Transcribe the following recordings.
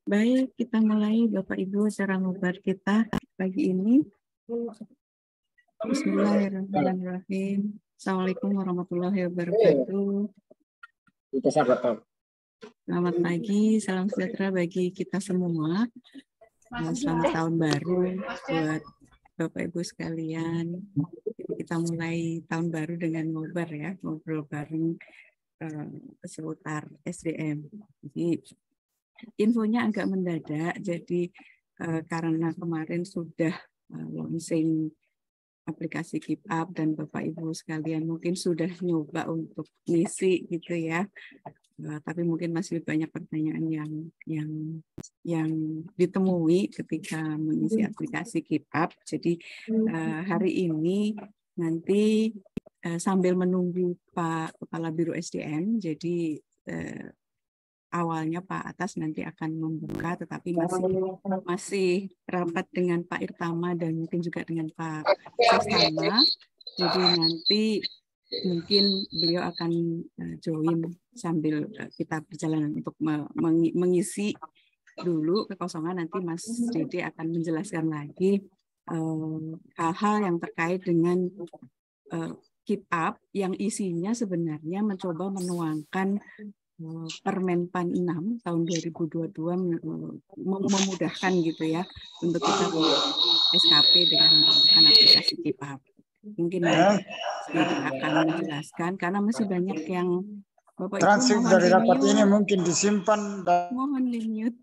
Baik, kita mulai Bapak Ibu acara ngobar kita pagi ini. Bismillahirrahmanirrahim. Assalamualaikum warahmatullahi wabarakatuh. Selamat pagi, salam sejahtera bagi kita semua. Selamat tahun baru buat Bapak Ibu sekalian. Kita mulai tahun baru dengan ngobar ya, ngobrol bareng seputar SDM. Jadi infonya agak mendadak, jadi karena kemarin sudah launching aplikasi Keep Up dan Bapak Ibu sekalian mungkin sudah nyoba untuk ngisi gitu ya, tapi mungkin masih banyak pertanyaan yang ditemui ketika mengisi aplikasi Keep Up. Jadi hari ini nanti sambil menunggu Pak Kepala Biro SDM, jadi awalnya Pak Atas nanti akan membuka, tetapi masih rapat dengan Pak Irtama dan mungkin juga dengan Pak Sestama. Jadi nanti mungkin beliau akan join sambil kita berjalan untuk mengisi dulu kekosongan. Nanti Mas Dede akan menjelaskan lagi hal-hal yang terkait dengan Keep Up yang isinya sebenarnya mencoba menuangkan Permenpan 6 tahun 2022 memudahkan gitu ya untuk kita SKP dengan menggunakan aplikasi Keep Up. Mungkin Dede akan menjelaskan karena masih banyak yang Bapak Ibu transkrip dari rapat ini mungkin disimpan dan mohon di-mute.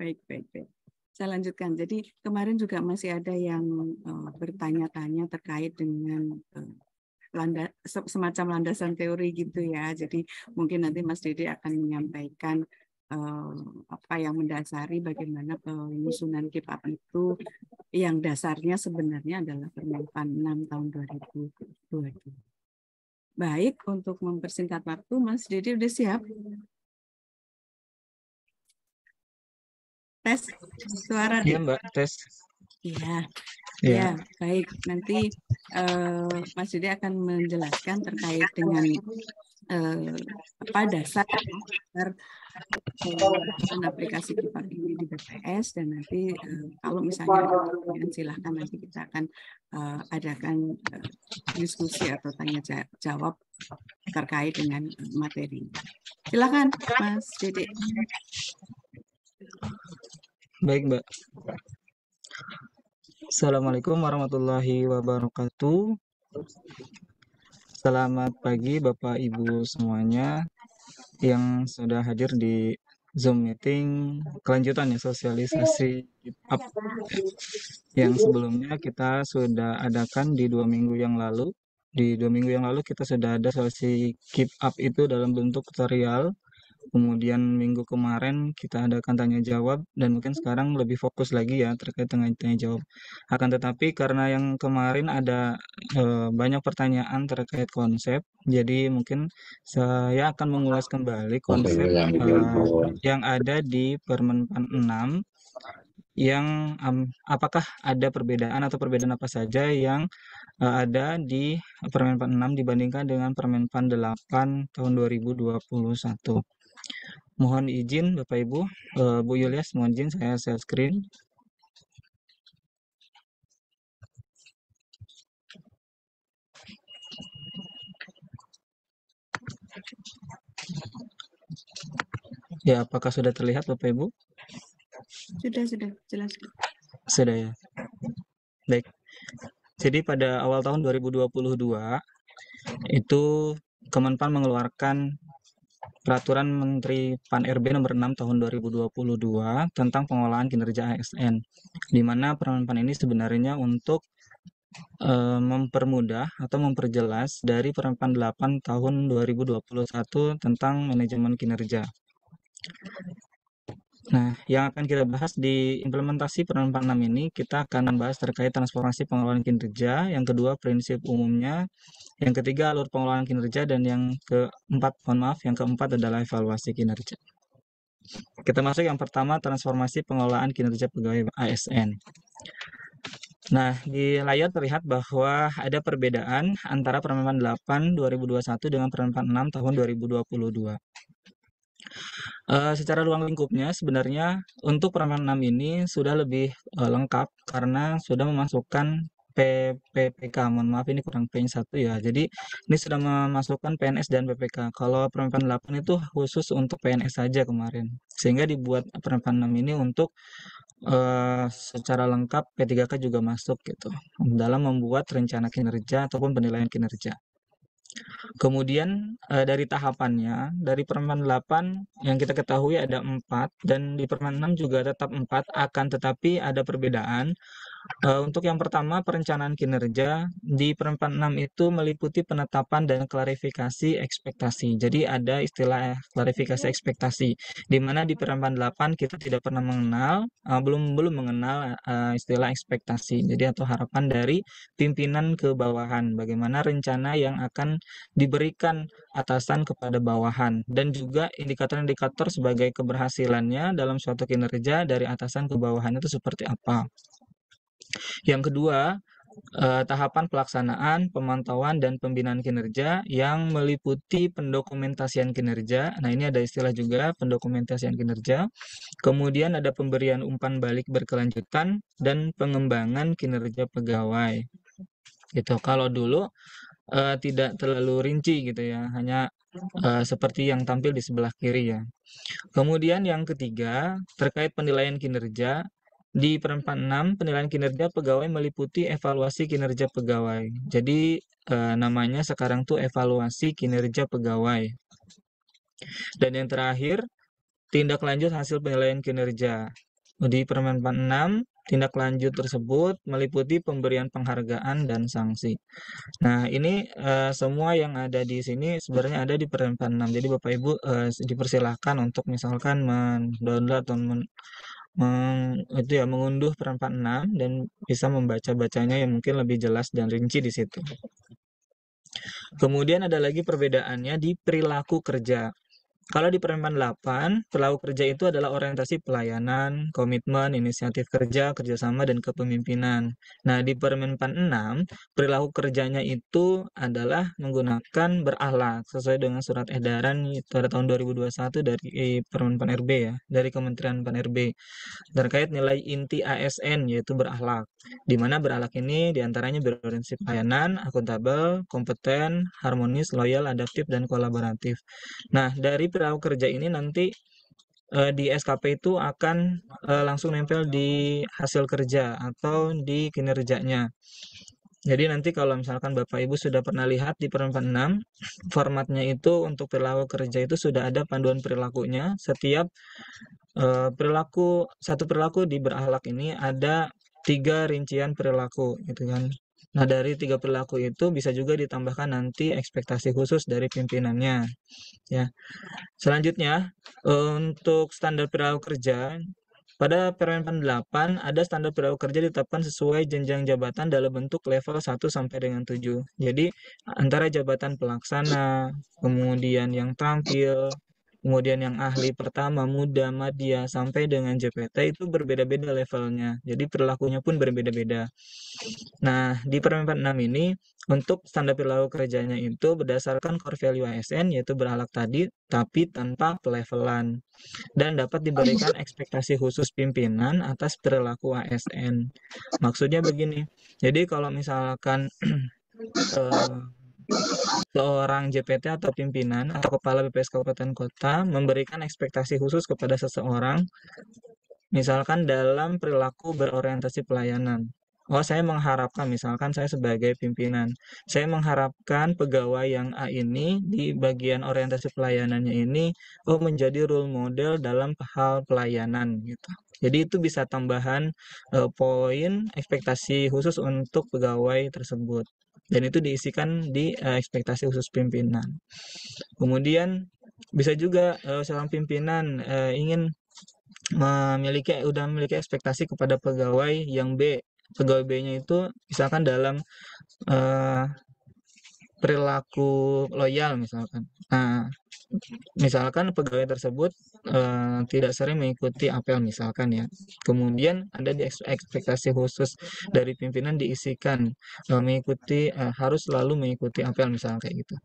Baik. Saya lanjutkan. Jadi kemarin juga masih ada yang bertanya-tanya terkait dengan semacam landasan teori gitu ya. Jadi mungkin nanti Mas Dede akan menyampaikan apa yang mendasari bagaimana penyusunan Keep Up itu, yang dasarnya sebenarnya adalah Permenpan 6 tahun 2022. Baik, untuk mempersingkat waktu, Mas Dede udah siap? Tes suara. Iya Mbak, tes. Ya, baik. Nanti Mas Dede akan menjelaskan terkait dengan dasar penggunaan aplikasi Keep Up ini di BPS, dan nanti kalau misalnya ada pertanyaan silahkan nanti kita akan adakan diskusi atau tanya jawab terkait dengan materi. Silakan Mas Dede. Baik Mbak. Assalamualaikum warahmatullahi wabarakatuh. Selamat pagi Bapak Ibu semuanya yang sudah hadir di Zoom meeting kelanjutan ya sosialisasi Keep Up yang sebelumnya kita sudah adakan di 2 minggu yang lalu. Di 2 minggu yang lalu kita sudah ada sesi Keep Up itu dalam bentuk tutorial. Kemudian minggu kemarin kita adakan tanya jawab, dan mungkin sekarang lebih fokus lagi ya terkait dengan tanya jawab. Akan tetapi karena yang kemarin ada banyak pertanyaan terkait konsep, jadi mungkin saya akan mengulas kembali konsep yang ada di Permenpan 6 yang apakah ada perbedaan atau perbedaan apa saja yang ada di Permenpan 6 dibandingkan dengan Permenpan 8 tahun 2021. Mohon izin Bapak Ibu, Bu Yulias, mohon izin saya share screen. Ya, apakah sudah terlihat Bapak Ibu? Sudah jelas. Sudah ya. Baik. Jadi pada awal tahun 2022 itu Kemenpan mengeluarkan Peraturan Menteri Pan-RB nomor 6 tahun 2022 tentang pengolahan kinerja ASN, di mana Permen-Pan ini sebenarnya untuk mempermudah atau memperjelas dari Permen-Pan 8 tahun 2021 tentang manajemen kinerja. Nah, yang akan kita bahas di implementasi Permen-Pan 6 ini, kita akan membahas terkait transformasi pengelolaan kinerja, yang kedua prinsip umumnya, yang ketiga alur pengelolaan kinerja, dan yang keempat adalah evaluasi kinerja. Kita masuk yang pertama, transformasi pengelolaan kinerja pegawai ASN. Nah, di layar terlihat bahwa ada perbedaan antara Permen 8 2021 dengan Permen 6 tahun 2022. Secara ruang lingkupnya sebenarnya untuk Permen 6 ini sudah lebih lengkap karena sudah memasukkan PPK. Mohon maaf ini kurang P1 ya. Jadi ini sudah memasukkan PNS dan PPK. Kalau Permen 8 itu khusus untuk PNS saja kemarin. Sehingga dibuat Permen 6 ini untuk secara lengkap P3K juga masuk gitu dalam membuat rencana kinerja ataupun penilaian kinerja. Kemudian dari tahapannya, dari Permen 8 yang kita ketahui ada 4 dan di Permen 6 juga tetap 4, akan tetapi ada perbedaan. Untuk yang pertama, perencanaan kinerja di Permen 6 itu meliputi penetapan dan klarifikasi ekspektasi. Jadi ada istilah klarifikasi ekspektasi, di mana di Permen 8 kita tidak pernah mengenal, belum mengenal istilah ekspektasi. Jadi atau harapan dari pimpinan ke bawahan, bagaimana rencana yang akan diberikan atasan kepada bawahan, dan juga indikator-indikator sebagai keberhasilannya dalam suatu kinerja dari atasan ke bawahan itu seperti apa. Yang kedua, tahapan pelaksanaan, pemantauan, dan pembinaan kinerja yang meliputi pendokumentasian kinerja. Nah, ini ada istilah juga, pendokumentasian kinerja. Kemudian ada pemberian umpan balik berkelanjutan dan pengembangan kinerja pegawai. Gitu. Kalau dulu tidak terlalu rinci gitu ya, hanya seperti yang tampil di sebelah kiri ya. Kemudian yang ketiga, terkait penilaian kinerja. Di Permen 6, penilaian kinerja pegawai meliputi evaluasi kinerja pegawai. Jadi namanya sekarang tuh evaluasi kinerja pegawai. Dan yang terakhir, tindak lanjut hasil penilaian kinerja. Di Permen 6, tindak lanjut tersebut meliputi pemberian penghargaan dan sanksi. Nah, ini semua yang ada di sini sebenarnya ada di Permen 6. Jadi Bapak Ibu dipersilahkan untuk misalkan mendownload atau mengunduh Permen 6 dan bisa membaca-bacanya yang mungkin lebih jelas dan rinci di situ. Kemudian ada lagi perbedaannya di perilaku kerja. Kalau di Permen 8, perilaku kerja itu adalah orientasi pelayanan, komitmen, inisiatif kerja, kerjasama, dan kepemimpinan. Nah, di Permen 6, perilaku kerjanya itu adalah menggunakan berakhlak sesuai dengan surat edaran pada tahun 2021 dari Permen Pan-RB ya, dari Kementerian Pan-RB terkait nilai inti ASN yaitu berakhlak. Di mana berakhlak ini diantaranya berorientasi pelayanan, akuntabel, kompeten, harmonis, loyal, adaptif, dan kolaboratif. Nah, dari perilaku kerja ini nanti di SKP itu akan langsung nempel di hasil kerja atau di kinerjanya. Jadi nanti kalau misalkan Bapak Ibu sudah pernah lihat di Permen 6, formatnya itu untuk perilaku kerja itu sudah ada panduan perilakunya. Setiap satu perilaku di berakhlak ini ada 3 rincian perilaku gitu kan. Nah, dari 3 perilaku itu bisa juga ditambahkan nanti ekspektasi khusus dari pimpinannya ya. Selanjutnya, untuk standar perilaku kerja, pada Permen 8 ada standar perilaku kerja ditetapkan sesuai jenjang jabatan dalam bentuk level 1 sampai dengan 7. Jadi, antara jabatan pelaksana, kemudian yang terampil, kemudian yang ahli pertama, muda, madya, sampai dengan JPT itu berbeda-beda levelnya. Jadi, perilakunya pun berbeda-beda. Nah, di Permen 6 ini untuk standar perilaku kerjanya itu berdasarkan core value ASN yaitu berakhlak tadi tapi tanpa pelevelan dan dapat diberikan ekspektasi khusus pimpinan atas perilaku ASN. Maksudnya begini. Jadi kalau misalkan seorang JPT atau pimpinan atau kepala BPS Kabupaten Kota memberikan ekspektasi khusus kepada seseorang, misalkan dalam perilaku berorientasi pelayanan. Oh, saya mengharapkan, misalkan saya sebagai pimpinan, saya mengharapkan pegawai yang A ini di bagian orientasi pelayanannya ini, menjadi role model dalam hal pelayanan gitu. Jadi itu bisa tambahan poin ekspektasi khusus untuk pegawai tersebut. Dan itu diisikan di ekspektasi khusus pimpinan. Kemudian bisa juga seorang pimpinan ingin udah memiliki ekspektasi kepada pegawai yang B. Pegawai B-nya itu misalkan dalam perilaku loyal misalkan. Nah, misalkan pegawai tersebut tidak sering mengikuti apel misalkan ya. Kemudian ada di ekspektasi khusus dari pimpinan diisikan harus selalu mengikuti apel misalkan kayak gitu.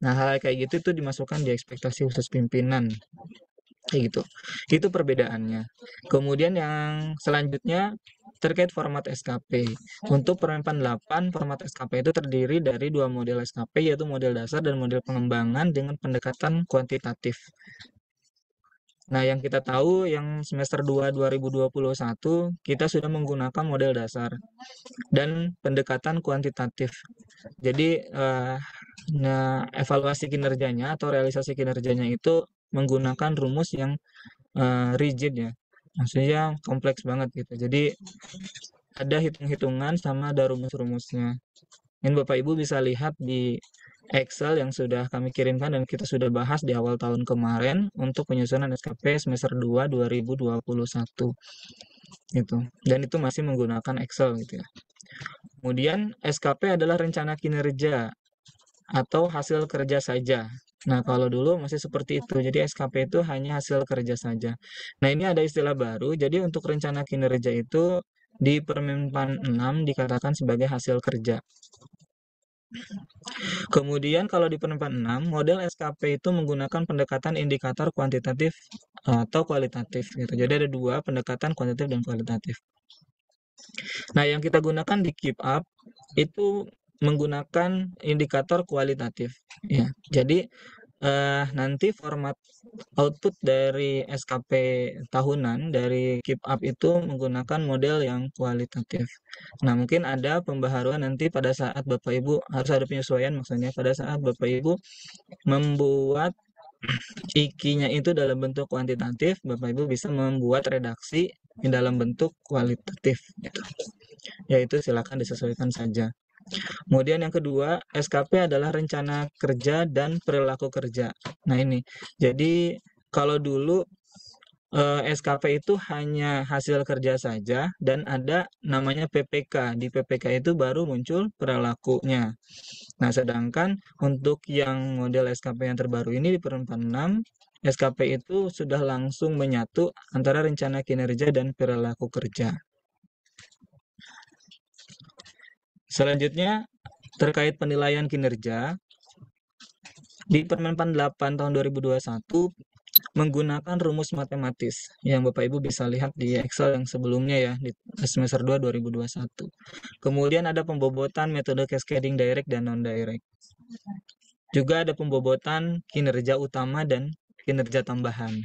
Nah, hal kayak gitu itu dimasukkan di ekspektasi khusus pimpinan. Kayak gitu. Itu perbedaannya. Kemudian yang selanjutnya terkait format SKP. Untuk Permenpan 8, format SKP itu terdiri dari 2 model SKP, yaitu model dasar dan model pengembangan dengan pendekatan kuantitatif. Nah, yang kita tahu yang semester 2 2021 kita sudah menggunakan model dasar dan pendekatan kuantitatif. Jadi evaluasi kinerjanya atau realisasi kinerjanya itu menggunakan rumus yang rigid ya, maksudnya kompleks banget gitu. Jadi ada hitung-hitungan sama ada rumus-rumusnya. Ini Bapak Ibu bisa lihat di Excel yang sudah kami kirimkan dan kita sudah bahas di awal tahun kemarin untuk penyusunan SKP semester 2 2021 gitu. Dan itu masih menggunakan Excel gitu ya. Kemudian SKP adalah rencana kinerja atau hasil kerja saja. Nah, kalau dulu masih seperti itu. Jadi SKP itu hanya hasil kerja saja. Nah, ini ada istilah baru. Jadi untuk rencana kinerja itu di Permenpan 6 dikatakan sebagai hasil kerja. Kemudian kalau di Permenpan 6, model SKP itu menggunakan pendekatan indikator kuantitatif atau kualitatif gitu. Jadi ada 2 pendekatan kuantitatif dan kualitatif. Nah, yang kita gunakan di Keep Up itu menggunakan indikator kualitatif ya. Jadi nanti format output dari SKP tahunan dari Keep Up itu menggunakan model yang kualitatif. Nah, mungkin ada pembaharuan nanti pada saat Bapak Ibu harus ada penyesuaian, maksudnya pada saat Bapak Ibu membuat IKI-nya itu dalam bentuk kuantitatif, Bapak Ibu bisa membuat redaksi di dalam bentuk kualitatif gitu. Yaitu silakan disesuaikan saja. Kemudian yang kedua, SKP adalah rencana kerja dan perilaku kerja. Nah, ini. Jadi kalau dulu SKP itu hanya hasil kerja saja dan ada namanya PPK. Di PPK itu baru muncul perilakunya. Nah, sedangkan untuk yang model SKP yang terbaru ini di Permenpan 6, SKP itu sudah langsung menyatu antara rencana kinerja dan perilaku kerja. Selanjutnya, terkait penilaian kinerja, di Permenpan 8 tahun 2021 menggunakan rumus matematis yang Bapak Ibu bisa lihat di Excel yang sebelumnya ya, di semester 2 2021. Kemudian ada pembobotan metode cascading direct dan non-direct. Juga ada pembobotan kinerja utama dan kinerja tambahan.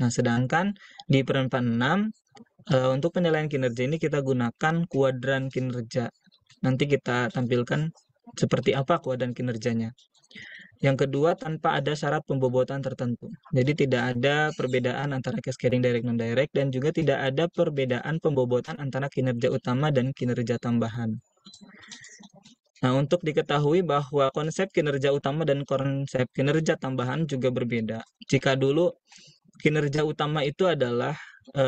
Nah, sedangkan di Permenpan 6 untuk penilaian kinerja ini kita gunakan kuadran kinerja. Nanti kita tampilkan seperti apa kuadran kinerjanya. Yang kedua, tanpa ada syarat pembobotan tertentu. Jadi tidak ada perbedaan antara cascading direct non-direct dan juga tidak ada perbedaan pembobotan antara kinerja utama dan kinerja tambahan. Nah, untuk diketahui bahwa konsep kinerja utama dan konsep kinerja tambahan juga berbeda. Jika dulu kinerja utama itu adalah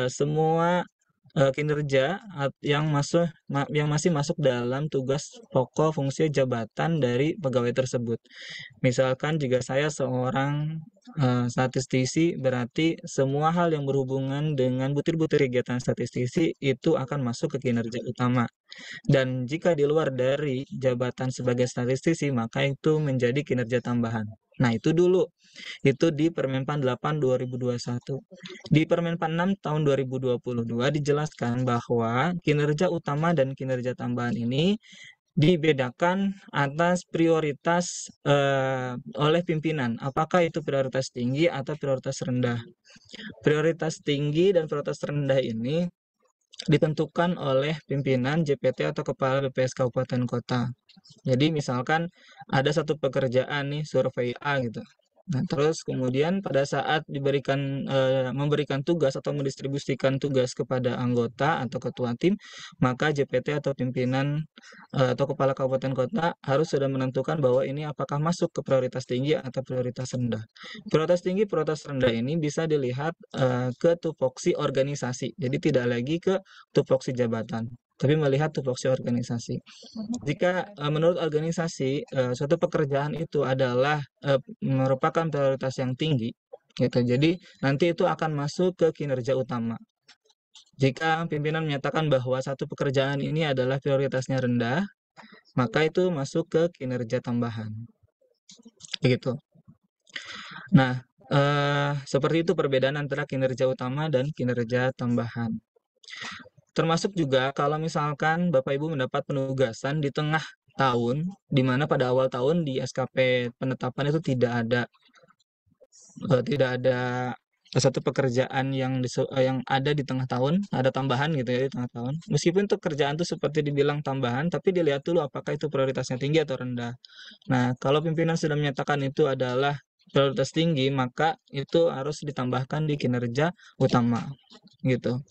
semua kinerja yang masih masuk dalam tugas pokok fungsi jabatan dari pegawai tersebut. Misalkan jika saya seorang statistisi, berarti semua hal yang berhubungan dengan butir-butir kegiatan statistisi itu akan masuk ke kinerja utama. Dan jika di luar dari jabatan sebagai statistisi, maka itu menjadi kinerja tambahan. Nah, itu dulu. Itu di Permenpan 8 2021. Di Permenpan 6 tahun 2022 dijelaskan bahwa kinerja utama dan kinerja tambahan ini dibedakan atas prioritas oleh pimpinan. Apakah itu prioritas tinggi atau prioritas rendah? Prioritas tinggi dan prioritas rendah ini ditentukan oleh pimpinan JPT atau Kepala BPS Kabupaten Kota. Jadi misalkan ada satu pekerjaan nih, survei A gitu. Nah, terus kemudian pada saat memberikan tugas atau mendistribusikan tugas kepada anggota atau ketua tim, maka JPT atau pimpinan atau kepala kabupaten kota harus sudah menentukan bahwa ini apakah masuk ke prioritas tinggi atau prioritas rendah. Prioritas tinggi, prioritas rendah ini bisa dilihat ke tupoksi organisasi. Jadi tidak lagi ke tupoksi jabatan, tapi melihat tupoksi organisasi. Jika menurut organisasi suatu pekerjaan itu adalah merupakan prioritas yang tinggi, gitu. Jadi nanti itu akan masuk ke kinerja utama. Jika pimpinan menyatakan bahwa satu pekerjaan ini adalah prioritasnya rendah, maka itu masuk ke kinerja tambahan. Begitu. Nah, seperti itu perbedaan antara kinerja utama dan kinerja tambahan. Termasuk juga kalau misalkan Bapak Ibu mendapat penugasan di tengah tahun, di mana pada awal tahun di SKP penetapan itu tidak ada satu pekerjaan yang ada di tengah tahun, ada tambahan gitu ya di tengah tahun. Meskipun itu kerjaan itu seperti dibilang tambahan, tapi dilihat dulu apakah itu prioritasnya tinggi atau rendah. Nah, kalau pimpinan sudah menyatakan itu adalah prioritas tinggi, maka itu harus ditambahkan di kinerja utama, gitu.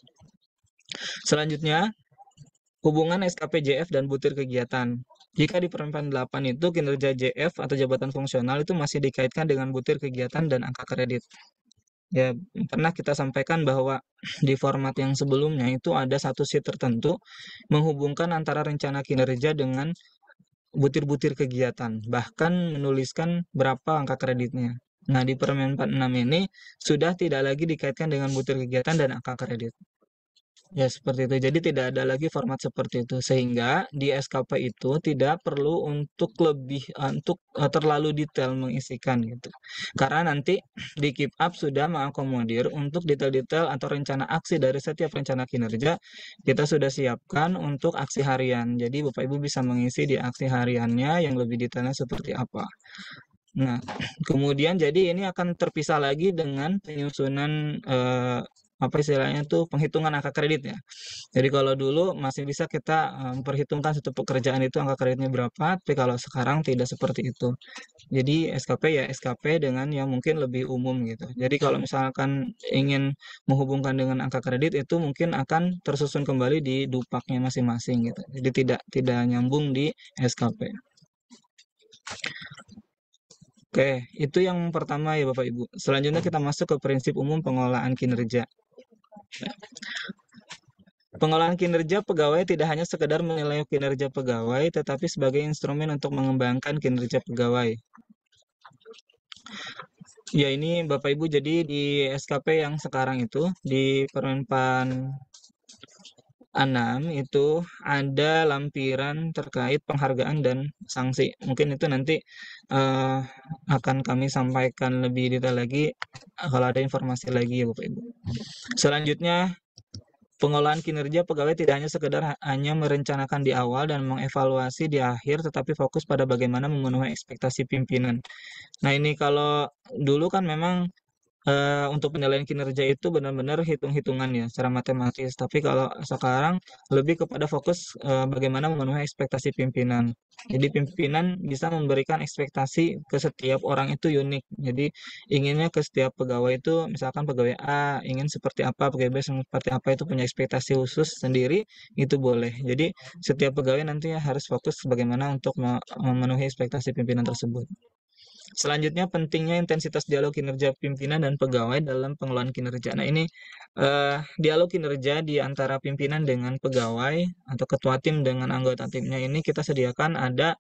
Selanjutnya, hubungan SKP JF dan butir kegiatan. Jika di Permen 8 itu kinerja JF atau jabatan fungsional itu masih dikaitkan dengan butir kegiatan dan angka kredit. Ya, pernah kita sampaikan bahwa di format yang sebelumnya itu ada satu sheet tertentu menghubungkan antara rencana kinerja dengan butir-butir kegiatan, bahkan menuliskan berapa angka kreditnya. Nah, di Permen 46 ini sudah tidak lagi dikaitkan dengan butir kegiatan dan angka kredit. Ya, seperti itu. Jadi tidak ada lagi format seperti itu. Sehingga di SKP itu tidak perlu untuk terlalu detail mengisikan gitu. Karena nanti di Keep Up sudah mengakomodir untuk detail-detail atau rencana aksi dari setiap rencana kinerja kita sudah siapkan untuk aksi harian. Jadi Bapak Ibu bisa mengisi di aksi hariannya yang lebih detailnya seperti apa. Nah, kemudian jadi ini akan terpisah lagi dengan penyusunan apa istilahnya tuh penghitungan angka kredit ya. Jadi kalau dulu masih bisa kita memperhitungkan satu pekerjaan itu angka kreditnya berapa, tapi kalau sekarang tidak seperti itu. Jadi SKP ya SKP dengan yang mungkin lebih umum gitu. Jadi kalau misalkan ingin menghubungkan dengan angka kredit itu mungkin akan tersusun kembali di dupaknya masing-masing gitu. Jadi tidak nyambung di SKP. Oke, itu yang pertama ya Bapak Ibu. Selanjutnya kita masuk ke prinsip umum pengelolaan kinerja. Pengelolaan kinerja pegawai tidak hanya sekedar menilai kinerja pegawai, tetapi sebagai instrumen untuk mengembangkan kinerja pegawai. Ya, ini Bapak Ibu, jadi di SKP yang sekarang itu, di Permenpan 6 itu ada lampiran terkait penghargaan dan sanksi. Mungkin itu nanti akan kami sampaikan lebih detail lagi kalau ada informasi lagi ya Bapak Ibu. Selanjutnya, pengelolaan kinerja pegawai tidak hanya sekedar hanya merencanakan di awal dan mengevaluasi di akhir, tetapi fokus pada bagaimana memenuhi ekspektasi pimpinan. Nah, ini kalau dulu kan memang untuk penilaian kinerja itu benar-benar hitung-hitungan ya secara matematis. Tapi kalau sekarang lebih kepada fokus bagaimana memenuhi ekspektasi pimpinan. Jadi pimpinan bisa memberikan ekspektasi ke setiap orang itu unik. Jadi inginnya ke setiap pegawai itu, misalkan pegawai A ingin seperti apa, pegawai B seperti apa, itu punya ekspektasi khusus sendiri, itu boleh. Jadi setiap pegawai nanti harus fokus bagaimana untuk memenuhi ekspektasi pimpinan tersebut. Selanjutnya, pentingnya intensitas dialog kinerja pimpinan dan pegawai dalam pengelolaan kinerja. Nah, ini dialog kinerja di antara pimpinan dengan pegawai atau ketua tim dengan anggota timnya ini kita sediakan ada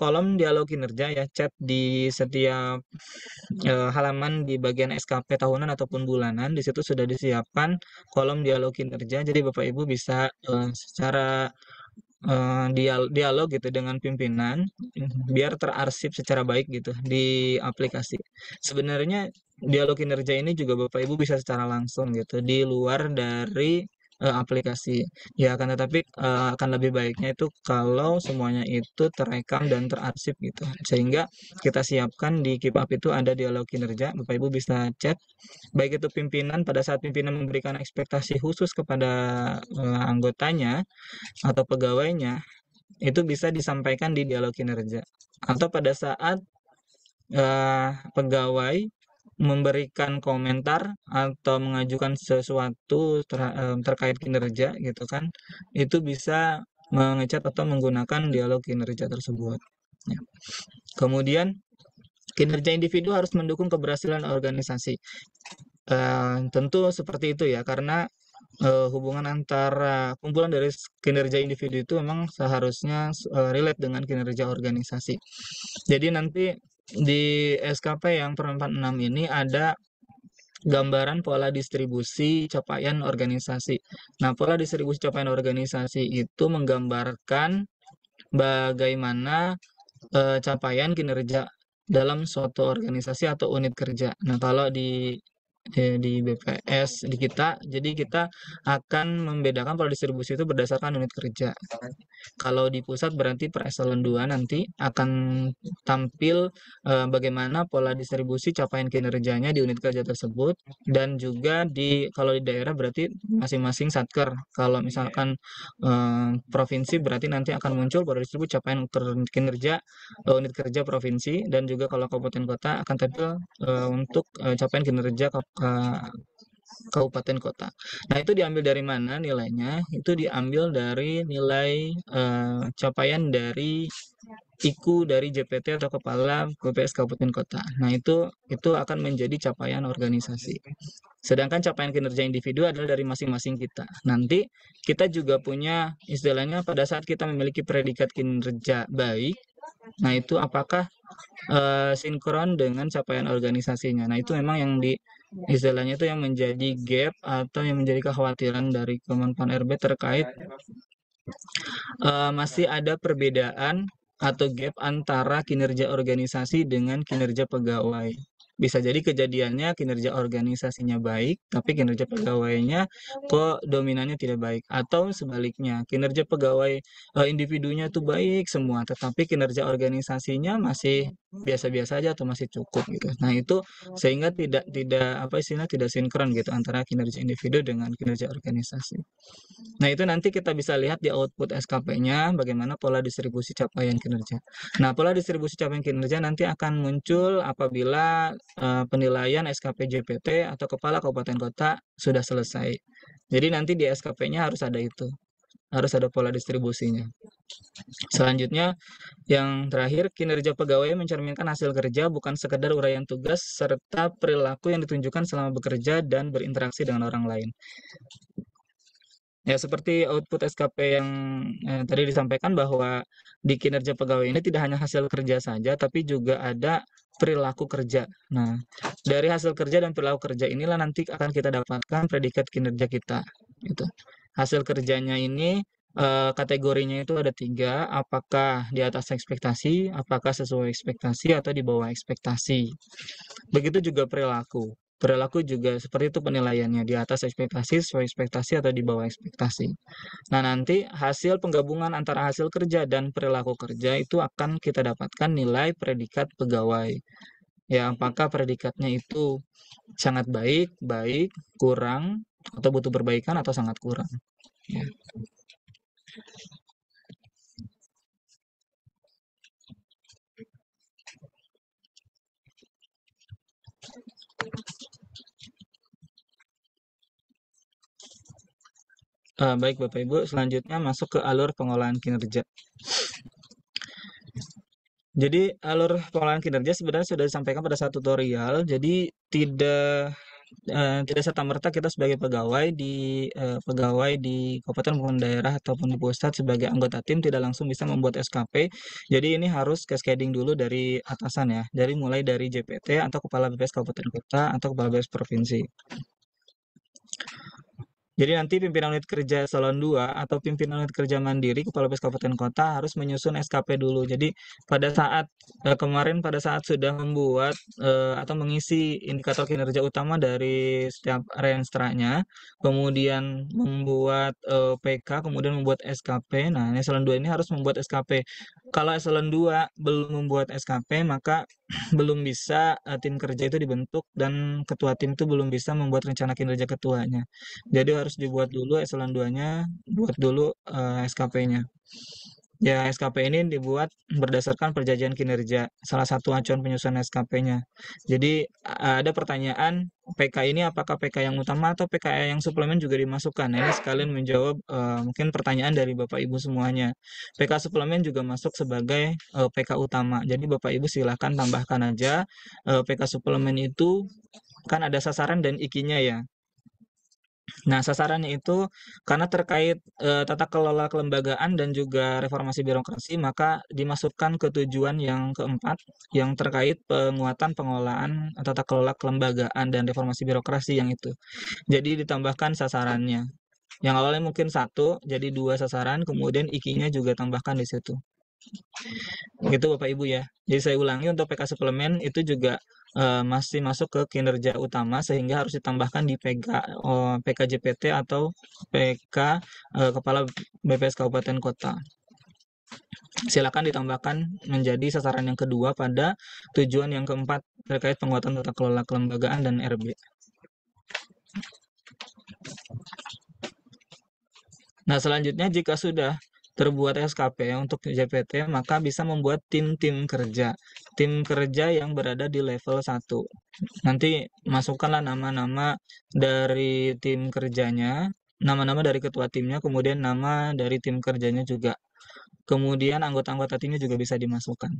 kolom dialog kinerja ya, chat di setiap halaman di bagian SKP tahunan ataupun bulanan. Di situ sudah disiapkan kolom dialog kinerja. Jadi Bapak Ibu bisa secara dialog gitu dengan pimpinan biar terarsip secara baik gitu di aplikasi. Sebenarnya dialog kinerja ini juga Bapak Ibu bisa secara langsung gitu di luar dari aplikasi. Ya, akan tetapi akan lebih baiknya itu kalau semuanya itu terekam dan terarsip gitu. Sehingga kita siapkan di Keep Up itu ada dialog kinerja, Bapak Ibu bisa chat, baik itu pimpinan pada saat pimpinan memberikan ekspektasi khusus kepada anggotanya atau pegawainya, itu bisa disampaikan di dialog kinerja. Atau pada saat pegawai memberikan komentar atau mengajukan sesuatu terkait kinerja gitu kan, itu bisa mengechat atau menggunakan dialog kinerja tersebut. Ya. Kemudian kinerja individu harus mendukung keberhasilan organisasi. Tentu seperti itu ya, karena hubungan antara kumpulan dari kinerja individu itu memang seharusnya relate dengan kinerja organisasi. Jadi nanti di SKP yang per 46 ini ada gambaran pola distribusi capaian organisasi. Nah, pola distribusi capaian organisasi itu menggambarkan bagaimana capaian kinerja dalam suatu organisasi atau unit kerja. Nah, kalau di BPS di kita, jadi kita akan membedakan pola distribusi itu berdasarkan unit kerja. Kalau di pusat berarti per eselon 2 nanti akan tampil bagaimana pola distribusi capaian kinerjanya di unit kerja tersebut, dan juga kalau di daerah berarti masing-masing satker. Kalau misalkan provinsi berarti nanti akan muncul pola distribusi capaian kinerja unit kerja provinsi, dan juga kalau kabupaten kota akan tampil untuk capaian kinerja kabupaten kota. Nah, itu diambil dari mana nilainya? Itu diambil dari nilai capaian dari IKU dari JPT atau Kepala BPS Kabupaten Kota. Nah, itu akan menjadi capaian organisasi. Sedangkan capaian kinerja individu adalah dari masing-masing kita. Nanti kita juga punya istilahnya pada saat kita memiliki predikat kinerja baik, nah itu apakah sinkron dengan capaian organisasinya. Nah, itu memang yang istilahnya itu yang menjadi gap atau yang menjadi kekhawatiran dari Kemenpan RB terkait masih ada perbedaan atau gap antara kinerja organisasi dengan kinerja pegawai. Bisa jadi kejadiannya kinerja organisasinya baik, tapi kinerja pegawainya kok dominannya tidak baik. Atau sebaliknya, kinerja pegawai individunya itu baik semua, tetapi kinerja organisasinya masih biasa-biasa aja atau masih cukup gitu. Nah, itu sehingga tidak tidak sinkron gitu antara kinerja individu dengan kinerja organisasi. Nah, itu nanti kita bisa lihat di output SKP-nya bagaimana pola distribusi capaian kinerja. Nah, pola distribusi capaian kinerja nanti akan muncul apabila penilaian SKP JPT atau Kepala Kabupaten Kota sudah selesai. Jadi nanti di SKP-nya harus ada itu. Harus ada pola distribusinya. Selanjutnya, yang terakhir, kinerja pegawai mencerminkan hasil kerja bukan sekedar uraian tugas serta perilaku yang ditunjukkan selama bekerja dan berinteraksi dengan orang lain. Ya, seperti output SKP yang tadi disampaikan bahwa di kinerja pegawai ini tidak hanya hasil kerja saja, tapi juga ada perilaku kerja. Nah, dari hasil kerja dan perilaku kerja inilah nanti akan kita dapatkan predikat kinerja kita. Gitu. Hasil kerjanya ini kategorinya itu ada 3, apakah di atas ekspektasi, apakah sesuai ekspektasi, atau di bawah ekspektasi. Begitu juga perilaku. Perilaku juga seperti itu penilaiannya, di atas ekspektasi, sesuai ekspektasi, atau di bawah ekspektasi. Nah, nanti hasil penggabungan antara hasil kerja dan perilaku kerja itu akan kita dapatkan nilai predikat pegawai. Ya, apakah predikatnya itu sangat baik, kurang, atau butuh perbaikan, atau sangat kurang. Ya. Baik Bapak Ibu, selanjutnya masuk ke alur pengolahan kinerja. Jadi alur pengolahan kinerja sebenarnya sudah disampaikan pada saat tutorial. Jadi tidak serta-merta kita sebagai pegawai di kabupaten maupun daerah ataupun di pusat sebagai anggota tim tidak langsung bisa membuat SKP. Jadi ini harus cascading dulu dari atasan ya. Dari mulai dari JPT atau Kepala BPS Kabupaten Kota atau Kepala BPS Provinsi. Jadi nanti pimpinan unit kerja eselon 2 atau pimpinan unit kerja mandiri kepala BPS kabupaten kota harus menyusun SKP dulu. Jadi pada saat sudah membuat atau mengisi indikator kinerja utama dari setiap renstranya, kemudian membuat PK, kemudian membuat SKP. Nah, eselon 2 ini harus membuat SKP. Kalau eselon 2 belum membuat SKP, maka belum bisa tim kerja itu dibentuk dan ketua tim itu belum bisa membuat rencana kinerja ketuanya. Jadi harus dibuat dulu eselon 2-nya, buat dulu SKP-nya. Ya, SKP ini dibuat berdasarkan perjanjian kinerja, salah satu acuan penyusunan SKP-nya. Jadi ada pertanyaan, PK ini apakah PK yang utama atau PK yang suplemen juga dimasukkan? Nah, ini sekalian menjawab mungkin pertanyaan dari Bapak Ibu semuanya. PK suplemen juga masuk sebagai PK utama. Jadi Bapak Ibu silahkan tambahkan aja PK suplemen itu kan ada sasaran dan ikinya ya. Nah, sasarannya itu karena terkait tata kelola kelembagaan dan juga reformasi birokrasi, maka dimasukkan ke tujuan yang keempat yang terkait penguatan pengelolaan tata kelola kelembagaan dan reformasi birokrasi yang itu. Jadi ditambahkan sasarannya. Yang awalnya mungkin satu, jadi dua sasaran, kemudian ikinya juga tambahkan di situ. Gitu Bapak Ibu ya. Jadi saya ulangi untuk PK suplemen itu juga masih masuk ke kinerja utama sehingga harus ditambahkan di PKJPT atau PK Kepala BPS Kabupaten Kota. Silakan ditambahkan menjadi sasaran yang kedua pada tujuan yang keempat terkait penguatan tata kelola kelembagaan dan RB. Nah, selanjutnya jika sudah terbuat SKP untuk JPT, maka bisa membuat tim-tim kerja. Tim kerja yang berada di level 1. Nanti masukkanlah nama-nama dari tim kerjanya, nama-nama dari ketua timnya, kemudian nama dari tim kerjanya juga. Kemudian anggota-anggota timnya juga bisa dimasukkan.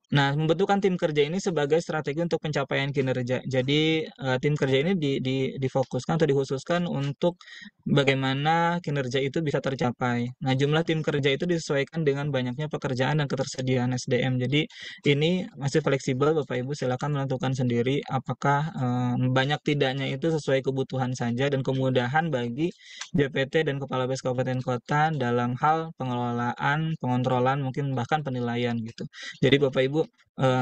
Nah, membentukkan tim kerja ini sebagai strategi untuk pencapaian kinerja. Jadi, tim kerja ini difokuskan atau dikhususkan untuk bagaimana kinerja itu bisa tercapai. Nah, jumlah tim kerja itu disesuaikan dengan banyaknya pekerjaan dan ketersediaan SDM. Jadi, ini masih fleksibel, Bapak Ibu silakan menentukan sendiri apakah banyak tidaknya itu sesuai kebutuhan saja dan kemudahan bagi JPT dan Kepala BPS Kabupaten Kota dalam hal pengelolaan, pengontrolan, mungkin bahkan penilaian gitu. Jadi Bapak Ibu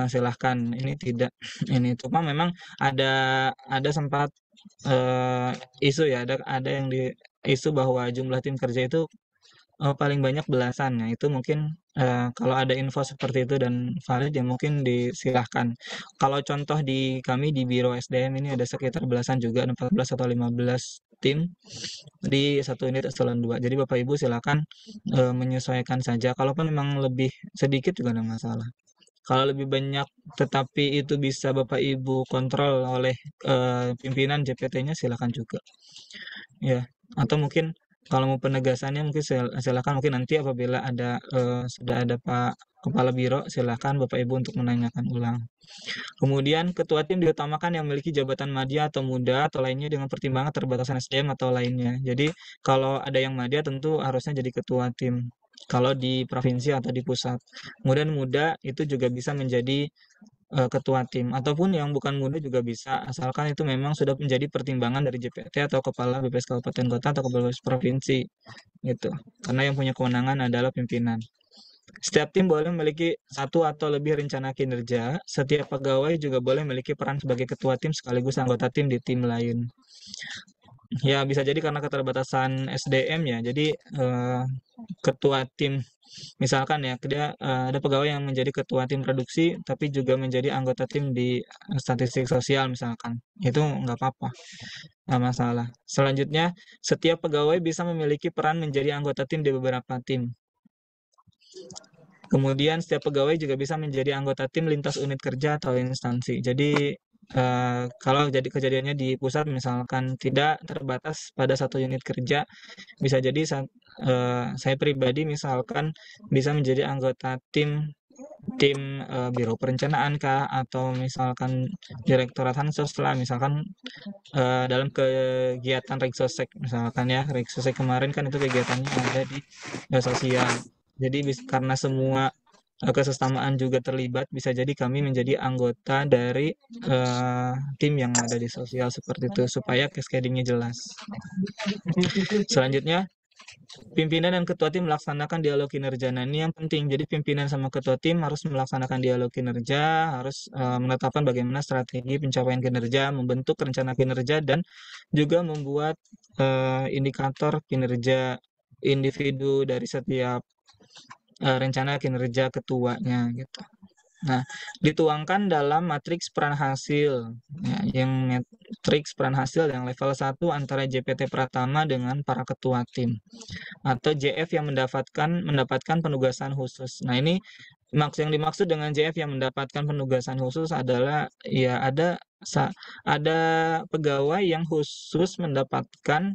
silahkan ini tidak ini cuma memang ada sempat isu ya ada yang di isu bahwa jumlah tim kerja itu paling banyak belasan ya itu mungkin kalau ada info seperti itu dan valid ya mungkin disilahkan. Kalau contoh di kami di Biro SDM ini ada sekitar belasan juga 14 atau 15 tim di satu unit eselon 2. Jadi Bapak Ibu silakan menyesuaikan saja. Kalaupun memang lebih sedikit juga tidak masalah. Kalau lebih banyak tetapi itu bisa Bapak Ibu kontrol oleh pimpinan JPT-nya silakan juga. Ya, atau mungkin kalau mau penegasannya mungkin silakan mungkin nanti apabila sudah ada Pak Kepala Biro silakan Bapak Ibu untuk menanyakan ulang. Kemudian ketua tim diutamakan yang memiliki jabatan madya atau muda atau lainnya dengan pertimbangan terbatasan SDM atau lainnya. Jadi kalau ada yang madya tentu harusnya jadi ketua tim. Kalau di provinsi atau di pusat. Kemudian muda itu juga bisa menjadi ketua tim ataupun yang bukan muda juga bisa asalkan itu memang sudah menjadi pertimbangan dari JPT atau kepala BPS Kabupaten Kota atau kepala BPS provinsi gitu. Karena yang punya kewenangan adalah pimpinan. Setiap tim boleh memiliki satu atau lebih rencana kinerja. Setiap pegawai juga boleh memiliki peran sebagai ketua tim sekaligus anggota tim di tim lain. Ya, bisa jadi karena keterbatasan SDM ya. Jadi ketua tim misalkan ya dia ada pegawai yang menjadi ketua tim produksi tapi juga menjadi anggota tim di statistik sosial misalkan. Itu nggak apa-apa. Nggak masalah. Selanjutnya, setiap pegawai bisa memiliki peran menjadi anggota tim di beberapa tim. Kemudian setiap pegawai juga bisa menjadi anggota tim lintas unit kerja atau instansi. Jadi kalau jadi kejadiannya di pusat misalkan tidak terbatas pada satu unit kerja, bisa jadi saya pribadi misalkan bisa menjadi anggota tim Biro Perencanaan kah atau misalkan Direktorat Hansos lah misalkan dalam kegiatan Reksosek misalkan ya Reksosek kemarin kan itu kegiatannya ada di sosial. Jadi karena semua kesesamaan juga terlibat. Bisa jadi kami menjadi anggota dari tim yang ada di sosial seperti itu supaya cascadingnya jelas. Selanjutnya, pimpinan dan ketua tim melaksanakan dialog kinerja. Nah, ini yang penting. Jadi pimpinan sama ketua tim harus melaksanakan dialog kinerja, harus menetapkan bagaimana strategi pencapaian kinerja, membentuk rencana kinerja, dan juga membuat indikator kinerja individu dari setiap rencana kinerja ketuanya gitu. Nah, dituangkan dalam matriks peran hasil, ya, yang matriks peran hasil yang level 1 antara JPT Pratama dengan para ketua tim, atau JF yang mendapatkan penugasan khusus. Nah, ini yang dimaksud dengan JF yang mendapatkan penugasan khusus adalah ya ada pegawai yang khusus mendapatkan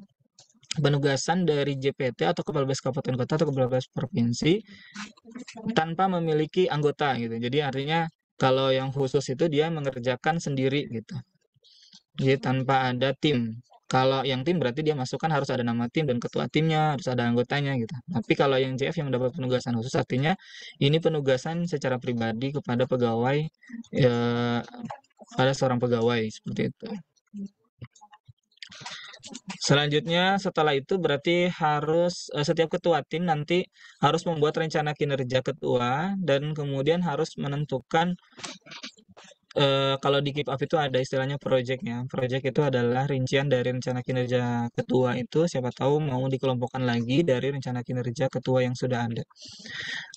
penugasan dari JPT atau Kepala Bes Kabupaten Kota atau Kepala Bes Provinsi tanpa memiliki anggota gitu. Jadi artinya kalau yang khusus itu dia mengerjakan sendiri gitu. Jadi tanpa ada tim. Kalau yang tim berarti dia masukkan harus ada nama tim dan ketua timnya, harus ada anggotanya gitu. Tapi kalau yang JF yang mendapat penugasan khusus artinya ini penugasan secara pribadi kepada pegawai pada seorang pegawai seperti itu. Selanjutnya setelah itu berarti harus setiap ketua tim nanti harus membuat rencana kinerja ketua dan kemudian harus menentukan kalau di Keep Up itu ada istilahnya project-nya. Project itu adalah rincian dari rencana kinerja ketua itu, siapa tahu mau dikelompokkan lagi dari rencana kinerja ketua yang sudah ada.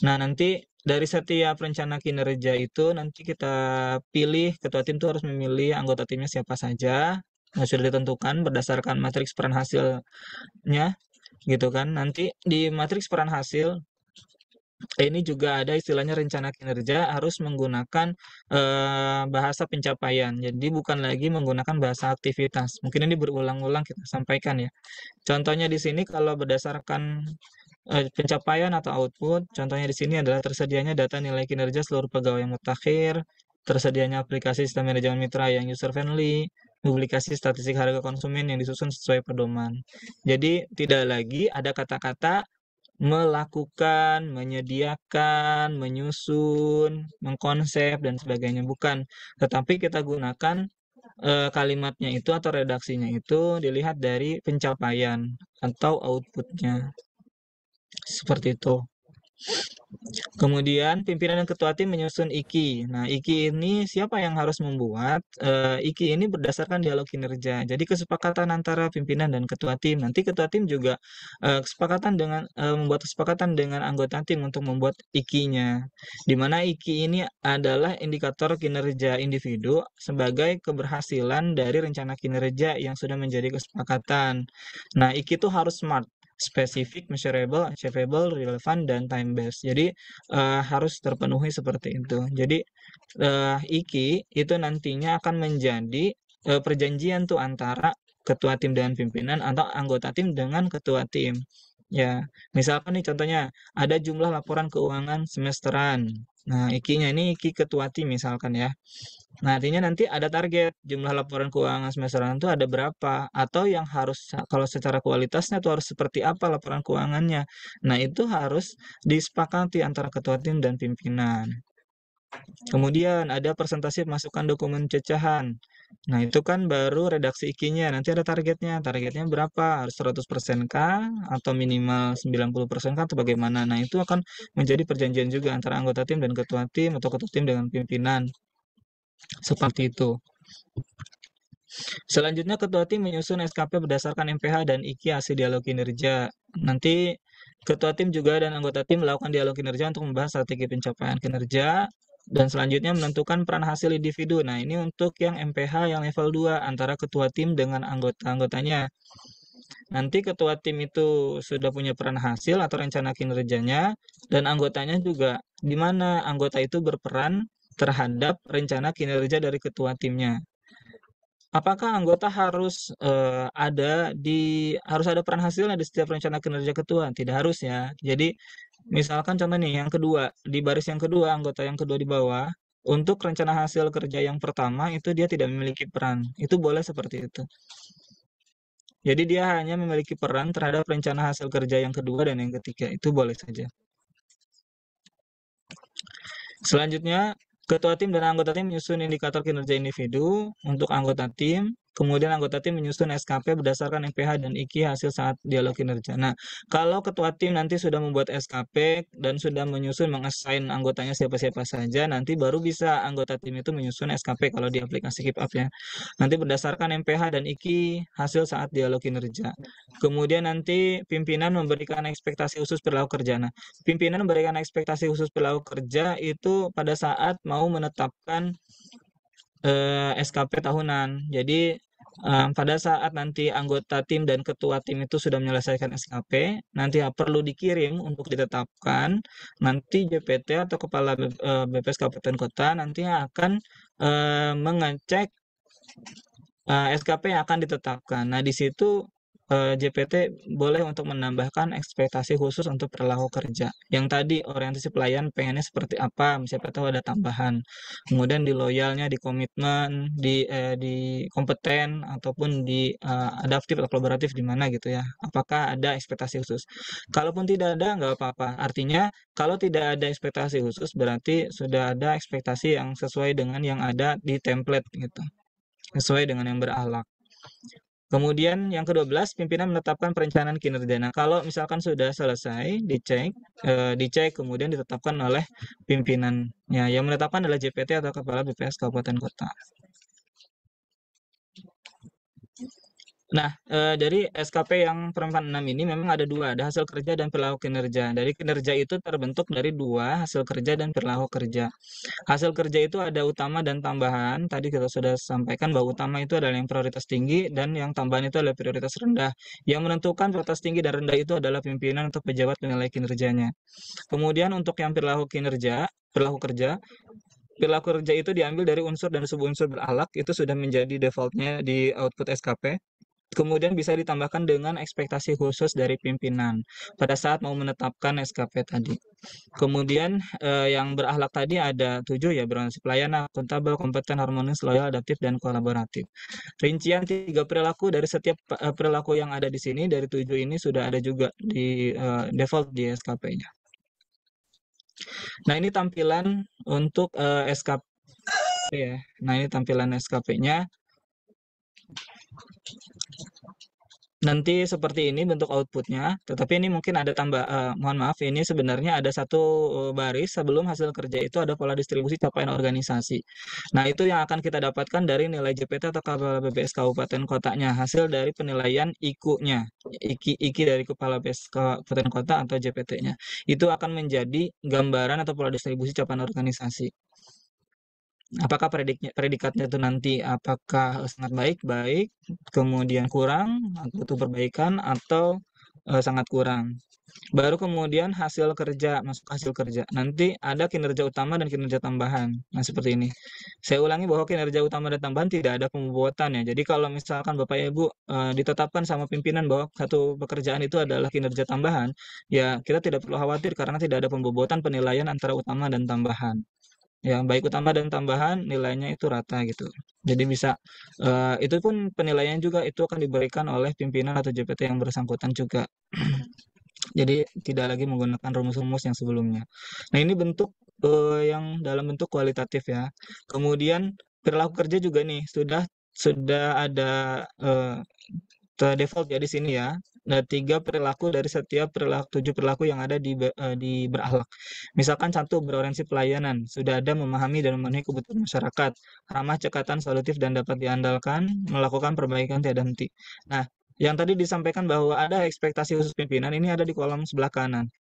Nah, nanti dari setiap rencana kinerja itu nanti kita pilih, ketua tim itu harus memilih anggota timnya siapa saja. Nah, sudah ditentukan berdasarkan matriks peran hasilnya gitu kan. Nanti di matriks peran hasil ini juga ada istilahnya rencana kinerja harus menggunakan bahasa pencapaian. Jadi bukan lagi menggunakan bahasa aktivitas. Mungkin ini berulang-ulang kita sampaikan ya. Contohnya di sini kalau berdasarkan pencapaian atau output, contohnya di sini adalah tersedianya data nilai kinerja seluruh pegawai yang mutakhir, tersedianya aplikasi sistem manajemen mitra yang user friendly, publikasi statistik harga konsumen yang disusun sesuai pedoman. Jadi tidak lagi ada kata-kata melakukan, menyediakan, menyusun, mengkonsep dan sebagainya, bukan. Tetapi kita gunakan kalimatnya itu atau redaksinya itu dilihat dari pencapaian atau outputnya. Seperti itu. Kemudian pimpinan dan ketua tim menyusun IKI. Nah, IKI ini siapa yang harus membuat? IKI ini berdasarkan dialog kinerja. Jadi kesepakatan antara pimpinan dan ketua tim. Nanti ketua tim juga membuat kesepakatan dengan anggota tim untuk membuat IKI-nya. Di mana IKI ini adalah indikator kinerja individu sebagai keberhasilan dari rencana kinerja yang sudah menjadi kesepakatan. Nah, IKI itu harus smart, spesifik, measurable, achievable, relevan, dan time based. Jadi harus terpenuhi seperti itu. Jadi IKI itu nantinya akan menjadi perjanjian tuh antara ketua tim dengan pimpinan atau anggota tim dengan ketua tim. Ya, misalkan nih contohnya ada jumlah laporan keuangan semesteran. Nah, IKI-nya ini IKI ketua tim misalkan ya. Nah, artinya nanti ada target jumlah laporan keuangan semesteran itu ada berapa atau yang harus kalau secara kualitasnya itu harus seperti apa laporan keuangannya. Nah, itu harus disepakati antara ketua tim dan pimpinan. Kemudian ada presentasi masukan dokumen cecahan. Nah, itu kan baru redaksi IKI-nya. Nanti ada targetnya. Targetnya berapa? Harus 100% kah? Atau minimal 90% kah? Atau bagaimana? Nah, itu akan menjadi perjanjian juga antara anggota tim dan ketua tim atau ketua tim dengan pimpinan. Seperti itu. Selanjutnya ketua tim menyusun SKP berdasarkan MPH dan IKI hasil dialog kinerja. Nanti ketua tim juga dan anggota tim melakukan dialog kinerja untuk membahas strategi pencapaian kinerja dan selanjutnya menentukan peran hasil individu. Nah, ini untuk yang MPH yang level 2 antara ketua tim dengan anggota-anggotanya. Nanti ketua tim itu sudah punya peran hasil atau rencana kinerjanya dan anggotanya juga di mana anggota itu berperan terhadap rencana kinerja dari ketua timnya. Apakah anggota harus harus ada peran hasilnya di setiap rencana kinerja ketua? Tidak harus ya. Jadi misalkan contoh nih yang kedua, di baris yang kedua, anggota yang kedua di bawah, untuk rencana hasil kerja yang pertama itu dia tidak memiliki peran. Itu boleh seperti itu. Jadi dia hanya memiliki peran terhadap rencana hasil kerja yang kedua dan yang ketiga. Itu boleh saja. Selanjutnya, ketua tim dan anggota tim menyusun indikator kinerja individu untuk anggota tim. Kemudian anggota tim menyusun SKP berdasarkan MPH dan IKI hasil saat dialog kinerja. Nah, kalau ketua tim nanti sudah membuat SKP dan sudah menyusun mengassign anggotanya siapa-siapa saja, nanti baru bisa anggota tim itu menyusun SKP kalau di aplikasi KeepUp ya. Nanti berdasarkan MPH dan IKI hasil saat dialog kinerja. Kemudian nanti pimpinan memberikan ekspektasi khusus perilaku kerja. Nah, pimpinan memberikan ekspektasi khusus perilaku kerja itu pada saat mau menetapkan SKP tahunan. Jadi pada saat nanti anggota tim dan ketua tim itu sudah menyelesaikan SKP, nanti perlu dikirim untuk ditetapkan. Nanti JPT atau Kepala BPS Kabupaten Kota nanti akan mengecek SKP yang akan ditetapkan. Nah, di situ JPT boleh untuk menambahkan ekspektasi khusus untuk perilaku kerja. Yang tadi orientasi pelayan pengennya seperti apa, siapa tahu ada tambahan. Kemudian di loyalnya, di komitmen, di kompeten ataupun di adaptif atau kolaboratif di mana gitu ya. Apakah ada ekspektasi khusus? Kalaupun tidak ada, nggak apa-apa. Artinya kalau tidak ada ekspektasi khusus berarti sudah ada ekspektasi yang sesuai dengan yang ada di template gitu, sesuai dengan yang berakhlak. Kemudian yang ke-12, pimpinan menetapkan perencanaan kinerja. Nah, kalau misalkan sudah selesai, dicek kemudian ditetapkan oleh pimpinannya. Yang menetapkan adalah JPT atau Kepala BPS Kabupaten Kota. Nah, dari SKP yang perempat 6 ini memang ada dua, ada hasil kerja dan perilaku kinerja. Dari kinerja itu terbentuk dari dua, hasil kerja dan perilaku kerja. Hasil kerja itu ada utama dan tambahan. Tadi kita sudah sampaikan bahwa utama itu adalah yang prioritas tinggi dan yang tambahan itu adalah prioritas rendah. Yang menentukan prioritas tinggi dan rendah itu adalah pimpinan atau pejabat penilai kinerjanya. Kemudian untuk yang perilaku kerja, perilaku kerja itu diambil dari unsur dan subunsur berakhlak, itu sudah menjadi defaultnya di output SKP. Kemudian bisa ditambahkan dengan ekspektasi khusus dari pimpinan pada saat mau menetapkan SKP tadi. Kemudian yang berakhlak tadi ada 7 ya, berorientasi pelayanan, akuntabel, kompeten, harmonis, loyal, adaptif, dan kolaboratif. Rincian 3 perilaku dari setiap perilaku yang ada di sini dari 7 ini sudah ada juga di default di SKP-nya. Nah, ini tampilan untuk SKP ya. Nah, ini tampilan SKP-nya. Nanti seperti ini bentuk outputnya, tetapi ini mungkin ada mohon maaf, ini sebenarnya ada satu baris sebelum hasil kerja itu ada pola distribusi capaian organisasi. Nah, itu yang akan kita dapatkan dari nilai JPT atau Kepala BPS Kabupaten Kotanya, hasil dari penilaian IKU-nya, IKI dari Kepala BPS Kabupaten Kota atau JPT-nya. Itu akan menjadi gambaran atau pola distribusi capaian organisasi. Apakah predikatnya itu nanti apakah sangat baik, kemudian kurang, butuh perbaikan, atau sangat kurang. Baru kemudian hasil kerja, masuk hasil kerja. Nanti ada kinerja utama dan kinerja tambahan. Nah, seperti ini. Saya ulangi bahwa kinerja utama dan tambahan tidak ada pembobotan ya. Jadi kalau misalkan Bapak Ibu ditetapkan sama pimpinan bahwa satu pekerjaan itu adalah kinerja tambahan, ya kita tidak perlu khawatir karena tidak ada pembobotan penilaian antara utama dan tambahan. Ya, baik utama dan tambahan nilainya itu rata gitu. Jadi bisa itu pun penilaian juga itu akan diberikan oleh pimpinan atau JPT yang bersangkutan juga. Jadi tidak lagi menggunakan rumus-rumus yang sebelumnya. Nah, ini bentuk yang dalam bentuk kualitatif ya. Kemudian perilaku kerja juga nih sudah ada default ya di sini ya. Ada 3 perilaku dari setiap 7 perilaku yang ada di berakhlak. Misalkan 1 berorientasi pelayanan, sudah ada memahami dan memenuhi kebutuhan masyarakat, ramah, cekatan, solutif dan dapat diandalkan, melakukan perbaikan tiada henti. Nah, yang tadi disampaikan bahwa ada ekspektasi khusus pimpinan ini ada di kolom sebelah kanan.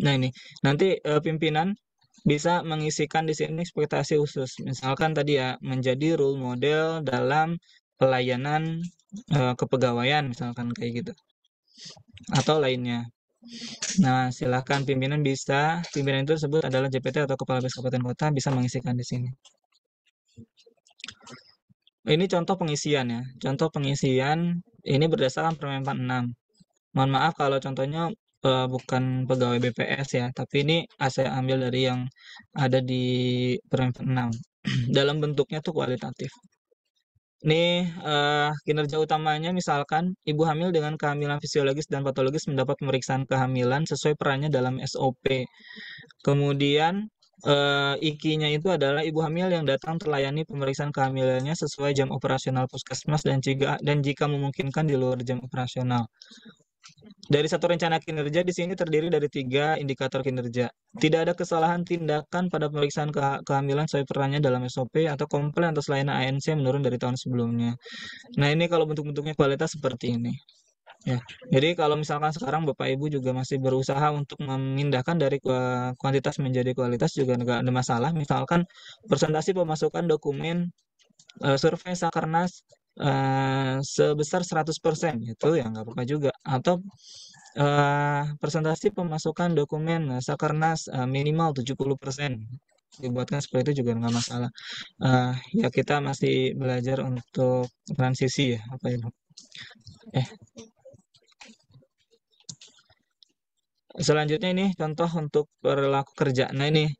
Nah, ini nanti pimpinan bisa mengisikan di sini ekspektasi khusus. Misalkan tadi ya menjadi role model dalam pelayanan kepegawaian misalkan kayak gitu atau lainnya. Nah, silahkan pimpinan itu tersebut adalah JPT atau Kepala BPS Kabupaten Kota bisa mengisikan di sini. Ini contoh pengisian ya. Contoh pengisian ini berdasarkan Permen 46. Mohon maaf kalau contohnya bukan pegawai BPS ya, tapi ini saya ambil dari yang ada di Permen 6. Dalam bentuknya tuh kualitatif. Ini kinerja utamanya misalkan ibu hamil dengan kehamilan fisiologis dan patologis mendapat pemeriksaan kehamilan sesuai perannya dalam SOP. Kemudian IKI-nya itu adalah ibu hamil yang datang terlayani pemeriksaan kehamilannya sesuai jam operasional puskesmas dan jika memungkinkan di luar jam operasional. Dari satu rencana kinerja di sini terdiri dari 3 indikator kinerja. Tidak ada kesalahan tindakan pada pemeriksaan kehamilan sesuai perannya dalam SOP atau komplain atas layanan ANC menurun dari tahun sebelumnya. Nah, ini kalau bentuk-bentuknya kualitas seperti ini. Ya, jadi kalau misalkan sekarang Bapak Ibu juga masih berusaha untuk memindahkan dari kuantitas menjadi kualitas juga nggak ada masalah. Misalkan presentasi pemasukan dokumen survei Sakernas sebesar 100%, itu ya nggak apa-apa juga. Atau presentasi pemasukan dokumen Sakernas minimal 70%, dibuatkan seperti itu juga nggak masalah. Ya kita masih belajar untuk transisi ya, apa itu? Selanjutnya ini contoh untuk perilaku kerja. Nah ini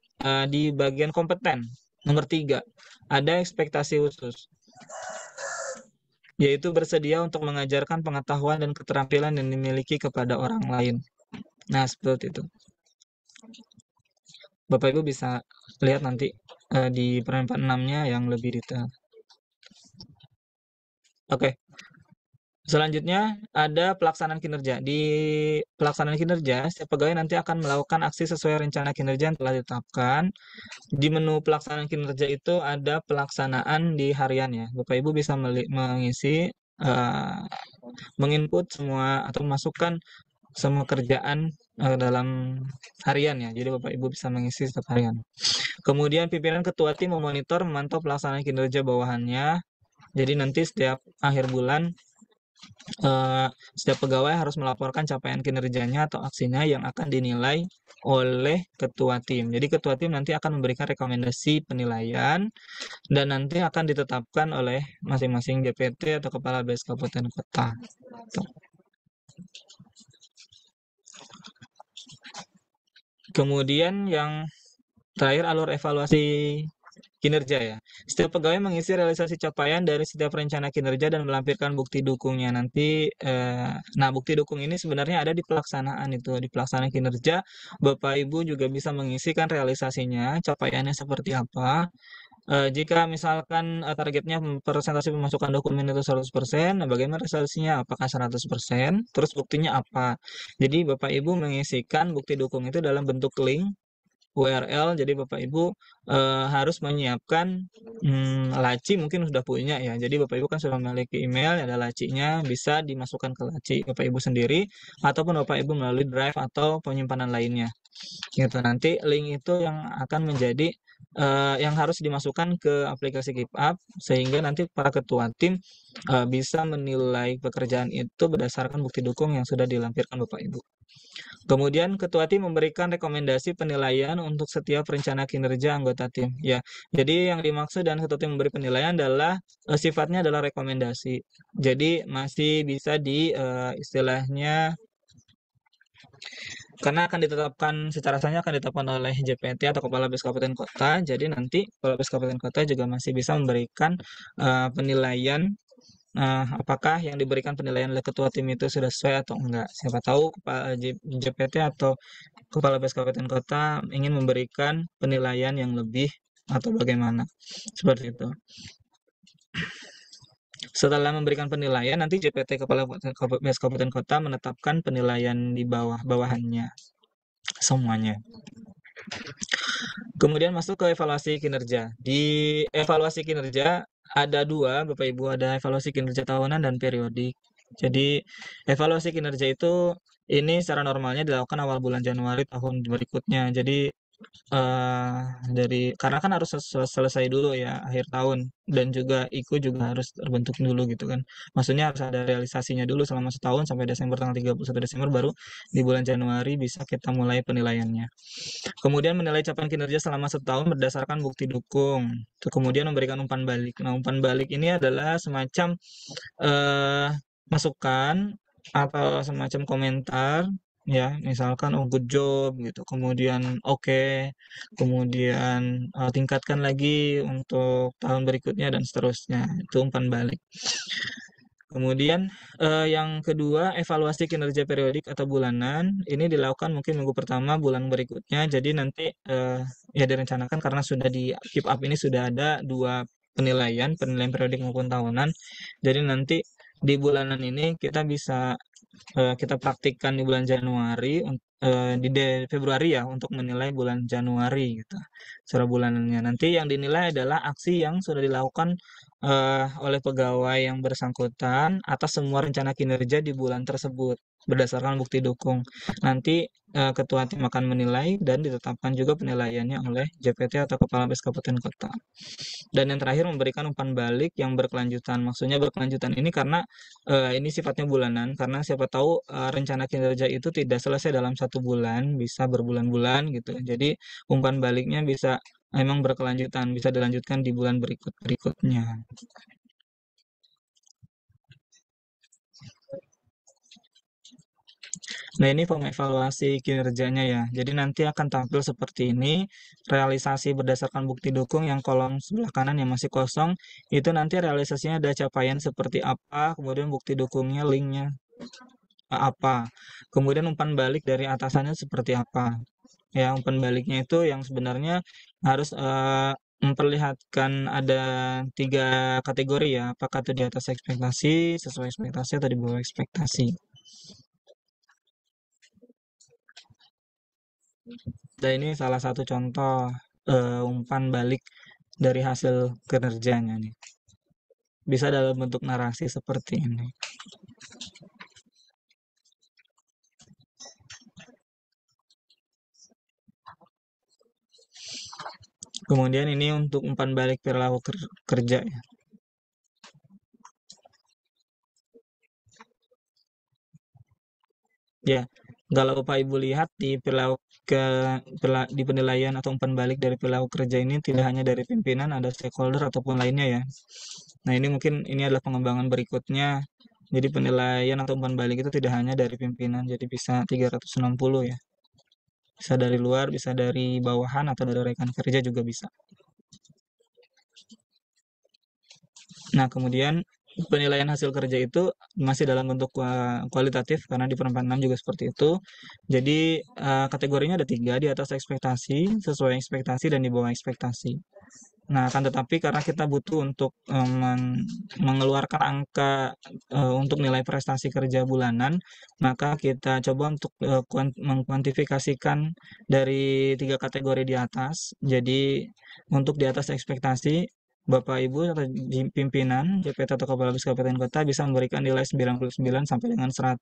di bagian kompeten nomor 3 ada ekspektasi khusus, yaitu bersedia untuk mengajarkan pengetahuan dan keterampilan yang dimiliki kepada orang lain. Nah seperti itu. Bapak Ibu bisa lihat nanti di peran 6-nya yang lebih detail. Oke. Selanjutnya ada pelaksanaan kinerja. Di pelaksanaan kinerja, setiap pegawai nanti akan melakukan aksi sesuai rencana kinerja yang telah ditetapkan. Di menu pelaksanaan kinerja itu ada pelaksanaan di harian ya. Bapak Ibu bisa mengisi, menginput semua atau memasukkan semua kerjaan dalam harian ya. Jadi Bapak Ibu bisa mengisi setiap harian. Kemudian pimpinan ketua tim memonitor, memantau pelaksanaan kinerja bawahannya. Jadi nanti setiap akhir bulan setiap pegawai harus melaporkan capaian kinerjanya atau aksinya yang akan dinilai oleh ketua tim. Jadi ketua tim nanti akan memberikan rekomendasi penilaian dan nanti akan ditetapkan oleh masing-masing DPT atau kepala BES kabupaten kota. Tuh. Kemudian yang terakhir alur evaluasi kinerja ya. Setiap pegawai mengisi realisasi capaian dari setiap rencana kinerja dan melampirkan bukti dukungnya nanti. Nah, bukti dukung ini sebenarnya ada di pelaksanaan itu, di pelaksanaan kinerja. Bapak Ibu juga bisa mengisikan realisasinya, capaiannya seperti apa. Jika misalkan targetnya presentasi pemasukan dokumen itu 100%, nah bagaimana realisasinya? Apakah 100%? Terus buktinya apa? Jadi Bapak Ibu mengisikan bukti dukung itu dalam bentuk link URL. Jadi Bapak Ibu harus menyiapkan laci, mungkin sudah punya ya. Jadi Bapak Ibu kan sudah memiliki email, ada lacinya, bisa dimasukkan ke laci Bapak Ibu sendiri ataupun Bapak Ibu melalui Drive atau penyimpanan lainnya. Gitu. Nanti link itu yang akan menjadi yang harus dimasukkan ke aplikasi GitHub sehingga nanti para ketua tim bisa menilai pekerjaan itu berdasarkan bukti dukung yang sudah dilampirkan Bapak Ibu. Kemudian ketua tim memberikan rekomendasi penilaian untuk setiap rencana kinerja anggota tim. Ya, jadi yang dimaksud dan ketua tim memberi penilaian adalah sifatnya adalah rekomendasi. Jadi masih bisa di istilahnya karena akan ditetapkan secara sahnya akan ditetapkan oleh JPT atau Kepala BES Kabupaten Kota. Jadi nanti Kepala BES Kabupaten Kota juga masih bisa memberikan penilaian apakah yang diberikan penilaian oleh ketua tim itu sudah sesuai atau enggak. Siapa tahu JPT atau Kepala BES Kabupaten Kota ingin memberikan penilaian yang lebih atau bagaimana. Seperti itu. Setelah memberikan penilaian, nanti JPT Kepala BES Kabupaten Kota menetapkan penilaian di bawahannya semuanya. Kemudian masuk ke evaluasi kinerja. Di evaluasi kinerja ada 2, Bapak Ibu, ada evaluasi kinerja tahunan dan periodik. Jadi evaluasi kinerja itu ini secara normalnya dilakukan awal bulan Januari tahun berikutnya. Jadi karena kan harus selesai dulu ya akhir tahun dan juga IKU juga harus terbentuk dulu gitu kan. Maksudnya harus ada realisasinya dulu selama setahun sampai Desember tanggal 31 Desember baru di bulan Januari bisa kita mulai penilaiannya. Kemudian menilai capaian kinerja selama setahun berdasarkan bukti dukung. Kemudian memberikan umpan balik. Nah, umpan balik ini adalah semacam masukan atau semacam komentar ya, misalkan oh good job gitu, kemudian oke, kemudian tingkatkan lagi untuk tahun berikutnya dan seterusnya. Itu umpan balik. Kemudian yang kedua, evaluasi kinerja periodik atau bulanan ini dilakukan mungkin minggu pertama bulan berikutnya. Jadi nanti ya direncanakan karena sudah di keep up ini sudah ada dua penilaian periodik maupun tahunan. Jadi nanti di bulanan ini kita bisa kita praktikkan di bulan Januari, di Februari ya untuk menilai bulan Januari gitu secara bulanannya. Nanti yang dinilai adalah aksi yang sudah dilakukan oleh pegawai yang bersangkutan atas semua rencana kinerja di bulan tersebut berdasarkan bukti dukung. Nanti ketua tim akan menilai dan ditetapkan juga penilaiannya oleh JPT atau Kepala BES Kabupaten Kota. Dan yang terakhir memberikan umpan balik yang berkelanjutan. Maksudnya berkelanjutan ini karena ini sifatnya bulanan, karena siapa tahu rencana kinerja itu tidak selesai dalam 1 bulan, bisa berbulan-bulan gitu. Jadi umpan baliknya bisa memang berkelanjutan, bisa dilanjutkan di bulan berikutnya. Nah, ini pengevaluasi kinerjanya ya. Jadi nanti akan tampil seperti ini. Realisasi berdasarkan bukti dukung yang kolom sebelah kanan yang masih kosong, itu nanti realisasinya ada capaian seperti apa, kemudian bukti dukungnya, linknya apa. Kemudian umpan balik dari atasannya seperti apa. Ya, umpan baliknya itu yang sebenarnya harus memperlihatkan ada 3 kategori ya. Apakah itu di atas ekspektasi, sesuai ekspektasi, atau di bawah ekspektasi. Dan ini salah satu contoh umpan balik dari hasil kinerjanya nih. Bisa dalam bentuk narasi seperti ini. Kemudian ini untuk umpan balik perilaku kerja ya. Ya, kalau Bapak Ibu lihat di di penilaian atau umpan balik dari perilaku kerja ini tidak hanya dari pimpinan, ada stakeholder ataupun lainnya ya. Nah, ini mungkin ini adalah pengembangan berikutnya. Jadi penilaian atau umpan balik itu tidak hanya dari pimpinan, jadi bisa 360 ya. Bisa dari luar, bisa dari bawahan atau dari rekan kerja juga bisa. Nah, kemudian penilaian hasil kerja itu masih dalam bentuk kualitatif karena di perempat 6 juga seperti itu. Jadi kategorinya ada 3, di atas ekspektasi, sesuai ekspektasi, dan di bawah ekspektasi. Nah, akan tetapi karena kita butuh untuk mengeluarkan angka untuk nilai prestasi kerja bulanan, maka kita coba untuk mengkuantifikasikan dari 3 kategori di atas. Jadi untuk di atas ekspektasi, Bapak Ibu atau pimpinan JPT atau Kepala BES Kabupaten Kota bisa memberikan nilai 99 sampai dengan 100.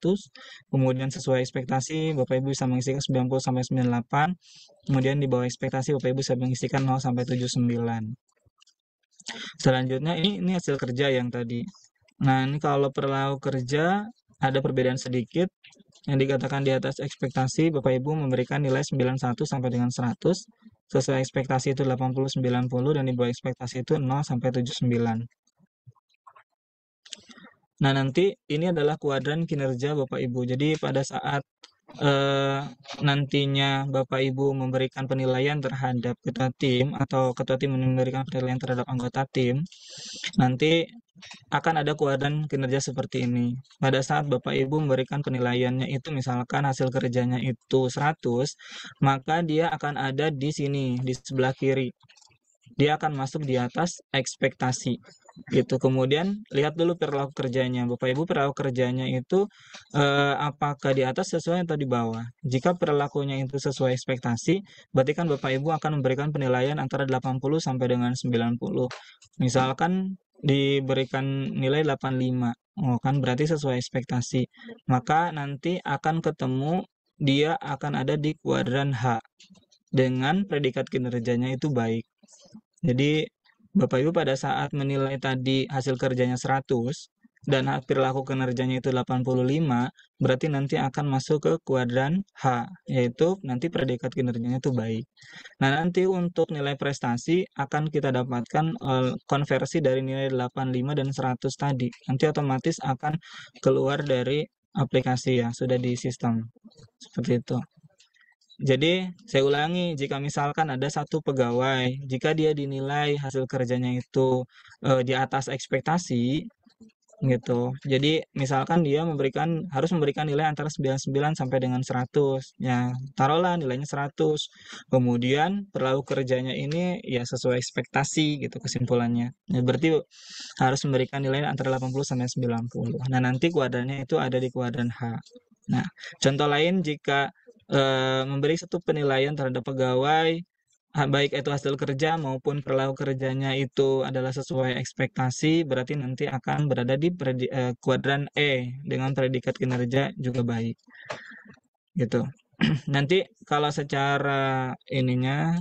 Kemudian sesuai ekspektasi Bapak Ibu bisa mengisikan 90 sampai 98. Kemudian di bawah ekspektasi Bapak Ibu bisa mengisikan 0 sampai 79. Selanjutnya ini hasil kerja yang tadi. Nah, ini kalau perilaku kerja ada perbedaan sedikit. Yang dikatakan di atas ekspektasi Bapak Ibu memberikan nilai 91 sampai dengan 100. Sesuai ekspektasi itu 80 90 dan di bawah ekspektasi itu 0 sampai 79. Nah, nanti ini adalah kuadran kinerja Bapak Ibu. Jadi pada saat nantinya Bapak Ibu memberikan penilaian terhadap ketua tim atau ketua tim memberikan penilaian terhadap anggota tim, nanti akan ada kuadran kinerja seperti ini. Pada saat Bapak Ibu memberikan penilaiannya itu misalkan hasil kerjanya itu 100, maka dia akan ada di sini, di sebelah kiri. Dia akan masuk di atas ekspektasi gitu. Kemudian lihat dulu perilaku kerjanya. Bapak Ibu perilaku kerjanya itu apakah di atas sesuai atau di bawah. Jika perilakunya itu sesuai ekspektasi, berarti kan Bapak Ibu akan memberikan penilaian antara 80 sampai dengan 90. Misalkan diberikan nilai 85. Oh, kan berarti sesuai ekspektasi. Maka nanti akan ketemu dia akan ada di kuadran H dengan predikat kinerjanya itu baik. Jadi Bapak Ibu pada saat menilai tadi hasil kerjanya 100 dan perilaku kinerjanya itu 85, berarti nanti akan masuk ke kuadran H, yaitu nanti predikat kinerjanya itu baik. Nah, nanti untuk nilai prestasi akan kita dapatkan konversi dari nilai 85 dan 100 tadi. Nanti otomatis akan keluar dari aplikasi ya, sudah di sistem. Seperti itu. Jadi, saya ulangi, jika misalkan ada satu pegawai, jika dia dinilai hasil kerjanya itu di atas ekspektasi, gitu. Jadi misalkan dia harus memberikan nilai antara 99 sampai dengan 100. Ya, taruhlah nilainya 100. Kemudian perilaku kerjanya ini ya sesuai ekspektasi gitu kesimpulannya. Ya, berarti harus memberikan nilai antara 80 sampai 90. Nah, nanti kuadrannya itu ada di kuadran H. Nah, contoh lain jika memberi satu penilaian terhadap pegawai baik itu hasil kerja maupun perilaku kerjanya itu adalah sesuai ekspektasi, berarti nanti akan berada di kuadran E dengan predikat kinerja juga baik. Gitu. Nanti kalau secara ininya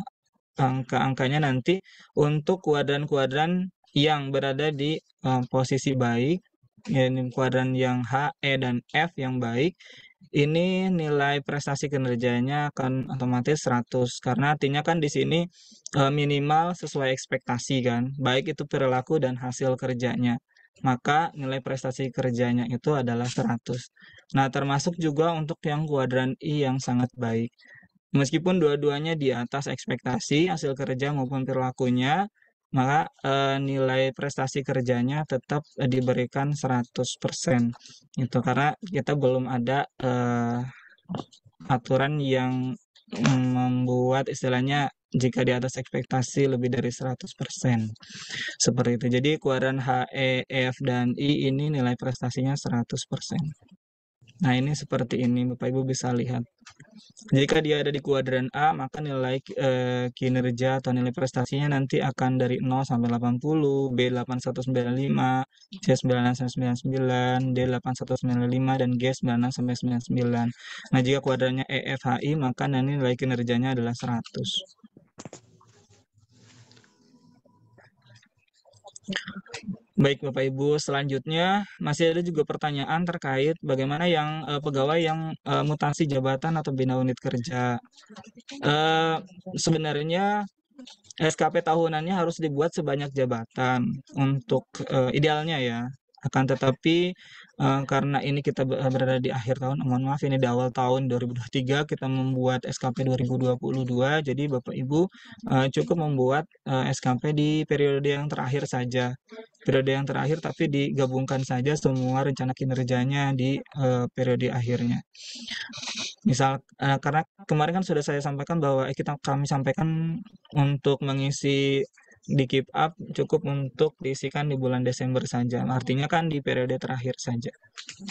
angka-angkanya nanti untuk kuadran-kuadran yang berada di posisi baik, yakni kuadran yang H, E, dan F yang baik, ini nilai prestasi kinerjanya akan otomatis 100 karena artinya kan di sini minimal sesuai ekspektasi kan, baik itu perilaku dan hasil kerjanya. Maka nilai prestasi kerjanya itu adalah 100. Nah, termasuk juga untuk yang kuadran I yang sangat baik. Meskipun dua-duanya di atas ekspektasi hasil kerja maupun perilakunya, maka nilai prestasi kerjanya tetap diberikan 100%. Itu karena kita belum ada aturan yang membuat istilahnya jika di atas ekspektasi lebih dari 100%. Seperti itu. Jadi kuadran H, E, F, dan I ini nilai prestasinya 100%. Nah, ini seperti ini, Bapak Ibu bisa lihat. Jika dia ada di kuadran A, maka nilai kinerja atau nilai prestasinya nanti akan dari 0 sampai 80, B 8195, C 96 sampai 99, D 8195, dan G 96 sampai 99. Nah, jika kuadrannya E, F, H, I, maka nanti nilai kinerjanya adalah 100. Baik Bapak Ibu, selanjutnya masih ada juga pertanyaan terkait bagaimana yang pegawai yang mutasi jabatan atau bina unit kerja. Sebenarnya SKP tahunannya harus dibuat sebanyak jabatan untuk idealnya ya. Akan tetapi karena ini kita berada di akhir tahun, mohon maaf ini di awal tahun 2023 kita membuat SKP 2022, jadi Bapak Ibu cukup membuat SKP di periode yang terakhir saja. Periode yang terakhir tapi digabungkan saja semua rencana kinerjanya di periode akhirnya. Misal karena kemarin kan sudah saya sampaikan bahwa kami sampaikan untuk mengisi di keep up cukup untuk diisikan di bulan Desember saja. Artinya kan di periode terakhir saja.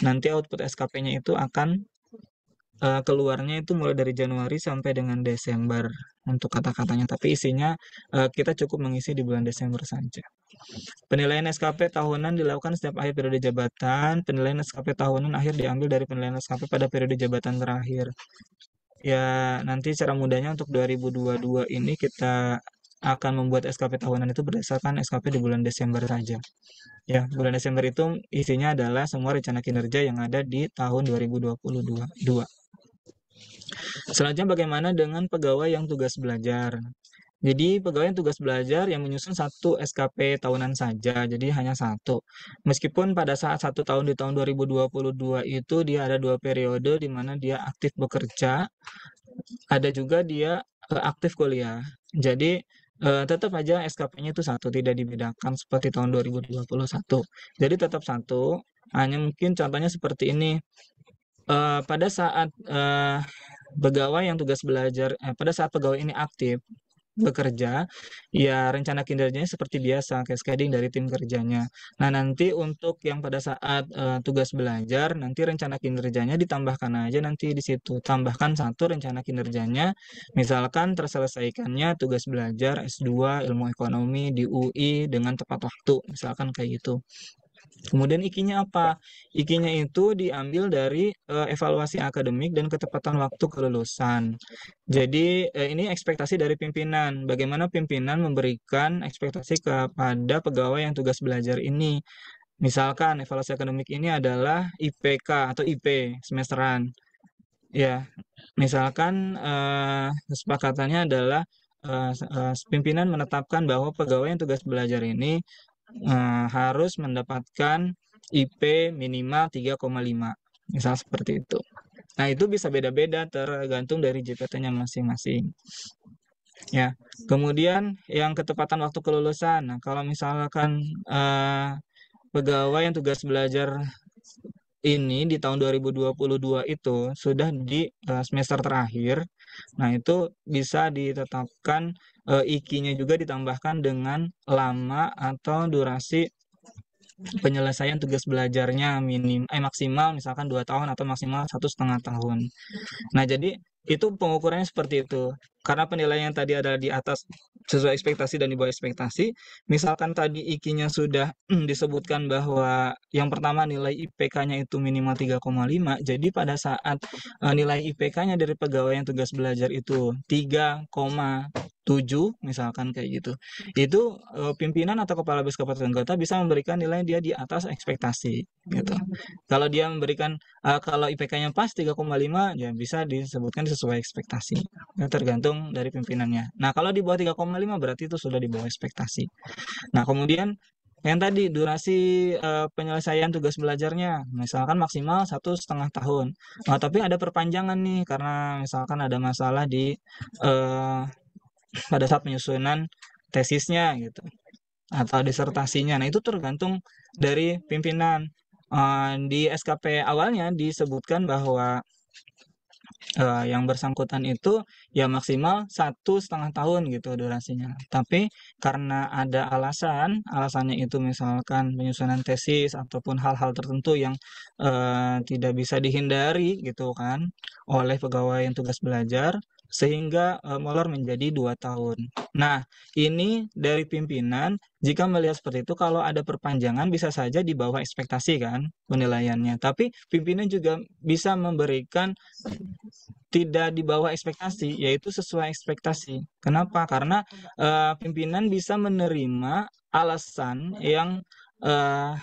Nanti output SKP-nya itu akan keluarnya itu mulai dari Januari sampai dengan Desember untuk kata-katanya. Tapi isinya kita cukup mengisi di bulan Desember saja. Penilaian SKP tahunan dilakukan setiap akhir periode jabatan. Penilaian SKP tahunan akhir diambil dari penilaian SKP pada periode jabatan terakhir. Ya, nanti cara mudahnya untuk 2022 ini kita akan membuat SKP tahunan itu berdasarkan SKP di bulan Desember saja. Ya, bulan Desember itu isinya adalah semua rencana kinerja yang ada di tahun 2022. Selanjutnya bagaimana dengan pegawai yang tugas belajar? Jadi pegawai yang tugas belajar yang menyusun satu SKP tahunan saja, jadi hanya satu. Meskipun pada saat 1 tahun di tahun 2022 itu dia ada 2 periode di mana dia aktif bekerja, ada juga dia aktif kuliah. Jadi tetap aja SKP-nya itu satu, tidak dibedakan seperti tahun 2021. Jadi tetap satu, hanya mungkin contohnya seperti ini. Pada saat pegawai yang tugas belajar, pada saat pegawai ini aktif bekerja, ya rencana kinerjanya seperti biasa, cascading dari tim kerjanya. Nah, nanti untuk yang pada saat tugas belajar, nanti rencana kinerjanya ditambahkan aja nanti di situ. Tambahkan satu rencana kinerjanya, misalkan terselesaikannya tugas belajar S2 Ilmu Ekonomi di UI dengan tepat waktu, misalkan kayak gitu. Kemudian IKI-nya apa? IKI-nya itu diambil dari evaluasi akademik dan ketepatan waktu kelulusan. Jadi ini ekspektasi dari pimpinan. Bagaimana pimpinan memberikan ekspektasi kepada pegawai yang tugas belajar ini. Misalkan evaluasi akademik ini adalah IPK atau IP semesteran. Ya, misalkan kesepakatannya adalah pimpinan menetapkan bahwa pegawai yang tugas belajar ini harus mendapatkan IP minimal 3,5. Misal seperti itu. Nah, itu bisa beda-beda tergantung dari JPT-nya masing-masing. Ya, kemudian yang ketepatan waktu kelulusan. Nah, kalau misalkan pegawai yang tugas belajar ini di tahun 2022 itu sudah di semester terakhir. Nah, itu bisa ditetapkan IKI-nya juga ditambahkan dengan lama atau durasi penyelesaian tugas belajarnya maksimal misalkan 2 tahun atau maksimal 1,5 tahun. Nah, jadi itu pengukurannya seperti itu. Karena penilaian tadi adalah di atas sesuai ekspektasi dan di bawah ekspektasi. Misalkan tadi IKI-nya sudah disebutkan bahwa yang pertama nilai IPK-nya itu minimal 3,5. Jadi pada saat nilai IPK-nya dari pegawai yang tugas belajar itu 3,7 misalkan kayak gitu. Itu pimpinan atau kepala BES kabupaten kota bisa memberikan nilai dia di atas ekspektasi gitu. Kalau dia memberikan kalau IPK-nya pas 3,5 ya bisa disebutkan sesuai ekspektasi. Ya, tergantung dari pimpinannya. Nah, kalau di bawah 3,5 berarti itu sudah di bawah ekspektasi. Nah, kemudian yang tadi durasi penyelesaian tugas belajarnya misalkan maksimal 1,5 tahun. Nah, tapi ada perpanjangan nih karena misalkan ada masalah di pada saat penyusunan tesisnya gitu atau disertasinya. Nah, itu tergantung dari pimpinan. Di SKP awalnya disebutkan bahwa yang bersangkutan itu ya maksimal 1,5 tahun gitu durasinya. Tapi karena ada alasannya itu misalkan penyusunan tesis ataupun hal-hal tertentu yang tidak bisa dihindari gitu kan oleh pegawai yang tugas belajar, sehingga molor menjadi 2 tahun. Nah, ini dari pimpinan jika melihat seperti itu kalau ada perpanjangan bisa saja di bawah ekspektasi kan penilaiannya. Tapi pimpinan juga bisa memberikan tidak di bawah ekspektasi, yaitu sesuai ekspektasi. Kenapa? Karena pimpinan bisa menerima alasan yang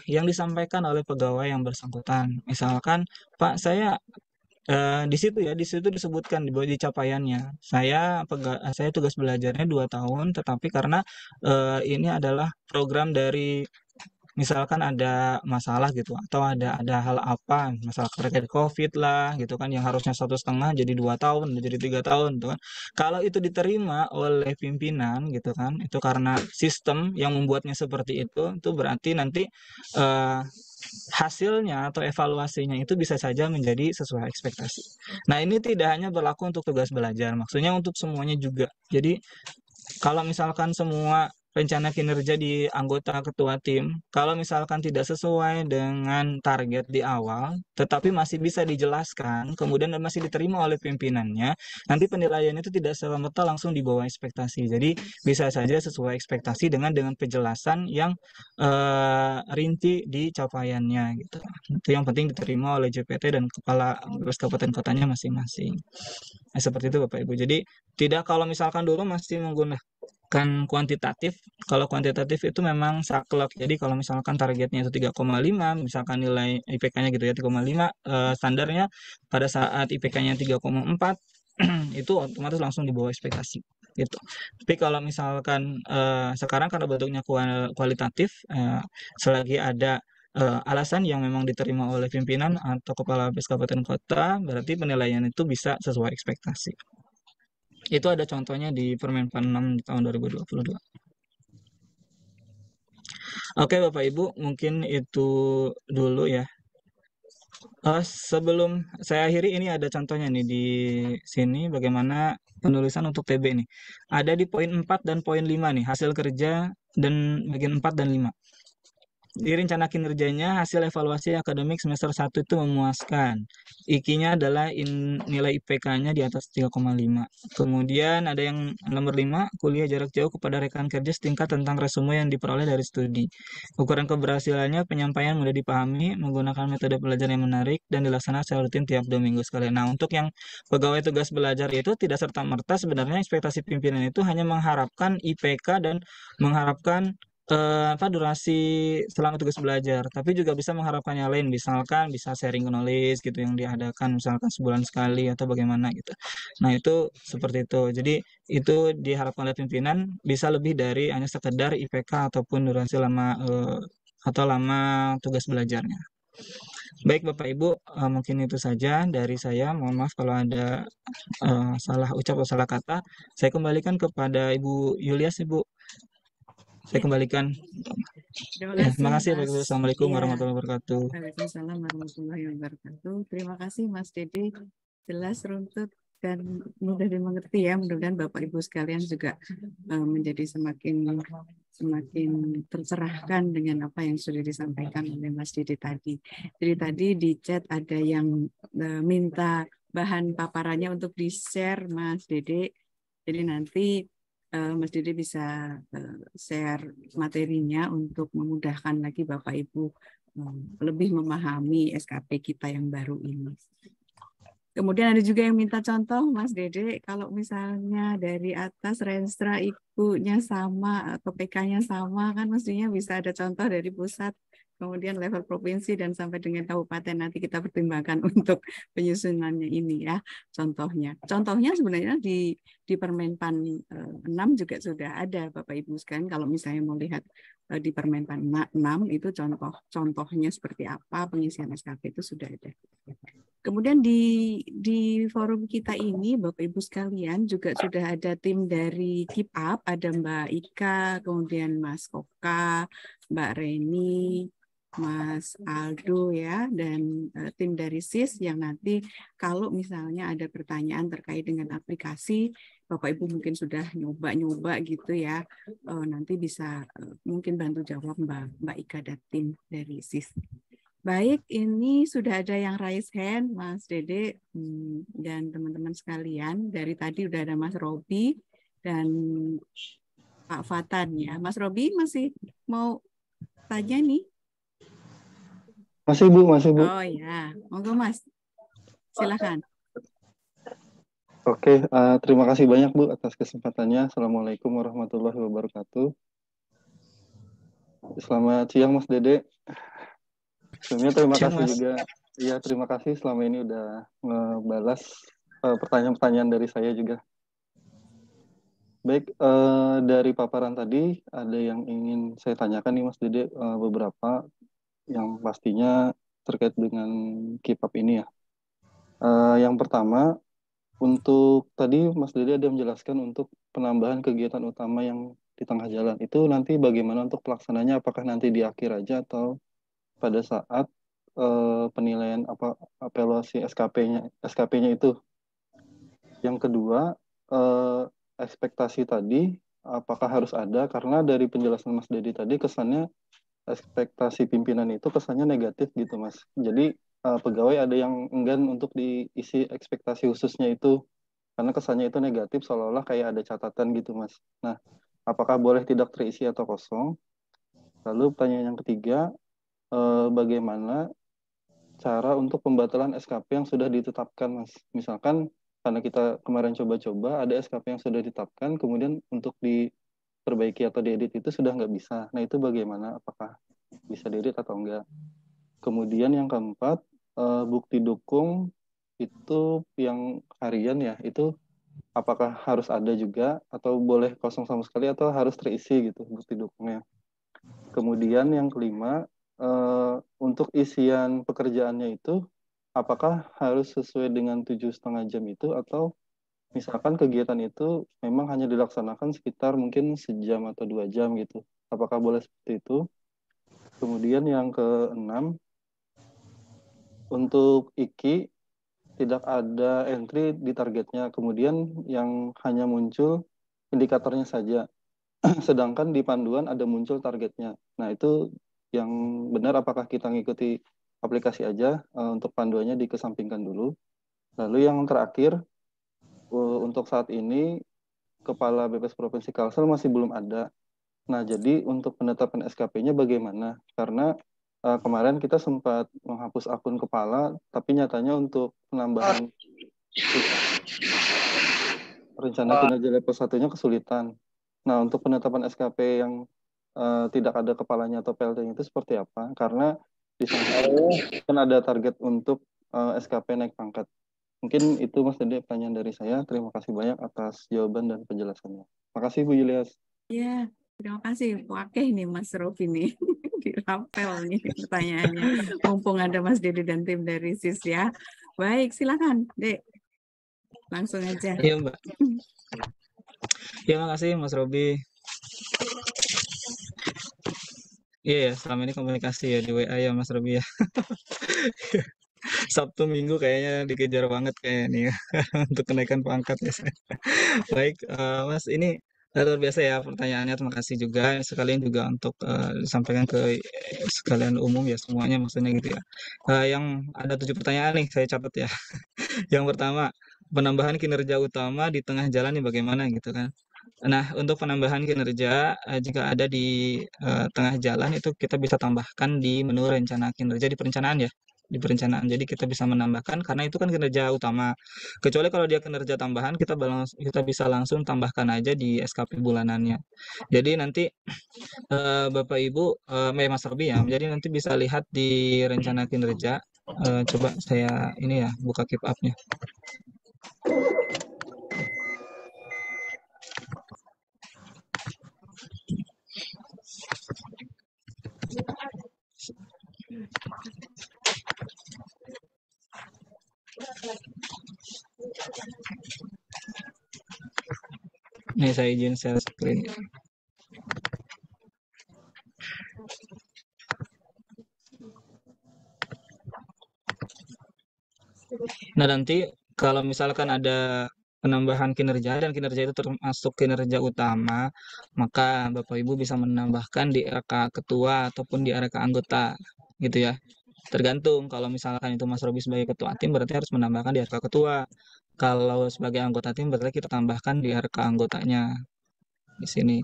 disampaikan oleh pegawai yang bersangkutan. Misalkan, Pak, saya di situ disebutkan di capaiannya. Saya tugas belajarnya 2 tahun, tetapi karena ini adalah program dari misalkan ada masalah gitu atau ada hal apa masalah terkait COVID lah gitu kan yang harusnya 1,5 jadi 2 tahun jadi 3 tahun gitu kan. Kalau itu diterima oleh pimpinan gitu kan itu karena sistem yang membuatnya seperti itu berarti nanti eh, hasilnya atau evaluasinya itu bisa saja menjadi sesuai ekspektasi. Nah, ini tidak hanya berlaku untuk tugas belajar, maksudnya untuk semuanya juga. Jadi kalau misalkan semua rencana kinerja di anggota ketua tim, kalau misalkan tidak sesuai dengan target di awal, tetapi masih bisa dijelaskan, kemudian masih diterima oleh pimpinannya, nanti penilaian itu tidak serta-merta langsung di bawah ekspektasi. Jadi bisa saja sesuai ekspektasi dengan penjelasan yang rinci di capaiannya gitu. Itu yang penting diterima oleh JPT dan kepala kabupaten kotanya masing-masing. Nah, seperti itu Bapak Ibu. Jadi tidak kalau misalkan dulu masih menggunakan kuantitatif, kalau kuantitatif itu memang saklek. Jadi kalau misalkan targetnya itu 3,5, misalkan nilai IPK-nya gitu ya 3,5, standarnya pada saat IPK-nya 3,4 itu otomatis langsung di bawah ekspektasi gitu. Tapi kalau misalkan sekarang karena bentuknya kualitatif, selagi ada alasan yang memang diterima oleh pimpinan atau kepala BES kabupaten kota, berarti penilaian itu bisa sesuai ekspektasi. Itu ada contohnya di Permen 6 di tahun 2022. Oke Bapak Ibu, mungkin itu dulu ya. Sebelum saya akhiri ini ada contohnya nih di sini bagaimana penulisan untuk TB nih. Ada di poin 4 dan poin 5 nih, hasil kerja dan bagian 4 dan 5. Di rencana kinerjanya, hasil evaluasi akademik semester 1 itu memuaskan. IKI-nya adalah nilai IPK-nya di atas 3,5. Kemudian ada yang nomor 5, kuliah jarak jauh kepada rekan kerja setingkat tentang resume yang diperoleh dari studi. Ukuran keberhasilannya, penyampaian mudah dipahami, menggunakan metode belajar yang menarik, dan dilaksanakan secara rutin tiap 2 minggu sekali. Nah, untuk yang pegawai tugas belajar itu tidak serta-merta sebenarnya ekspektasi pimpinan itu hanya mengharapkan IPK dan mengharapkan durasi selama tugas belajar, tapi juga bisa mengharapkan yang lain, misalkan bisa sharing knowledge gitu yang diadakan misalkan sebulan sekali atau bagaimana gitu. Nah, itu seperti itu. Jadi itu diharapkan oleh pimpinan bisa lebih dari hanya sekedar IPK ataupun durasi lama tugas belajarnya. Baik Bapak Ibu, mungkin itu saja dari saya. Mohon maaf kalau ada salah ucap atau salah kata. Saya kembalikan kepada Ibu Yulias, Ibu. Saya kembalikan. Terima Ya, kasih, terima kasih Bapak Mas. Ibu. Assalamualaikum Iya. warahmatullahi wabarakatuh. Waalaikumsalam warahmatullahi wabarakatuh. Terima kasih Mas Dede. Jelas, runtut, dan mudah dimengerti ya. Mudah-mudahan Bapak Ibu sekalian juga menjadi semakin tercerahkan dengan apa yang sudah disampaikan oleh Mas Dede tadi. Jadi tadi di chat ada yang minta bahan paparannya untuk di-share Mas Dede. Jadi nanti Mas Dede bisa share materinya untuk memudahkan lagi Bapak Ibu lebih memahami SKP kita yang baru ini. Kemudian ada juga yang minta contoh, Mas Dede, kalau misalnya dari atas Renstra ibunya sama atau PK-nya sama, kan mestinya bisa ada contoh dari pusat, kemudian level provinsi dan sampai dengan kabupaten. Nanti kita pertimbangkan untuk penyusunannya ini ya, contohnya. Contohnya sebenarnya di Permenpan 6 juga sudah ada, Bapak Ibu sekalian. Kalau misalnya mau lihat di Permenpan 6 itu contohnya seperti apa, pengisian SKP itu sudah ada. Kemudian di forum kita ini, Bapak Ibu sekalian, juga sudah ada tim dari Keep Up, ada Mbak Ika, kemudian Mas Koka, Mbak Reni, Mas Aldo ya, dan tim dari SIS yang nanti kalau misalnya ada pertanyaan terkait dengan aplikasi, Bapak Ibu mungkin sudah nyoba-nyoba gitu ya, nanti bisa mungkin bantu jawab Mbak Ika dan tim dari SIS. Baik, ini sudah ada yang raise hand, Mas Dede dan teman-teman sekalian. Dari tadi udah ada Mas Robi dan Pak Fatan ya. Mas Robi masih mau tanya nih? Masih Bu. Oh ya, monggo Mas. Silakan. Oke, terima kasih banyak Bu atas kesempatannya. Assalamualaikum warahmatullahi wabarakatuh. Selamat siang Mas Dede. Sebelumnya terima kasih juga. Ya, terima kasih selama ini udah ngebalas pertanyaan-pertanyaan dari saya juga. Baik, dari paparan tadi ada yang ingin saya tanyakan nih Mas Dede, beberapa yang pastinya terkait dengan Keep Up ini ya. Yang pertama, untuk tadi Mas Dede ada menjelaskan untuk penambahan kegiatan utama yang di tengah jalan. Itu nanti bagaimana untuk pelaksananya? Apakah nanti di akhir aja atau pada saat penilaian evaluasi SKP-nya itu? Yang kedua, ekspektasi tadi apakah harus ada? Karena dari penjelasan Mas Dede tadi kesannya ekspektasi pimpinan itu kesannya negatif gitu Mas. Jadi pegawai ada yang enggan untuk diisi ekspektasi khususnya itu karena kesannya itu negatif seolah-olah kayak ada catatan gitu Mas. Nah, apakah boleh tidak terisi atau kosong? Lalu pertanyaan yang ketiga, bagaimana cara untuk pembatalan SKP yang sudah ditetapkan Mas? Misalkan karena kita kemarin coba-coba ada SKP yang sudah ditetapkan, kemudian untuk diperbaiki atau diedit itu sudah nggak bisa. Nah, itu bagaimana? Apakah bisa diedit atau enggak? Kemudian yang keempat, bukti dukung itu yang harian ya, itu apakah harus ada juga atau boleh kosong sama sekali atau harus terisi gitu bukti dukungnya. Kemudian yang kelima, untuk isian pekerjaannya itu apakah harus sesuai dengan 7,5 jam itu atau misalkan kegiatan itu memang hanya dilaksanakan sekitar mungkin sejam atau 2 jam gitu. Apakah boleh seperti itu? Kemudian yang keenam, untuk IKI tidak ada entry di targetnya. Kemudian yang hanya muncul indikatornya saja. Sedangkan di panduan ada muncul targetnya. Nah, itu yang benar apakah kita ngikuti aplikasi aja untuk panduannya dikesampingkan dulu. Lalu yang terakhir, untuk saat ini Kepala BPS Provinsi Kalsel masih belum ada. Nah, jadi untuk penetapan SKP-nya bagaimana? Karena kemarin kita sempat menghapus akun kepala, tapi nyatanya untuk penambahan rencana kinerja level 1-nya kesulitan. Nah, untuk penetapan SKP yang tidak ada kepalanya atau PLT-nya itu seperti apa? Karena di sana kan ada target untuk SKP naik pangkat. Mungkin itu Mas Dede pertanyaan dari saya. Terima kasih banyak atas jawaban dan penjelasannya. Terima kasih Bu Julias. Ya, terima kasih. Wakil nih Mas Rofi nih. Dirapel nih pertanyaannya. Mumpung ada Mas Dede dan tim dari SIS ya. Baik, silakan Dek. Langsung aja. Iya Mbak. Ya, makasih Mas Robi. Iya ya, selama ini komunikasi ya di WA ya Mas Robi ya. Sabtu Minggu kayaknya dikejar banget kayak nih ya, untuk kenaikan pangkat ya. Baik, Mas, ini luar biasa ya pertanyaannya. Terima kasih juga sekalian juga untuk disampaikan ke sekalian umum ya semuanya maksudnya gitu ya. Yang ada 7 pertanyaan nih saya catat ya. Yang pertama, penambahan kinerja utama di tengah jalan ini bagaimana gitu kan. Nah, untuk penambahan kinerja jika ada di tengah jalan itu kita bisa tambahkan di menu rencana kinerja di perencanaan ya. Di perencanaan. Jadi kita bisa menambahkan karena itu kan kinerja utama. Kecuali kalau dia kinerja tambahan kita bisa langsung tambahkan aja di SKP bulanannya. Jadi nanti Bapak Ibu Mas Robi ya. Jadi nanti bisa lihat di rencana kinerja. Coba saya ini ya buka keep up-nya. Nih saya izin share screen. Nah nanti kalau misalkan ada penambahan kinerja dan kinerja itu termasuk kinerja utama, maka Bapak Ibu bisa menambahkan di RK ketua ataupun di RK anggota gitu ya. Tergantung kalau misalkan itu Mas Robi sebagai ketua tim berarti harus menambahkan di RK ketua. Kalau sebagai anggota tim berarti kita tambahkan di RK anggotanya di sini.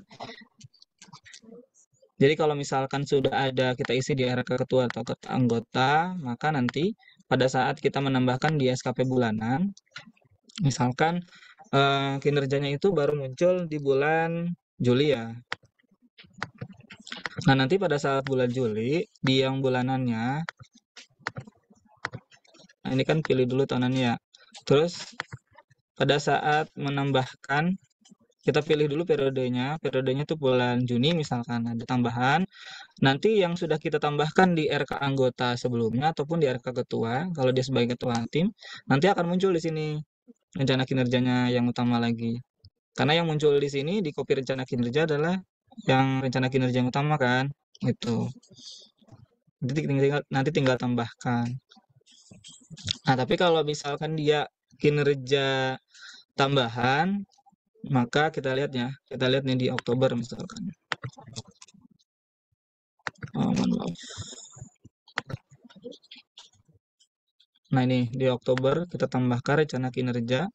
Jadi kalau misalkan sudah ada kita isi di RK ketua atau anggota, maka nanti pada saat kita menambahkan di SKP bulanan, misalkan kinerjanya itu baru muncul di bulan Juli ya. Nah nanti pada saat bulan Juli, di yang bulanannya, nah ini kan pilih dulu tahunannya ya. Terus pada saat menambahkan, kita pilih dulu periodenya itu bulan Juni misalkan ada tambahan. Nanti yang sudah kita tambahkan di RK anggota sebelumnya ataupun di RK ketua, kalau dia sebagai ketua tim, nanti akan muncul di sini rencana kinerjanya yang utama lagi. Karena yang muncul di sini di kopi rencana kinerja adalah yang rencana kinerja yang utama kan, itu. Nanti tinggal tambahkan. Nah, tapi kalau misalkan dia kinerja tambahan, maka kita lihat nih di Oktober misalkan. Mohon maaf. Nah ini di Oktober kita tambahkan rencana kinerja.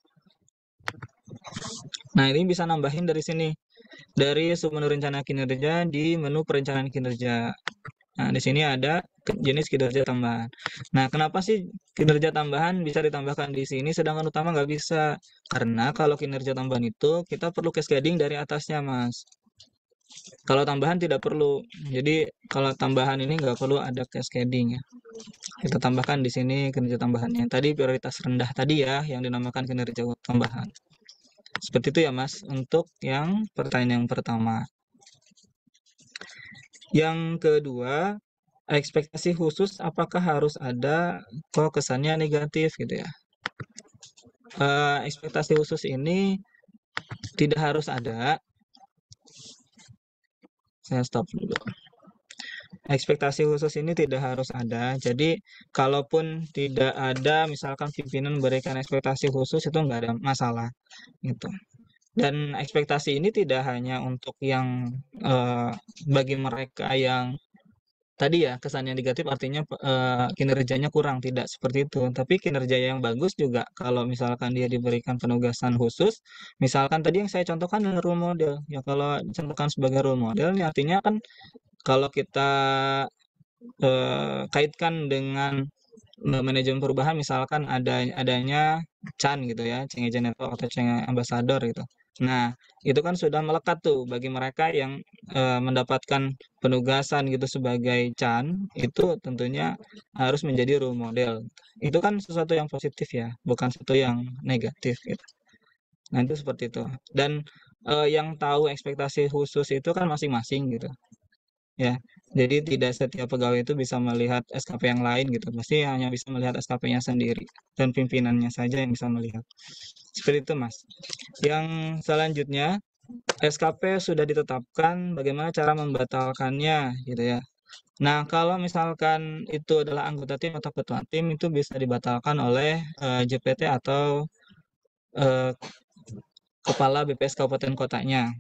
Nah ini bisa nambahin dari sini, dari submenu rencana kinerja di menu perencanaan kinerja. Nah di sini ada jenis kinerja tambahan. Nah kenapa sih kinerja tambahan bisa ditambahkan di sini sedangkan utama nggak bisa? Karena kalau kinerja tambahan itu kita perlu cascading dari atasnya Mas. Kalau tambahan tidak perlu. Jadi kalau tambahan ini nggak perlu ada cascading ya. Kita tambahkan di sini kinerja tambahannya. Tadi prioritas rendah tadi ya yang dinamakan kinerja tambahan. Seperti itu ya Mas untuk yang pertanyaan yang pertama. Yang kedua, ekspektasi khusus apakah harus ada? Kok kesannya negatif gitu ya. Ekspektasi khusus ini tidak harus ada. Saya stop dulu. Ekspektasi khusus ini tidak harus ada. Jadi kalaupun tidak ada, misalkan pimpinan memberikan ekspektasi khusus itu nggak ada masalah gitu. Dan ekspektasi ini tidak hanya untuk yang bagi mereka yang tadi ya kesannya negatif artinya kinerjanya kurang, tidak seperti itu. Tapi kinerja yang bagus juga kalau misalkan dia diberikan penugasan khusus, misalkan tadi yang saya contohkan dengan role model. Ya kalau dicontohkan sebagai role model ini artinya kan kalau kita kaitkan dengan manajemen perubahan misalkan adanya CHAN gitu ya, Change Agent Network atau Change Ambassador gitu. Nah, itu kan sudah melekat tuh bagi mereka yang mendapatkan penugasan gitu sebagai CHAN, itu tentunya harus menjadi role model. Itu kan sesuatu yang positif ya, bukan sesuatu yang negatif gitu. Nah, itu seperti itu. Dan yang tahu ekspektasi khusus itu kan masing-masing gitu. Ya, jadi tidak setiap pegawai itu bisa melihat SKP yang lain gitu. Pasti hanya bisa melihat SKP-nya sendiri dan pimpinannya saja yang bisa melihat. Seperti itu, Mas. Yang selanjutnya, SKP sudah ditetapkan, bagaimana cara membatalkannya gitu ya. Nah, kalau misalkan itu adalah anggota tim atau ketua tim itu bisa dibatalkan oleh JPT atau eh, kepala BPS kabupaten kotanya.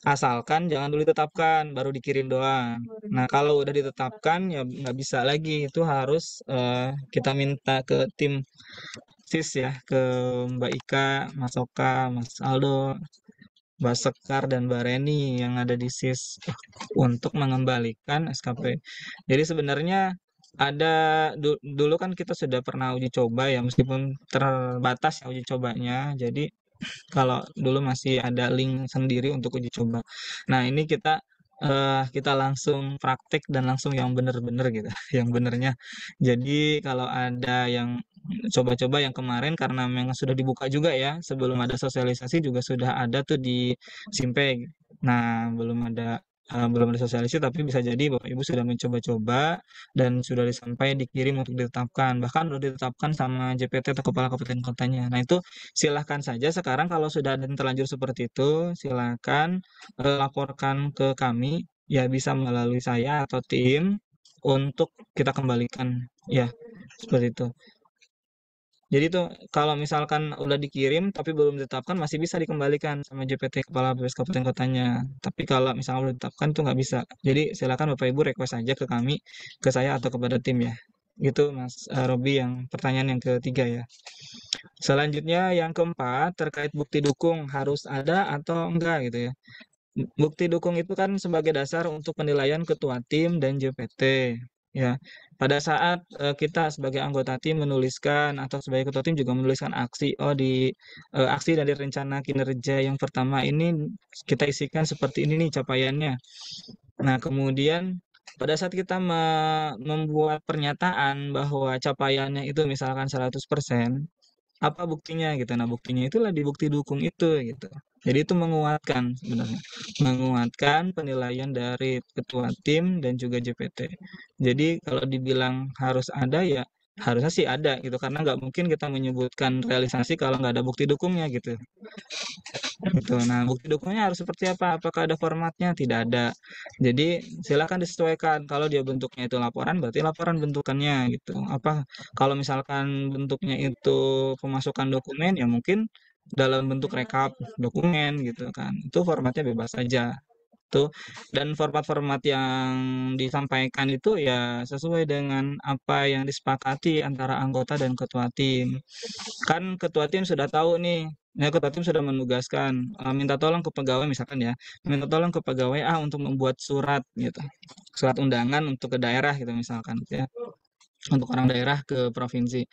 Asalkan jangan dulu ditetapkan, baru dikirim doang. Nah, kalau udah ditetapkan ya nggak bisa lagi. Itu harus kita minta ke tim SIS ya, ke Mbak Ika, Mas Oka, Mas Aldo, Mbak Sekar, dan Mbak Reni yang ada di SIS untuk mengembalikan SKP. Jadi sebenarnya ada dulu kan kita sudah pernah uji coba ya, meskipun terbatas ya uji cobanya. Jadi kalau dulu masih ada link sendiri untuk uji coba. Nah, ini kita langsung praktek dan langsung yang bener-bener gitu, yang benernya. Jadi kalau ada yang coba-coba yang kemarin karena memang sudah dibuka juga ya, sebelum ada sosialisasi juga sudah ada tuh di Simpeg. Nah, belum ada sosialisasi tapi bisa jadi Bapak Ibu sudah mencoba-coba dan sudah sampai dikirim untuk ditetapkan. Bahkan sudah ditetapkan sama JPT atau kepala kabupaten kotanya. Nah, itu silahkan saja sekarang kalau sudah ada yang terlanjur seperti itu, silahkan laporkan ke kami, ya bisa melalui saya atau tim untuk kita kembalikan, ya seperti itu. Jadi itu kalau misalkan udah dikirim tapi belum ditetapkan masih bisa dikembalikan sama JPT kepala BPS kabupaten kotanya. Tapi kalau misalnya udah ditetapkan tuh nggak bisa. Jadi silakan Bapak Ibu request aja ke kami, ke saya atau kepada tim ya. Gitu Mas Robi yang pertanyaan yang ketiga ya. Selanjutnya yang keempat terkait bukti dukung harus ada atau enggak gitu ya. Bukti dukung itu kan sebagai dasar untuk penilaian ketua tim dan JPT. Ya, pada saat kita sebagai anggota tim menuliskan atau sebagai ketua tim juga menuliskan aksi, di aksi dari rencana kinerja yang pertama ini kita isikan seperti ini nih capaiannya. Nah, kemudian pada saat kita membuat pernyataan bahwa capaiannya itu misalkan 100%, apa buktinya gitu. Nah, buktinya itulah di bukti dukung itu gitu. Jadi itu menguatkan sebenarnya. Menguatkan penilaian dari ketua tim dan juga JPT. Jadi kalau dibilang harus ada ya harusnya sih ada gitu karena nggak mungkin kita menyebutkan realisasi kalau nggak ada bukti dukungnya gitu. Gitu. Nah, bukti dukungnya harus seperti apa? Apakah ada formatnya? Tidak ada. Jadi silakan disesuaikan. Kalau dia bentuknya itu laporan, berarti laporan bentukannya gitu. Apa kalau misalkan bentuknya itu pemasukan dokumen, ya mungkin dalam bentuk rekap dokumen gitu kan. Itu formatnya bebas saja. Tuh. Dan format-format yang disampaikan itu ya sesuai dengan apa yang disepakati antara anggota dan ketua tim. Kan ketua tim sudah tahu nih, ya ketua tim sudah menugaskan minta tolong ke pegawai misalkan ya, minta tolong ke pegawai A untuk membuat surat gitu, surat undangan untuk ke daerah gitu misalkan gitu ya, untuk orang daerah ke provinsi.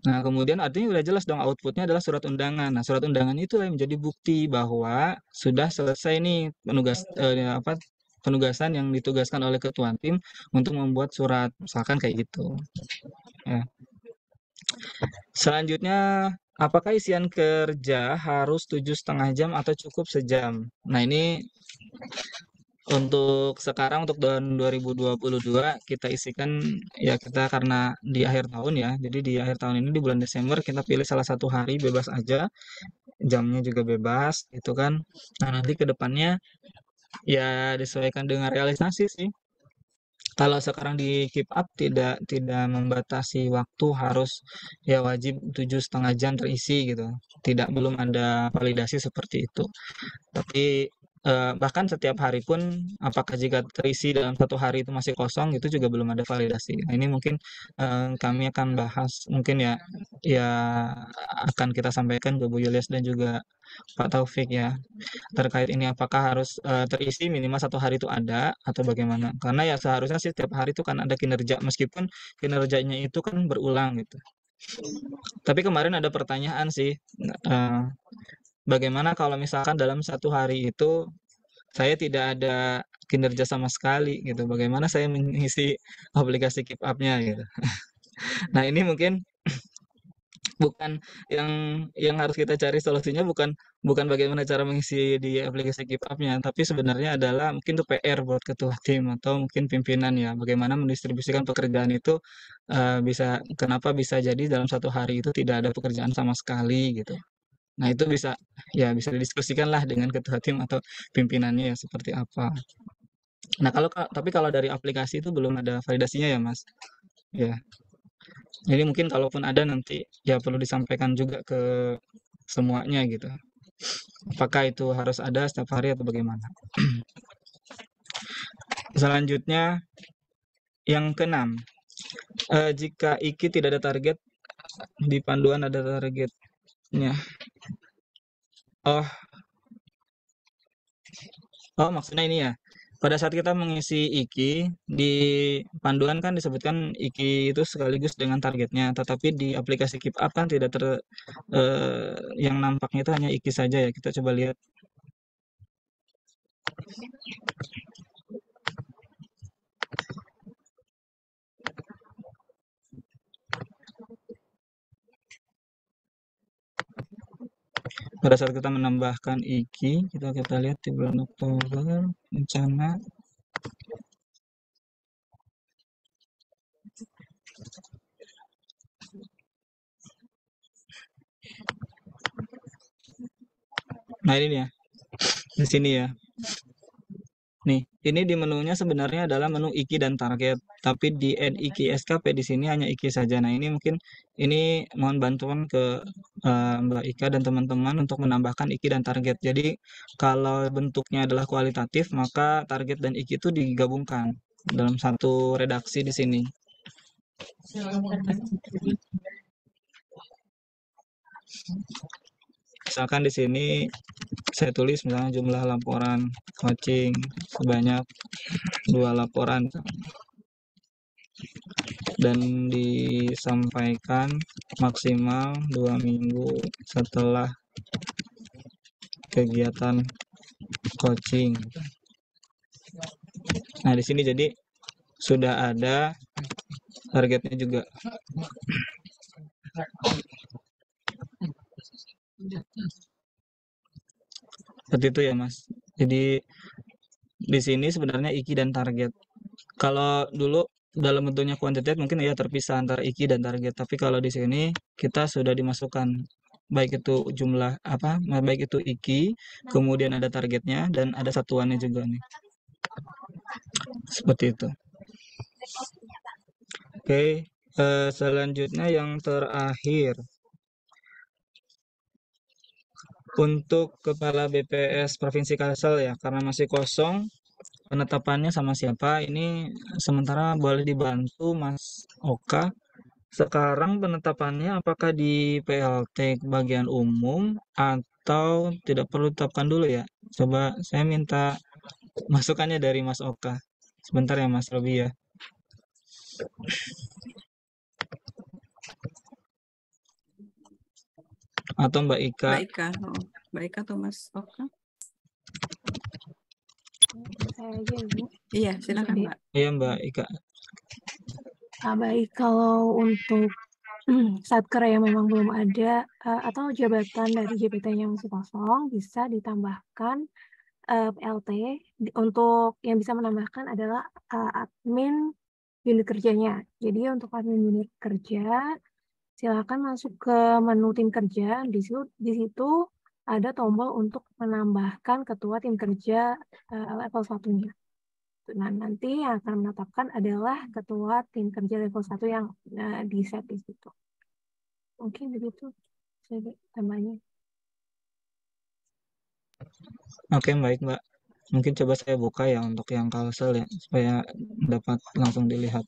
Nah kemudian artinya udah jelas dong outputnya adalah surat undangan. Nah surat undangan itu yang menjadi bukti bahwa sudah selesai nih penugasan yang ditugaskan oleh ketua tim untuk membuat surat misalkan kayak gitu. Ya. Selanjutnya, apakah isian kerja harus 7,5 jam atau cukup sejam? Nah, ini untuk sekarang untuk tahun 2022 kita isikan ya kita karena di akhir tahun ya. Jadi di akhir tahun ini di bulan Desember kita pilih salah satu hari bebas aja, jamnya juga bebas gitu kan. Nah, nanti ke depannya ya disesuaikan dengan realisasi sih. Kalau sekarang di keep up tidak membatasi waktu harus ya wajib 7,5 jam terisi gitu. Belum ada validasi seperti itu. Tapi bahkan setiap hari pun apakah jika terisi dalam satu hari itu masih kosong itu juga belum ada validasi. Nah, ini mungkin kami akan bahas mungkin ya akan kita sampaikan ke Bu Yulias dan juga Pak Taufik ya terkait ini apakah harus terisi minimal satu hari itu ada atau bagaimana? Karena ya seharusnya sih setiap hari itu kan ada kinerja meskipun kinerjanya itu kan berulang gitu. Tapi kemarin ada pertanyaan sih, eh, bagaimana kalau misalkan dalam satu hari itu saya tidak ada kinerja sama sekali gitu? Bagaimana saya mengisi aplikasi Keep Up-nya gitu? Nah ini mungkin bukan yang harus kita cari solusinya bukan bukan bagaimana cara mengisi di aplikasi Keep Up-nya, tapi sebenarnya adalah mungkin itu PR buat ketua tim atau mungkin pimpinan ya, bagaimana mendistribusikan pekerjaan itu kenapa bisa jadi dalam satu hari itu tidak ada pekerjaan sama sekali gitu. Nah itu bisa didiskusikan lah dengan ketua tim atau pimpinannya ya seperti apa. Nah, tapi kalau dari aplikasi itu belum ada validasinya ya, Mas. Ya. Jadi mungkin kalaupun ada nanti ya perlu disampaikan juga ke semuanya gitu. Apakah itu harus ada setiap hari atau bagaimana? Selanjutnya yang keenam, jika IKI tidak ada target, di panduan ada targetnya. Oh, maksudnya ini ya. Pada saat kita mengisi IKI di panduan kan disebutkan IKI itu sekaligus dengan targetnya, tetapi di aplikasi Keep Up kan tidak yang nampaknya itu hanya IKI saja ya. Kita coba lihat. Pada saat kita menambahkan IKI, kita lihat di bulan Oktober rencana nah ini ya, di sini ya. Nih, ini di menunya sebenarnya adalah menu IKI dan target, tapi di add IKI SKP di sini hanya IKI saja. Nah, ini mungkin mohon bantuan ke Mbak Ika dan teman-teman untuk menambahkan IKI dan target. Jadi, kalau bentuknya adalah kualitatif, maka target dan IKI itu digabungkan dalam satu redaksi di sini. Misalkan di sini saya tulis misalnya jumlah laporan coaching sebanyak 2 laporan dan disampaikan maksimal 2 minggu setelah kegiatan coaching. Nah, di sini jadi sudah ada targetnya juga. Seperti itu ya, Mas. Jadi di sini sebenarnya IKI dan target. Kalau dulu dalam bentuknya kuantitatif mungkin ya terpisah antara IKI dan target, tapi kalau di sini kita sudah dimasukkan baik itu jumlah apa, baik itu IKI, kemudian ada targetnya dan ada satuannya juga nih. Seperti itu. Oke, selanjutnya yang terakhir. Untuk Kepala BPS Provinsi Kalsel ya, karena masih kosong, penetapannya sama siapa? Ini sementara boleh dibantu Mas Oka. Sekarang penetapannya apakah di PLT bagian umum atau tidak perlu ditetapkan dulu ya? Coba saya minta masukannya dari Mas Oka. Sebentar ya Mas Robi ya. Atau Mbak Ika. Mbak Ika atau Mas Oka? Saya aja Ibu. Iya, silakan Mbak. Iya Mbak Ika. Baik, kalau untuk satker yang memang belum ada atau jabatan dari JPT yang masih kosong bisa ditambahkan PLT. Untuk yang bisa menambahkan adalah admin unit kerjanya. Jadi untuk admin unit kerja silakan masuk ke menu tim kerja. Di situ ada tombol untuk menambahkan ketua tim kerja level 1-nya. Nah, nanti yang akan menetapkan adalah ketua tim kerja level 1 yang di set di situ. Mungkin begitu saya tambahnya. Oke, baik Mbak. Mungkin coba saya buka ya untuk yang Kalsel ya, supaya dapat langsung dilihat.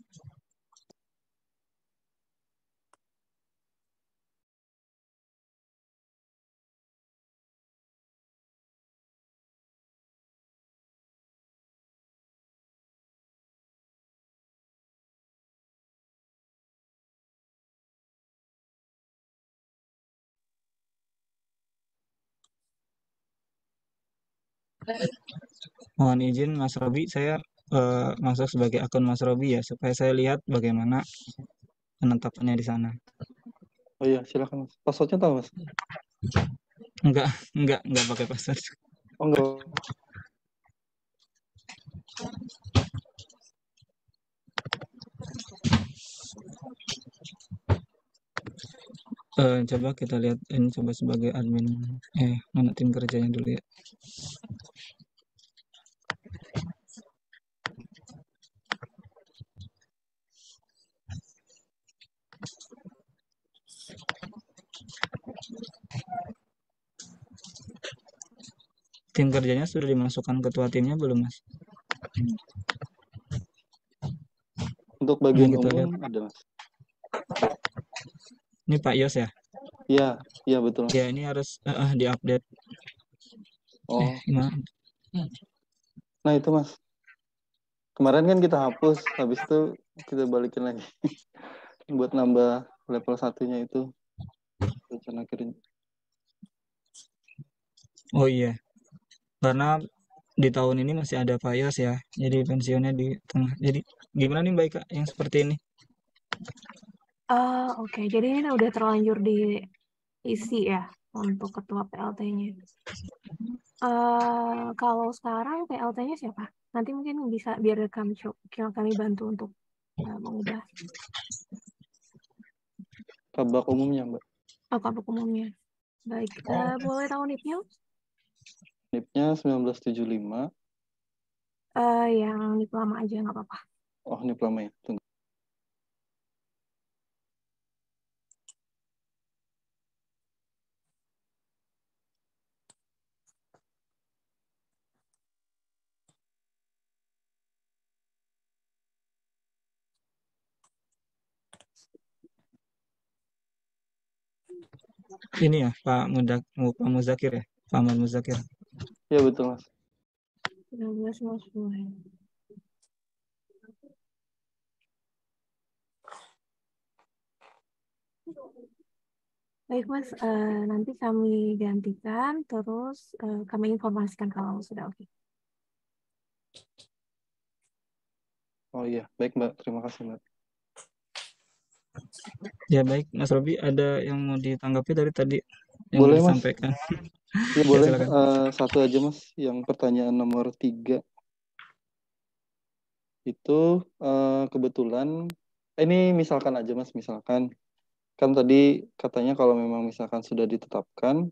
Mohon izin Mas Robi, saya masuk sebagai akun Mas Robi ya, supaya saya lihat bagaimana penetapannya di sana. Oh iya, silakan Mas. Passwordnya tahu Mas? Enggak pakai password. Oh enggak. Coba kita lihat ini, coba sebagai admin mana tim kerjanya dulu ya. tim kerjanya sudah dimasukkan ketua timnya belum, Mas? Untuk Nah, bagian kita lihat. umum ada, Mas. Ini Pak Yos ya? Iya betul, Mas. Ya, ini harus diupdate. Oh, Gimana? nah itu, Mas. Kemarin kan kita hapus, habis itu kita balikin lagi buat nambah level 1-nya itu. Rencana kirim. Oh iya, karena di tahun ini masih ada Pak Yos ya, jadi pensiunnya di tengah. Jadi gimana nih Mbak Ika yang seperti ini? Oke, jadi ini udah terlanjur diisi ya untuk ketua PLT-nya. Kalau sekarang PLT-nya siapa? Nanti mungkin bisa biar kami bantu untuk mengubah Kabak umumnya, Mbak. kabak umumnya. Baik, boleh tahu NIP-nya? NIP-nya 1975. Yang NIP lama aja nggak apa-apa. Oh, NIP lama ya. Tunggu. Ini ya Pak Muzakir ya, Pak Ahmad Muzakir. Iya betul, Mas. 1950. Baik Mas, nanti kami gantikan, terus kami informasikan kalau sudah oke. Oh iya, baik Mbak. Terima kasih, Mbak. Ya baik, Mas Robi, ada yang mau ditanggapi dari tadi yang Boleh, mau Mas. disampaikan? Ya Ya boleh. silakan. Satu aja, Mas. Yang pertanyaan nomor 3 itu kebetulan ini misalkan aja, Mas. Misalkan kan tadi katanya kalau memang misalkan sudah ditetapkan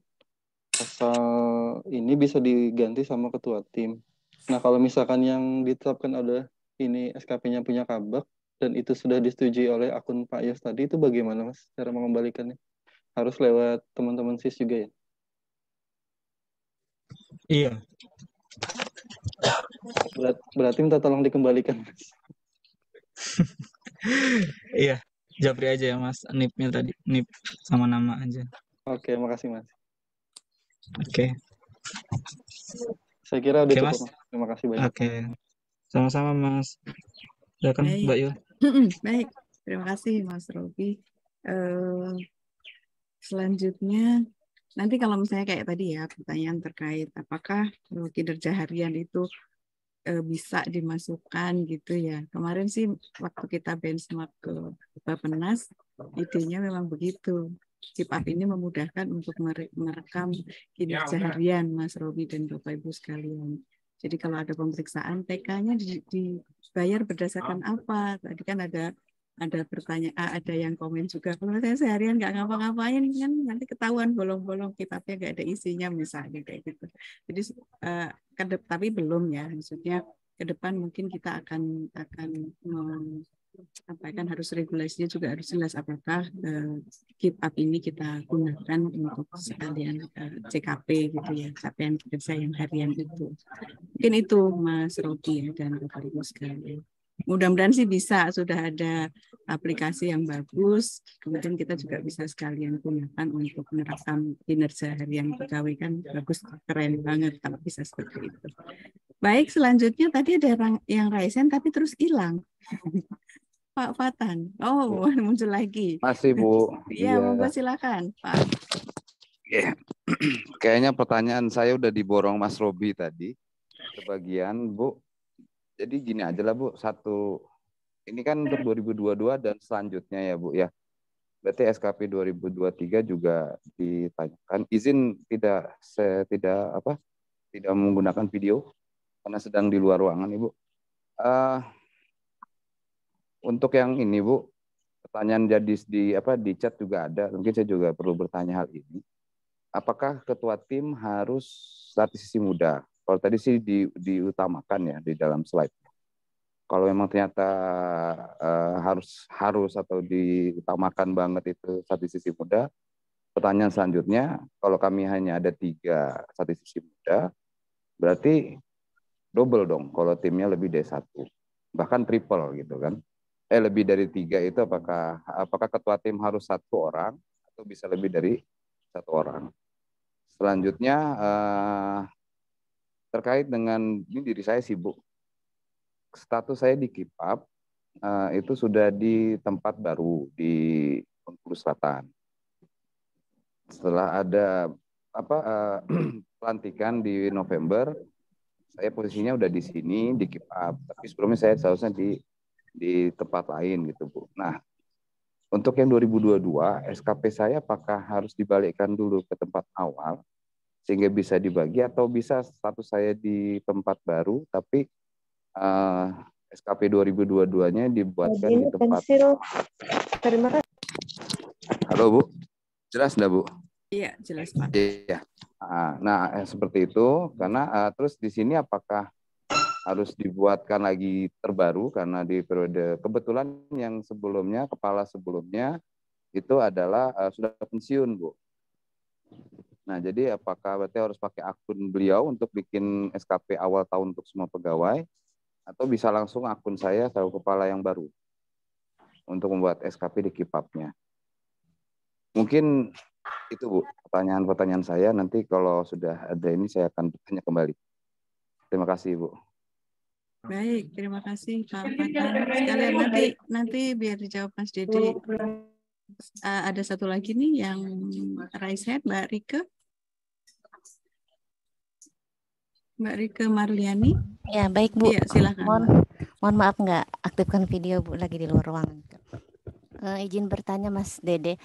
asal ini bisa diganti sama ketua tim. Nah, kalau misalkan yang ditetapkan ada ini SKP-nya punya kabak dan itu sudah disetujui oleh akun Pak Yos tadi, itu bagaimana, Mas, cara mengembalikannya? Harus lewat teman-teman SIS juga ya? Iya, Berarti minta tolong dikembalikan, Mas. iya. Japri aja ya Mas, NIP-nya tadi, NIP sama nama aja. Oke, makasih, Mas. Oke. Saya kira udah Oke, cukup, Mas. Mas. Terima kasih banyak. Oke. Sama-sama Mas. Silakan Baik. Mbak Yul. Baik, terima kasih Mas Robi. Selanjutnya, nanti kalau misalnya kayak tadi ya, pertanyaan terkait apakah kinerja harian itu bisa dimasukkan gitu ya. Kemarin sih waktu kita benchmark ke Bappenas, idenya memang begitu. Cipap ini memudahkan untuk merekam kinerja harian Mas Robi dan Bapak Ibu sekalian. Jadi kalau ada pemeriksaan TK-nya dibayar berdasarkan apa? Tadi kan ada pertanyaan, ada yang komen juga. Kalau saya seharian nggak ngapa-ngapain kan nanti ketahuan bolong-bolong kitabnya nggak ada isinya misalnya kayak gitu. Jadi tapi belum ya, maksudnya ke depan mungkin kita akan apa kan harus regulasinya juga harus jelas apakah keep up ini kita gunakan untuk sekalian CKP gitu ya, capaian kinerja yang harian itu. Mungkin itu Mas Robi dan Bapak Ibu sekalian. Mudah-mudahan sih bisa, sudah ada aplikasi yang bagus, kemudian kita juga bisa sekalian gunakan untuk merekam kinerja harian pegawai, kan bagus, keren banget kalau bisa seperti itu. Baik, selanjutnya tadi ada yang raisen tapi terus hilang. Pak Fatan. Oh, muncul lagi. Masih Bu. Iya, monggo silakan, Pak. Yeah. Kayaknya pertanyaan saya udah diborong Mas Robi tadi sebagian Bu. Jadi gini aja lah Bu, ini kan untuk 2022 dan selanjutnya ya Bu ya. Berarti SKP 2023 juga ditanyakan izin tidak menggunakan video karena sedang di luar ruangan Ibu. Untuk yang ini Bu, pertanyaan jadi di chat juga ada. Mungkin saya juga perlu bertanya hal ini. Apakah ketua tim harus statistisi muda? Kalau tadi sih diutamakan ya di dalam slide. Kalau memang ternyata harus atau diutamakan banget itu statistisi muda, pertanyaan selanjutnya, kalau kami hanya ada 3 statistisi muda, Berarti double dong kalau timnya lebih dari satu, bahkan triple gitu kan. Lebih dari 3 itu apakah ketua tim harus 1 orang atau bisa lebih dari 1 orang. Selanjutnya terkait dengan ini diri saya sibuk. Status saya di Kipap itu sudah di tempat baru di Bengkulu Selatan. Setelah ada pelantikan di November, saya posisinya udah di sini di Kipap, tapi sebelumnya saya seharusnya di tempat lain gitu Bu. Nah, untuk yang 2022 SKP saya apakah harus dibalikkan dulu ke tempat awal sehingga bisa dibagi, atau bisa status saya di tempat baru tapi SKP 2022-nya dibuatkan di tempat. Terima kasih. Halo Bu, jelas enggak Bu? Iya, jelas Pak. Iya. Nah, seperti itu karena terus di sini apakah harus dibuatkan lagi terbaru karena di periode kebetulan yang sebelumnya kepala sebelumnya itu adalah sudah pensiun Bu. Nah, jadi apakah berarti harus pakai akun beliau untuk bikin SKP awal tahun untuk semua pegawai, atau bisa langsung akun saya selaku kepala yang baru untuk membuat SKP di Kipapnya? Mungkin itu Bu pertanyaan-pertanyaan saya. Nanti kalau sudah ada ini saya akan bertanya kembali. Terima kasih Bu. Baik, terima kasih Pak Fatan. Sekalian nanti biar dijawab Mas Dede. Ada satu lagi nih yang raise hand, Mbak Rike. Mbak Rike Marliani. Ya, baik Bu. Iya, silakan. Mohon maaf nggak aktifkan video Bu, lagi di luar ruangan. Izin bertanya Mas Dede.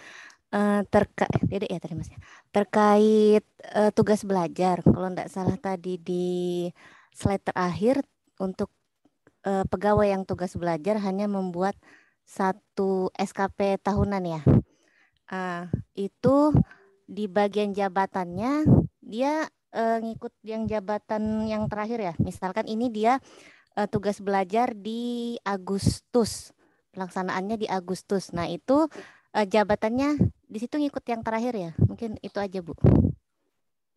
Dede ya tadi Mas. Terkait tugas belajar, kalau nggak salah tadi di slide terakhir untuk pegawai yang tugas belajar hanya membuat 1 SKP tahunan ya. Itu di bagian jabatannya dia ngikut yang jabatan yang terakhir ya. Misalkan ini dia tugas belajar di Agustus, pelaksanaannya di Agustus. Nah itu jabatannya di situ ngikut yang terakhir ya. Mungkin itu aja Bu.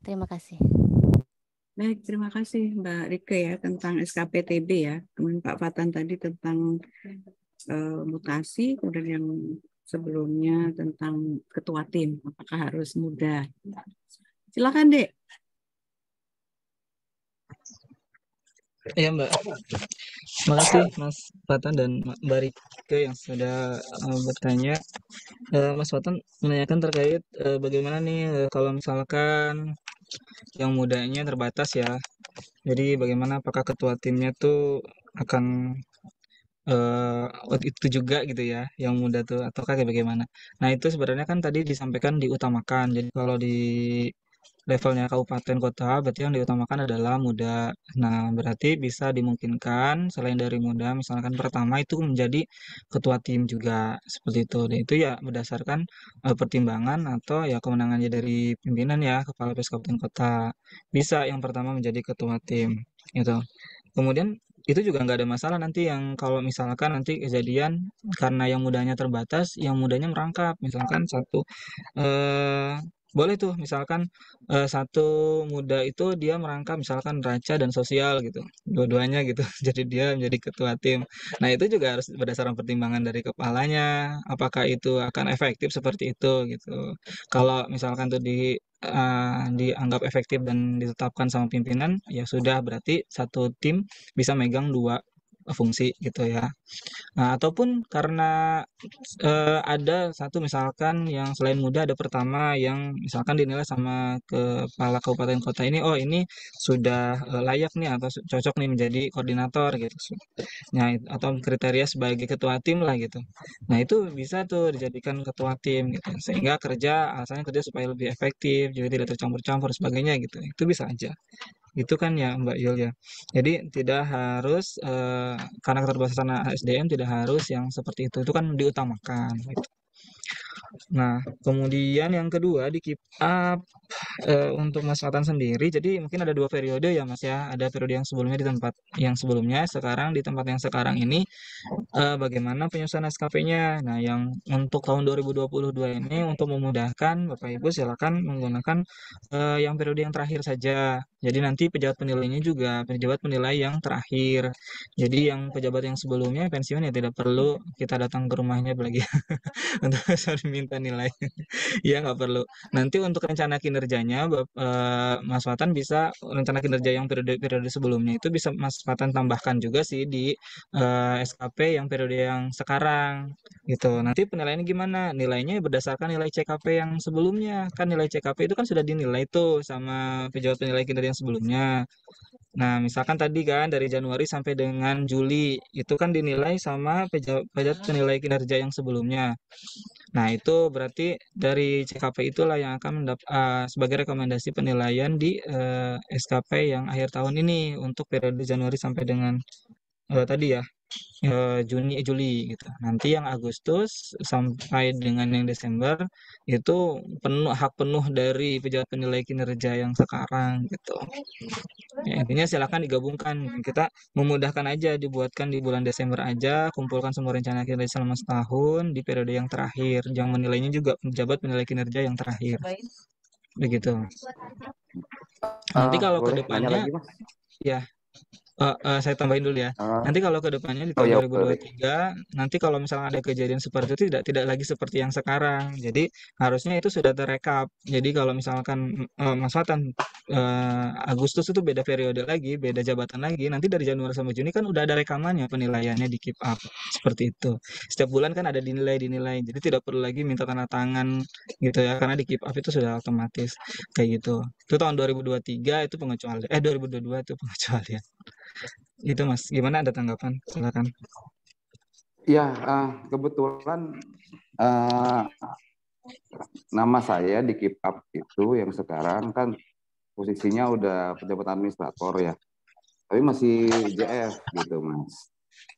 Terima kasih. Baik, terima kasih Mbak Rike ya tentang SKPTB ya. Kemudian Pak Fatan tadi tentang mutasi, kemudian yang sebelumnya tentang ketua tim, apakah harus muda. Silakan Dek. Iya Mbak, terima kasih Mas Fatan dan Mbak Rike yang sudah bertanya. Mas Fatan menanyakan terkait bagaimana nih kalau misalkan yang mudanya terbatas ya. Jadi bagaimana apakah ketua timnya tuh akan itu juga gitu ya, yang muda tuh ataukah kayak bagaimana? Nah itu sebenarnya kan tadi disampaikan diutamakan. Jadi kalau di levelnya kabupaten kota berarti yang diutamakan adalah muda. Nah berarti bisa dimungkinkan selain dari muda, misalkan pertama itu menjadi ketua tim juga seperti itu. Dan itu ya berdasarkan pertimbangan atau ya kewenangannya dari pimpinan ya kepala PES kabupaten kota. Bisa yang pertama menjadi ketua tim gitu. Kemudian itu juga nggak ada masalah nanti yang kalau misalkan nanti kejadian karena yang mudanya terbatas, yang mudanya merangkap, misalkan satu boleh tuh misalkan satu muda itu dia merangkap misalkan raca dan sosial gitu, dua-duanya gitu, jadi dia menjadi ketua tim. Nah itu juga harus berdasarkan pertimbangan dari kepalanya, apakah itu akan efektif seperti itu gitu. Kalau misalkan tuh dianggap efektif dan ditetapkan sama pimpinan, ya sudah berarti satu tim bisa megang 2 fungsi gitu ya. Nah, ataupun karena ada satu misalkan yang selain muda ada pertama yang misalkan dinilai sama kepala kabupaten kota ini, oh ini sudah layak nih atau cocok nih menjadi koordinator gitu. Nah, atau kriteria sebagai ketua tim lah gitu. Nah, itu bisa tuh dijadikan ketua tim gitu. Sehingga alasannya kerja supaya lebih efektif, juga tidak tercampur-campur sebagainya gitu. Itu bisa aja. Itu kan ya Mbak Yul ya. Jadi tidak harus karena keterbatasan SDM tidak harus yang seperti itu kan diutamakan gitu. Nah, kemudian yang kedua di keep up untuk Mas Fatan sendiri, jadi mungkin ada 2 periode ya Mas ya. Ada periode yang sebelumnya di tempat yang sebelumnya, sekarang di tempat yang sekarang ini bagaimana penyusunan SKP-nya. Nah, yang untuk tahun 2022 ini untuk memudahkan Bapak Ibu silakan menggunakan yang periode yang terakhir saja. Jadi nanti pejabat penilainya juga pejabat penilai yang terakhir. Jadi yang pejabat yang sebelumnya pensiun ya tidak perlu kita datang ke rumahnya lagi untuk minta nilai. Iya nggak perlu. Nanti untuk rencana kinerjanya, Mas Fatan bisa rencana kinerja yang periode-periode sebelumnya itu bisa Mas Fatan tambahkan juga sih di SKP yang periode yang sekarang gitu. Nanti penilaiannya gimana? Nilainya berdasarkan nilai CKP yang sebelumnya. Kan nilai CKP itu kan sudah dinilai tuh sama pejabat penilai kinerja yang sebelumnya. Nah, misalkan tadi kan dari Januari sampai dengan Juli itu kan dinilai sama pejabat penilai kinerja yang sebelumnya. Nah, itu berarti dari CKP itulah yang akan sebagai rekomendasi penilaian di SKP yang akhir tahun ini untuk periode Januari sampai dengan tadi ya Juni Juli gitu. Nanti yang Agustus sampai dengan yang Desember itu hak penuh dari pejabat penilai kinerja yang sekarang gitu. Ya, intinya silakan digabungkan. Kita memudahkan aja, dibuatkan di bulan Desember aja, kumpulkan semua rencana kinerja selama setahun di periode yang terakhir. Yang menilainya juga pejabat penilai kinerja yang terakhir. Begitu. Nanti kalau ke Boleh nanya depannya, lagi, Mas? ya saya tambahin dulu ya. Nanti kalau ke depannya di Oh tahun ya, 2023, nanti kalau misalnya ada kejadian seperti itu tidak lagi seperti yang sekarang. Jadi harusnya itu sudah terekap. Jadi kalau misalkan Mas Fatan Agustus itu beda periode lagi, beda jabatan lagi. Nanti dari Januari sampai Juni kan udah ada rekamannya penilaiannya di keep up seperti itu. Setiap bulan kan ada dinilai. Jadi tidak perlu lagi minta tanda tangan gitu ya, karena di keep up itu sudah otomatis kayak gitu. Itu tahun 2023 itu pengecualian. 2022 itu pengecualian. Itu Mas, gimana ada tanggapan? Silakan. Iya, kebetulan nama saya di keep up itu yang sekarang kan posisinya udah pejabat administrator ya, tapi masih JF gitu Mas,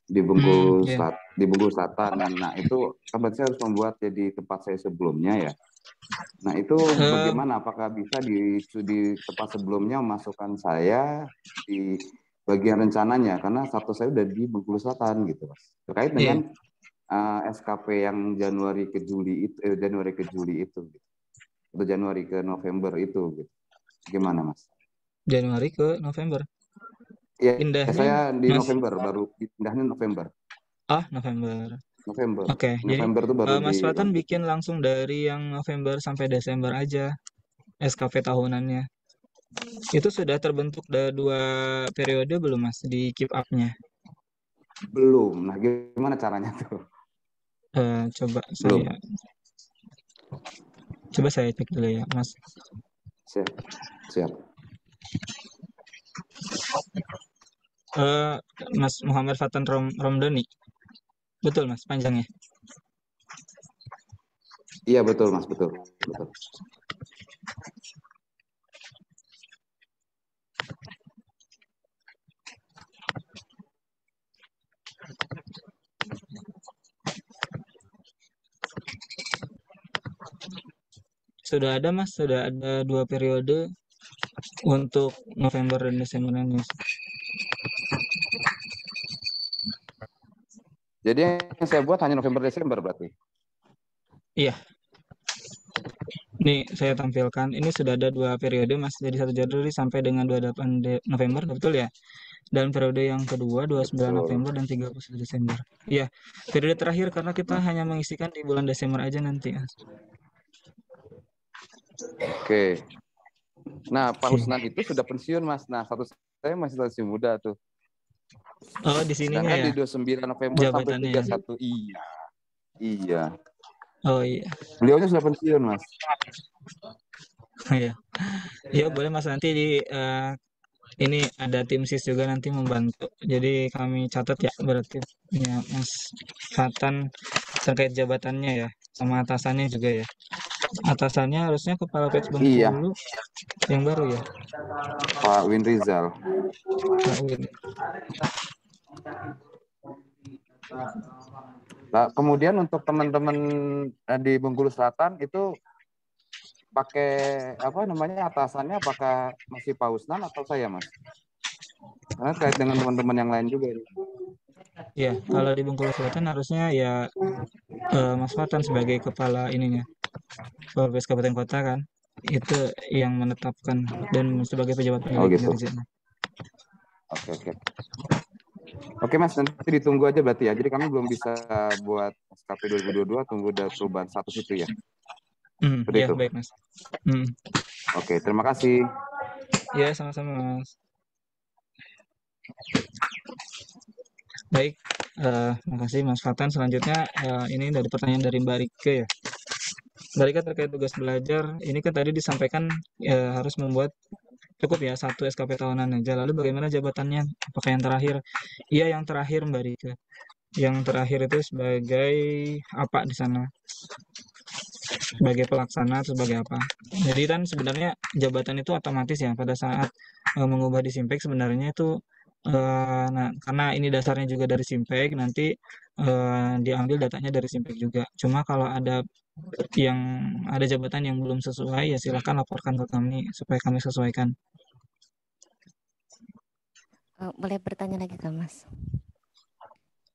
di Bungkus Iya. di Bungkus Selatan. Nah itu kan saya harus membuat jadi tempat saya sebelumnya ya. Nah itu bagaimana? Apakah bisa di tempat sebelumnya memasukkan saya di bagian rencananya? Karena status saya udah di Bengkulu Selatan gitu, Mas. Terkait dengan SKP yang Januari ke Juli itu, gitu. Atau Januari ke November itu, gitu. Gimana, Mas? Januari ke November. Iya, saya di Mas, November, baru pindahnya November. November. November. Oke, November jadi tuh baru Mas Fatan dilanjut. bikin langsung dari yang November sampai Desember aja SKP tahunannya. Itu sudah terbentuk 2 periode belum Mas di keep up-nya? Belum. Nah, gimana caranya tuh? Coba Belum. saya cek dulu ya, Mas. Siap. Mas Muhammad Fatan Romdoni. Betul Mas, panjangnya? Iya betul Mas, betul. Sudah ada Mas, sudah ada 2 periode untuk November dan Desember ini. Jadi yang saya buat hanya November Desember berarti? Iya. Nih saya tampilkan, ini sudah ada 2 periode Mas, jadi 1 Januari sampai dengan 28 November, betul ya? Dan periode yang kedua 29 November dan 31 Desember. Iya, periode terakhir karena kita hanya mengisikan di bulan Desember aja nanti. Oke. Nah, Pak Husnan itu sudah pensiun Mas. Nah, status saya masih muda tuh. Oh, di sininya ya? Di 29 November jabatannya sampai 31. Iya. Oh iya. Beliaunya sudah pensiun, Mas. Iya. Iya, boleh Mas, nanti ini ada tim SIS juga nanti membantu. Jadi kami catat ya berarti ya Mas Fatan terkait jabatannya ya, sama atasannya juga ya. Atasannya harusnya Kepala Pets Bengkulu yang baru ya? Pak Win Rizal. Pak Win. Nah, kemudian untuk teman-teman di Bengkulu Selatan itu pakai apa namanya atasannya apakah masih Pak Usnan atau saya, Mas? Karena terkait dengan teman-teman yang lain juga ini. Ya, kalau di Bengkulu Selatan harusnya ya Mas Fatan sebagai kepala ininya, Polres Kabupaten Kota kan, itu yang menetapkan dan sebagai pejabat Oh penilai gitu. kinerjanya. Oke. Oke Mas, nanti ditunggu aja berarti ya. Jadi kami belum bisa buat SKP 2022, tunggu perubahan status itu ya. Seperti Ya, itu. baik Mas. Oke, terima kasih. Ya, sama-sama Mas. Baik, makasih Mas Fatan. Selanjutnya ini dari pertanyaan dari Mbak Rike ya. Mbak Rike terkait tugas belajar, ini kan tadi disampaikan harus membuat cukup ya 1 SKP tahunan aja. Lalu bagaimana jabatannya? Apakah yang terakhir? Iya, yang terakhir Mbak Rike. Yang terakhir itu sebagai apa di sana? Sebagai pelaksana atau sebagai apa? Jadi kan sebenarnya jabatan itu otomatis ya pada saat mengubah di Simpek sebenarnya itu nah karena ini dasarnya juga dari Simpek nanti diambil datanya dari Simpek juga. Cuma kalau ada jabatan yang belum sesuai ya silakan laporkan ke kami supaya kami sesuaikan. Boleh bertanya lagi Kak Mas?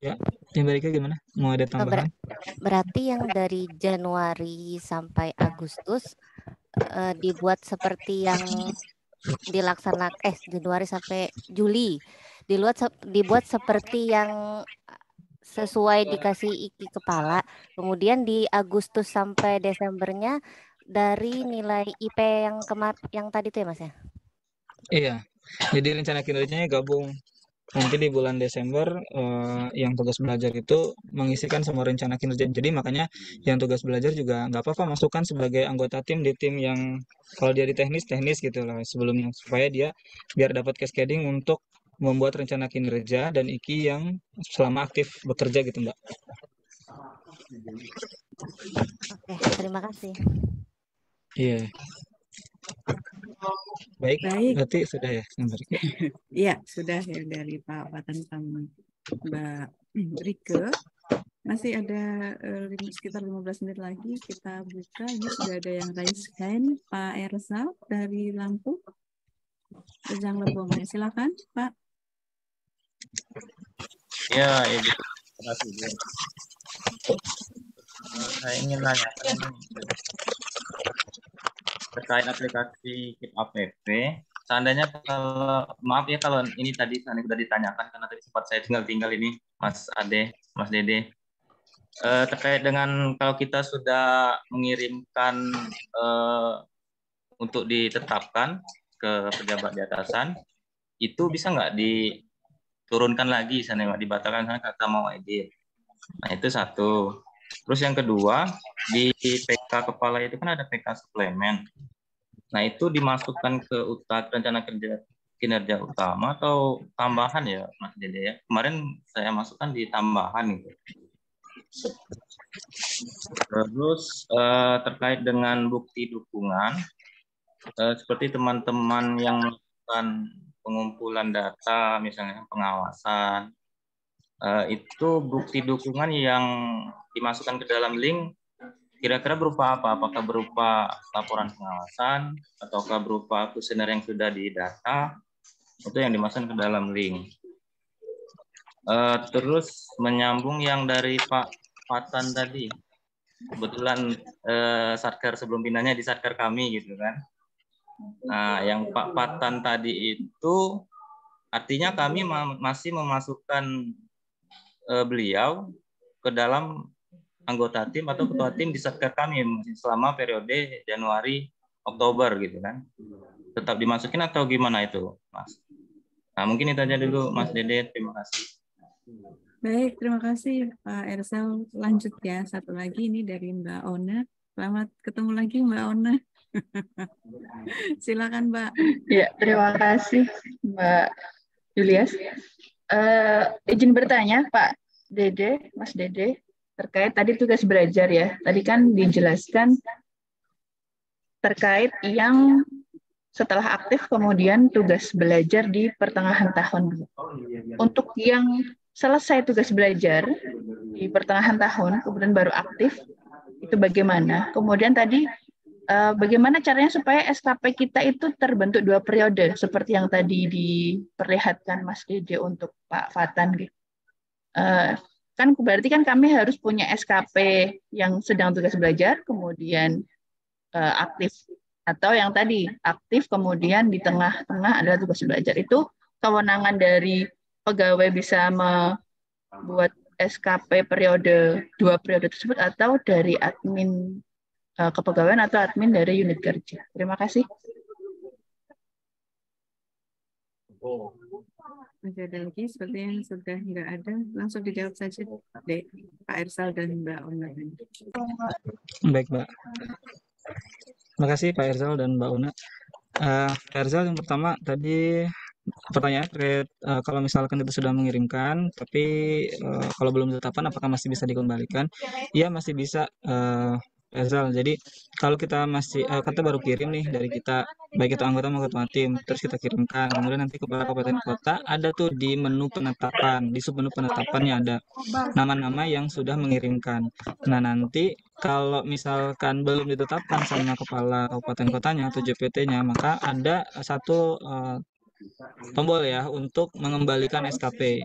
Ya, Mbak Rika gimana? Mau ada tambahan? Berarti yang dari Januari sampai Agustus dibuat seperti yang dilaksanakan Januari sampai Juli dibuat seperti yang sesuai dikasih iki kepala, kemudian di Agustus sampai Desembernya dari nilai IP yang tadi itu ya Mas ya? Iya, jadi rencana kinerjanya gabung. Nanti di bulan Desember yang tugas belajar itu mengisikan semua rencana kinerja. Jadi makanya yang tugas belajar juga nggak apa-apa masukkan sebagai anggota tim di tim yang kalau dia di teknis gitu lah sebelumnya supaya dia biar dapat cascading untuk membuat rencana kinerja dan IKI yang selama aktif bekerja gitu Mbak. Oke, terima kasih. Iya. Baik, berarti sudah ya. Iya, sudah ya dari Pak Fatan sama Mbak Rike. Masih ada sekitar 15 menit lagi kita buka. Ini sudah ada yang raise hand, Pak Ersal dari Lampung. Rejang Lebong ya, silakan Pak. Ya, Ibu. Terima kasih. Saya ingin nanya terkait aplikasi Keep App. Seandainya maaf ya kalau ini tadi sudah ditanyakan karena tadi sempat saya tinggal ini Mas Dede. Terkait dengan kalau kita sudah mengirimkan untuk ditetapkan ke pejabat di atasan, itu bisa nggak diturunkan lagi sana dibatalkan sana kata mau edit. Nah itu satu. Terus yang kedua di PK kepala itu kan ada PK suplemen. Nah itu dimasukkan ke rencana kinerja utama atau tambahan ya Mas Dede ya. Kemarin saya masukkan di tambahan gitu. Terus terkait dengan bukti dukungan, seperti teman-teman yang melakukan pengumpulan data, misalnya pengawasan, itu bukti dukungan yang dimasukkan ke dalam link, kira-kira berupa apa? Apakah berupa laporan pengawasan, ataukah berupa kuesioner yang sudah didata, itu yang dimasukkan ke dalam link. Terus menyambung yang dari Pak Fatan tadi, kebetulan satker sebelum pindahnya di satker kami gitu kan. Nah, yang Pak Fatan tadi itu artinya kami masih memasukkan beliau ke dalam anggota tim atau ketua tim di satker kami selama periode Januari Oktober gitu kan. Tetap dimasukin atau gimana itu, Mas? Nah, mungkin itu aja dulu Mas Dede, terima kasih. Baik, terima kasih Pak Ersal. Lanjut ya, satu lagi ini dari Mbak Ona. Selamat ketemu lagi Mbak Ona. Silakan Mbak. Ya, terima kasih Mbak Julius. Izin bertanya Pak Dede, Mas Dede, terkait tadi tugas belajar ya. Tadi kan dijelaskan terkait yang setelah aktif kemudian tugas belajar di pertengahan tahun. Untuk yang selesai tugas belajar, di pertengahan tahun, kemudian baru aktif, itu bagaimana? Kemudian tadi bagaimana caranya supaya SKP kita itu terbentuk 2 periode, seperti yang tadi diperlihatkan Mas Dede untuk Pak Fatan. Kan berarti kan kami harus punya SKP yang sedang tugas belajar, kemudian aktif, atau yang tadi aktif kemudian di tengah-tengah adalah tugas belajar. Itu kewenangan dari pegawai bisa membuat SKP periode 2 periode tersebut, atau dari admin kepegawaian atau admin dari unit kerja. Terima kasih. Masih ada lagi seperti yang sudah nggak ada, langsung dijawab saja deh Pak Irsal dan Mbak Ona. Baik, Mbak. Terima kasih Pak Irsal dan Mbak Una. Pak Irsal, yang pertama tadi pertanyaan terkait kalau misalkan itu sudah mengirimkan, tapi kalau belum ditetapkan apakah masih bisa dikembalikan? Iya, masih bisa, Pak Irsal. Jadi kalau kita masih kita baru kirim nih dari kita, baik itu anggota maupun ketua tim, terus kita kirimkan, kemudian nanti kepala kabupaten kota ada tuh di menu penetapan, di sub menu penetapannya ada nama-nama yang sudah mengirimkan. Nah, nanti kalau misalkan belum ditetapkan sama kepala kabupaten kotanya atau JPT-nya, maka ada satu tombol ya untuk mengembalikan SKP.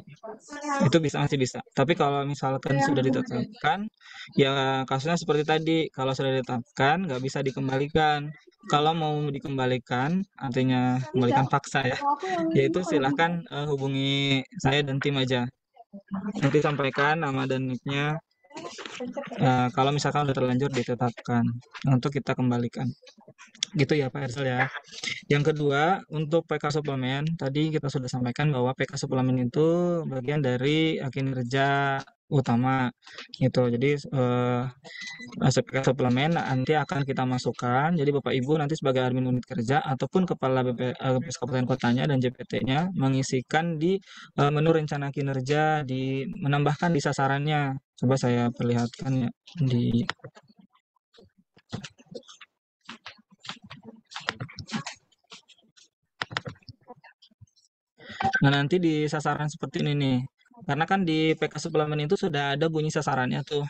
Itu masih bisa. Tapi kalau misalkan sudah ditetapkan, ya kasusnya seperti tadi. Kalau sudah ditetapkan, nggak bisa dikembalikan. Kalau mau dikembalikan, artinya kembalikan paksa ya, yaitu silahkan hubungi saya dan tim aja. Nanti sampaikan nama dan nick-nya. Kalau misalkan udah terlanjur ditetapkan untuk kita kembalikan. Gitu ya Pak Irsal ya. Yang kedua, untuk PK suplemen, tadi kita sudah sampaikan bahwa PK suplemen itu bagian dari kinerja utama gitu. Jadi PK suplemen nanti akan kita masukkan. Jadi Bapak Ibu nanti sebagai admin unit kerja ataupun kepala BPS Kabupaten Kotanya dan JPT-nya mengisikan di menu rencana kinerja, menambahkan di sasarannya. Coba saya perlihatkan ya di Nah, nanti di sasaran seperti ini nih. Karena kan di PK suplemen itu sudah ada bunyi sasarannya tuh,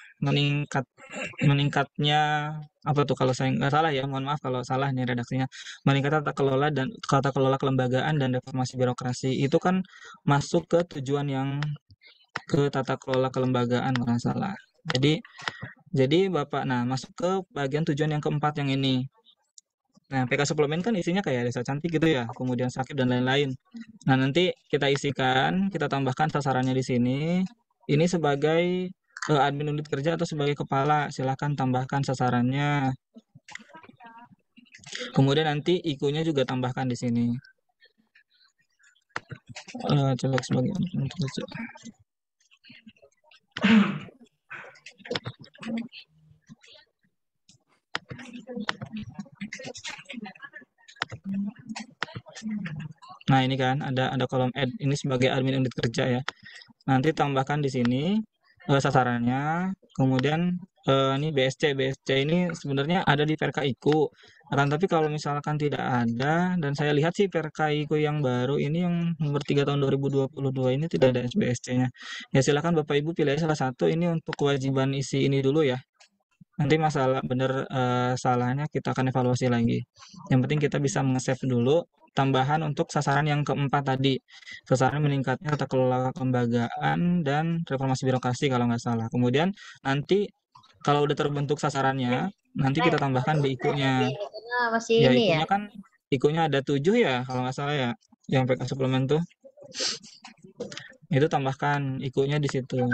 meningkatnya apa tuh kalau saya nggak salah ya, mohon maaf kalau salah nih redaksinya. Meningkat tata kelola kelembagaan dan reformasi birokrasi itu kan masuk ke tujuan yang ke tata kelola kelembagaan kalau nggak salah. Jadi Bapak, nah masuk ke bagian tujuan yang keempat yang ini. Nah, PK suplemen kan isinya kayak desa cantik gitu ya, kemudian sakit dan lain-lain. Nah, nanti kita isikan, kita tambahkan sasarannya di sini. Ini sebagai admin unit kerja atau sebagai kepala, silahkan tambahkan sasarannya. Kemudian nanti IQ-nya juga tambahkan di sini. Coba sebagai admin unit kerja. Nah, ini kan ada kolom add, ini sebagai admin unit kerja ya. Nanti tambahkan di sini sasarannya. Kemudian ini BSC ini sebenarnya ada di PRK IKU. Tapi kalau misalkan tidak ada, dan saya lihat sih PRK IKU yang baru ini yang nomor 3 tahun 2022 ini tidak ada BSC-nya. Ya silakan Bapak Ibu pilih salah satu, ini untuk kewajiban isi ini dulu ya. Nanti masalah benar salahnya kita akan evaluasi lagi. Yang penting kita bisa nge-save dulu tambahan untuk sasaran yang keempat tadi. Sasaran meningkatnya tata kelola kelembagaan dan reformasi birokrasi kalau nggak salah. Kemudian nanti kalau udah terbentuk sasarannya, nanti kita tambahkan di IKU-nya. Ya IKU-nya kan IKU-nya ada 7 ya kalau nggak salah ya, yang PK suplemen tuh. Itu tambahkan IKU-nya di situ.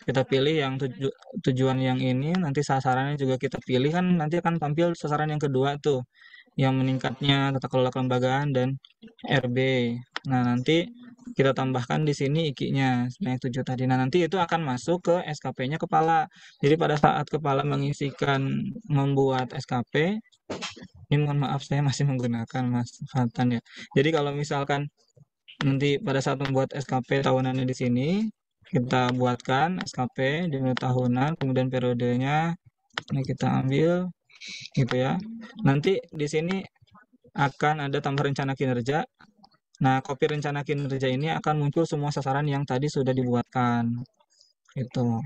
Kita pilih yang tujuan yang ini, nanti sasarannya juga kita pilih, kan nanti akan tampil sasaran yang kedua tuh, yang meningkatnya tata kelola kelembagaan dan RB. Nah, nanti kita tambahkan di sini IKI-nya sebanyak 7 tadi. Nah, nanti itu akan masuk ke SKP-nya kepala. Jadi pada saat kepala membuat SKP, ini mohon maaf saya masih menggunakan Mas Fatan ya. Jadi kalau misalkan nanti pada saat membuat SKP tahunannya di sini, kita buatkan SKP di menit tahunan, kemudian periodenya ini kita ambil gitu ya. Nanti di sini akan ada tambah rencana kinerja. Nah, kopi rencana kinerja ini akan muncul semua sasaran yang tadi sudah dibuatkan. Itu.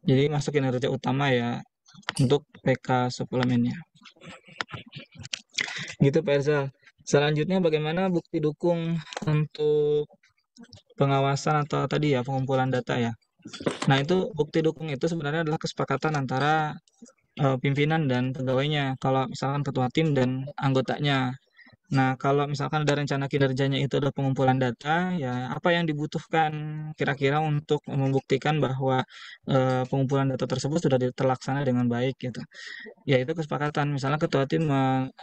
Jadi masuk kinerja utama ya untuk PK suplemennya. Gitu Pak Erzal. Selanjutnya bagaimana bukti dukung untuk pengawasan atau tadi ya pengumpulan data ya. Nah, itu bukti dukung itu sebenarnya adalah kesepakatan antara pimpinan dan pegawainya. Kalau misalkan ketua tim dan anggotanya. Nah, kalau misalkan ada rencana kinerjanya itu adalah pengumpulan data, ya apa yang dibutuhkan kira-kira untuk membuktikan bahwa pengumpulan data tersebut sudah terlaksana dengan baik gitu. Ya itu kesepakatan. Misalnya ketua tim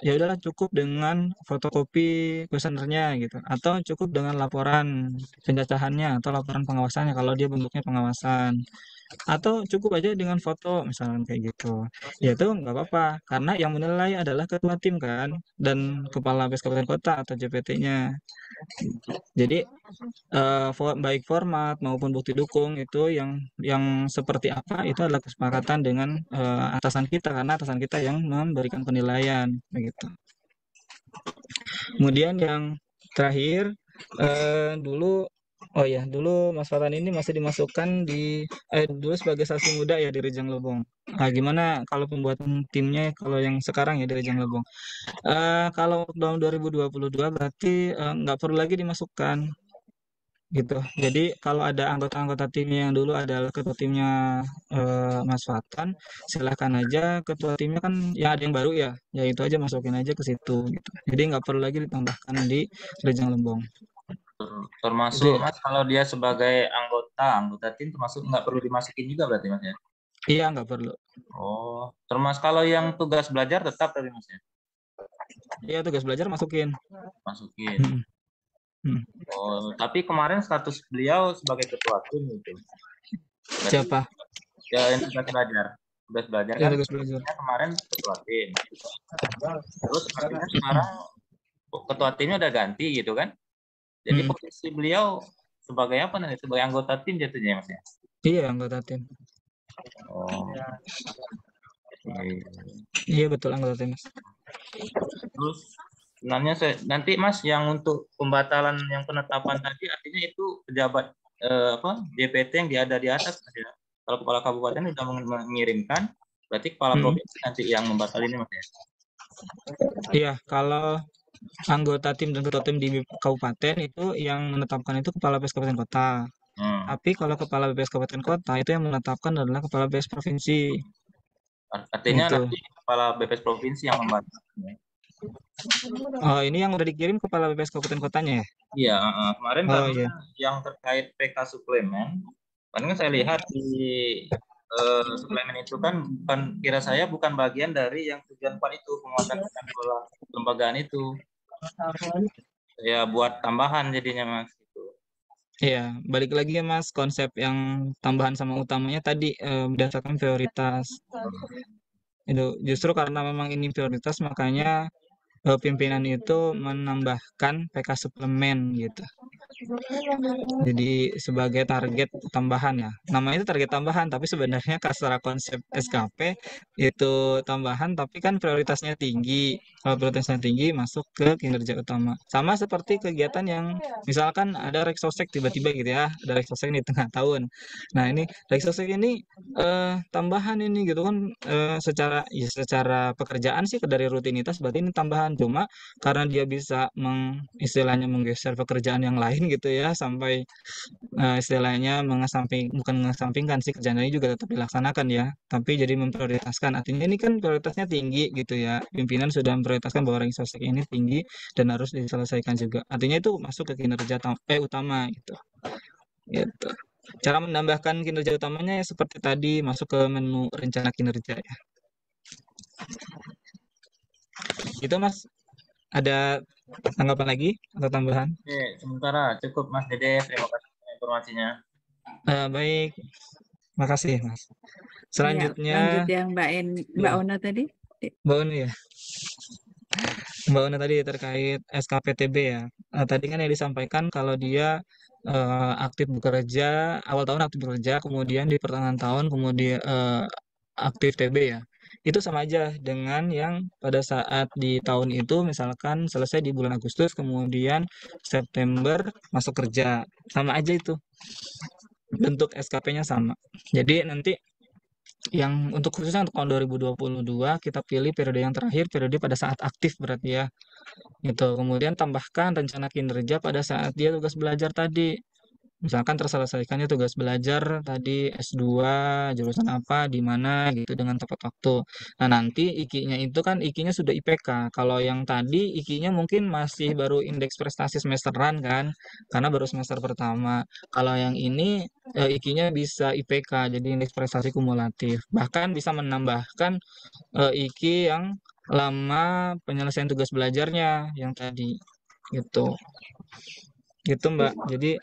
ya udahlah cukup dengan fotokopi kuesionernya gitu, atau cukup dengan laporan pencacahannya atau laporan pengawasannya kalau dia bentuknya pengawasan, atau cukup aja dengan foto misalnya kayak gitu. Ya itu nggak apa-apa karena yang menilai adalah ketua tim kan dan kepala BES Kabupaten Kota atau JPT-nya. Jadi baik format maupun bukti dukung itu yang seperti apa itu adalah kesepakatan dengan atasan kita karena atasan kita yang memberikan penilaian begitu. Kemudian yang terakhir dulu Mas Fatan ini masih dimasukkan dulu sebagai saksi muda ya di Rejang Lebong. Nah, gimana kalau pembuatan timnya kalau yang sekarang ya di Rejang Lebong? Kalau tahun 2022 berarti nggak perlu lagi dimasukkan gitu. Jadi kalau ada anggota-anggota timnya yang dulu adalah ketua timnya Mas Fatan, silahkan aja ketua timnya kan ya ada yang baru ya itu aja masukin aja ke situ gitu. Jadi nggak perlu lagi ditambahkan di Rejang Lembong. Termasuk Mas kalau dia sebagai anggota tim termasuk nggak perlu dimasukin juga berarti Mas ya? Iya nggak perlu. Oh, termasuk kalau yang tugas belajar tetap tadi Mas ya? Iya tugas belajar masukin. Masukin. Oh, tapi kemarin status beliau sebagai ketua tim itu. Berarti, siapa? Ya yang tugas belajar. Tugas belajar kan kemarin ketua tim. Terus artinya sekarang ketua timnya udah ganti gitu kan? Jadi posisi beliau sebagai apa nih? Sebagai anggota tim jatuhnya Mas ya? Iya anggota tim. Oh. Iya betul anggota tim Mas. Terus sebenarnya nanti Mas yang untuk pembatalan yang penetapan tadi artinya itu pejabat JPT yang ada di atas ya. Kalau kepala kabupaten sudah mengirimkan, berarti kepala provinsi nanti yang membatalinya Mas ya. Iya, kalau anggota tim dan ketua tim di kabupaten itu yang menetapkan itu kepala BPS Kabupaten Kota. Tapi kalau kepala BPS Kabupaten Kota itu yang menetapkan adalah kepala BPS Provinsi. Artinya nanti kepala BPS Provinsi yang membatalinya. Oh, ini yang udah dikirim kepala BPS Kabupaten Kotanya ya? Iya, kemarin yang terkait PK suplemen, kan saya lihat di suplemen itu kan kira saya bukan bagian dari yang tujuan 4 itu penguatan kelembagaan itu. Ya buat tambahan jadinya Mas. Iya, balik lagi ya Mas, konsep yang tambahan sama utamanya tadi berdasarkan prioritas. Itu justru karena memang ini prioritas makanya pimpinan itu menambahkan PK suplemen gitu. Jadi sebagai target tambahan ya. Namanya itu target tambahan, tapi sebenarnya secara konsep SKP itu tambahan, tapi kan prioritasnya tinggi. Kalau prioritasnya tinggi masuk ke kinerja utama. Sama seperti kegiatan yang misalkan ada Reksosek tiba-tiba gitu ya, ada Reksosek di tengah tahun. Nah ini Reksosek ini tambahan ini gitu kan secara pekerjaan sih dari rutinitas berarti ini tambahan, cuma karena dia bisa istilahnya menggeser pekerjaan yang lain gitu ya sampai istilahnya bukan mengesampingkan sih kerjaan ini juga tetap dilaksanakan ya, tapi jadi memprioritaskan. Artinya ini kan prioritasnya tinggi gitu ya, pimpinan sudah memprioritaskan bahwa ranking sostek ini tinggi dan harus diselesaikan juga. Artinya itu masuk ke kinerja utama gitu. Cara menambahkan kinerja utamanya ya seperti tadi masuk ke menu rencana kinerja ya. Itu Mas, ada tanggapan lagi atau tambahan? Oke, sementara cukup Mas Dede, terima kasih informasinya. Baik, makasih Mas. Selanjutnya lanjut yang Mbak Ona tadi. Mbak Ona ya. Mbak Ona tadi terkait SKPTB ya. Tadi kan yang disampaikan kalau dia aktif bekerja awal tahun aktif bekerja, kemudian di pertengahan tahun kemudian aktif TB ya. itu sama aja dengan yang pada saat di tahun itu misalkan selesai di bulan Agustus, kemudian September masuk kerja. Sama aja itu. Bentuk SKP-nya sama. Jadi nanti yang untuk khususnya untuk tahun 2022 kita pilih periode yang terakhir, periode pada saat aktif berarti ya. Gitu. Kemudian tambahkan rencana kinerja pada saat dia tugas belajar tadi. Misalkan terselesaikannya tugas belajar tadi S2, jurusan apa, di mana gitu dengan tepat waktu. Nah, nanti IKI-nya itu kan IKI-nya sudah IPK. Kalau yang tadi IKI-nya mungkin masih baru indeks prestasi semesteran kan, karena baru semester pertama. Kalau yang ini IKI-nya bisa IPK, jadi indeks prestasi kumulatif. Bahkan bisa menambahkan IKI yang lama penyelesaian tugas belajarnya yang tadi gitu. Gitu Mbak. Jadi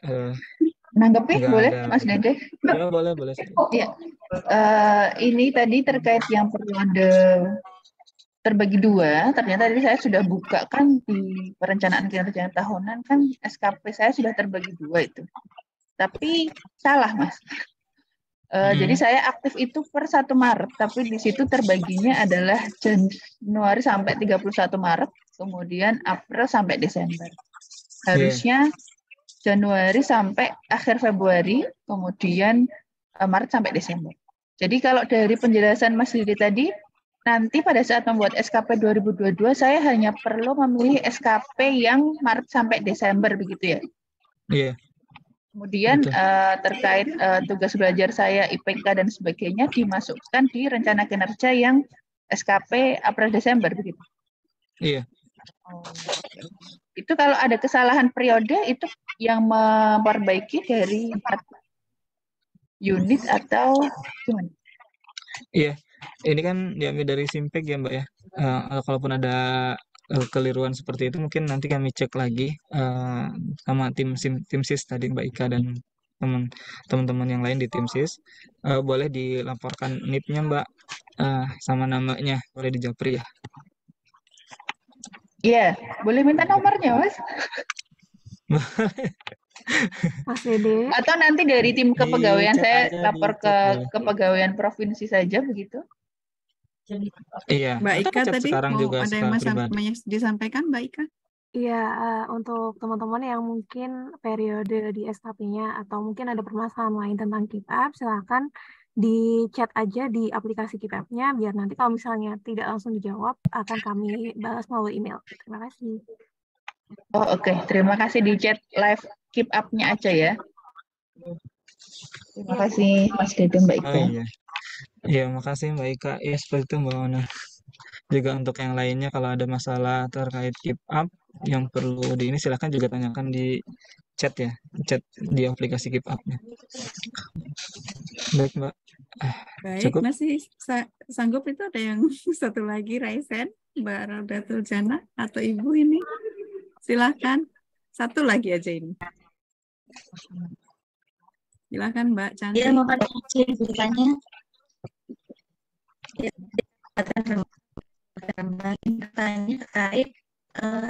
Nanggepi nggak boleh, ada Mas Dede? ya boleh sih. Iya. Ini tadi terkait yang periode terbagi dua. Ternyata tadi saya sudah buka kan di perencanaan kinerja tahunan kan SKP saya sudah terbagi dua itu. Tapi salah Mas. Jadi saya aktif itu per 1 Maret, tapi di situ terbaginya adalah Januari sampai 31 Maret, kemudian April sampai Desember. Harusnya Januari sampai akhir Februari, kemudian Maret sampai Desember. Jadi kalau dari penjelasan Mas Didi tadi, nanti pada saat membuat SKP 2022, saya hanya perlu memilih SKP yang Maret sampai Desember, begitu ya? Iya. Kemudian terkait tugas belajar saya, IPK dan sebagainya dimasukkan di rencana kinerja yang SKP April Desember, begitu? Iya. Itu kalau ada kesalahan periode itu yang memperbaiki dari unit atau gimana? Iya, ini kan diambil dari Simpek ya Mbak ya. Kalaupun ada keliruan seperti itu mungkin nanti kami cek lagi sama tim SIS tadi Mbak Ika dan teman-teman yang lain di tim SIS. Boleh dilaporkan NIP-nya Mbak sama namanya, boleh dijapri ya. Iya, boleh minta nomornya Mas? Mas Dede. Atau nanti dari tim kepegawaian saya aja, lapor ke kepegawaian provinsi saja begitu? Iya. Mbak Ika tadi sekarang mau juga ada yang pribadi. disampaikan Mbak Ika? Iya, untuk teman-teman yang mungkin periode di SKP-nya atau mungkin ada permasalahan lain tentang kitab, silakan di chat aja di aplikasi kitabnya biar nanti kalau misalnya tidak langsung dijawab akan kami balas melalui email. Terima kasih. Oh oke. Terima kasih di chat live keep up-nya aja ya. Terima kasih Mas Dede, Mbak Ika. Oh iya. Iya, makasih Mbak Ika. Ya seperti itu Mbak Ona. Juga untuk yang lainnya kalau ada masalah terkait keep up yang perlu di ini silahkan juga tanyakan di chat ya, chat di aplikasi keep up-nya. Baik Mbak. Baik, Cukup? masih sanggup itu ada yang satu lagi Raisen, Mbak Raudatul Jannah atau Ibu ini. Silahkan, satu lagi aja ini. Silahkan Mbak Cantik. Ya, mohon izin bertanya. Bertanya terkait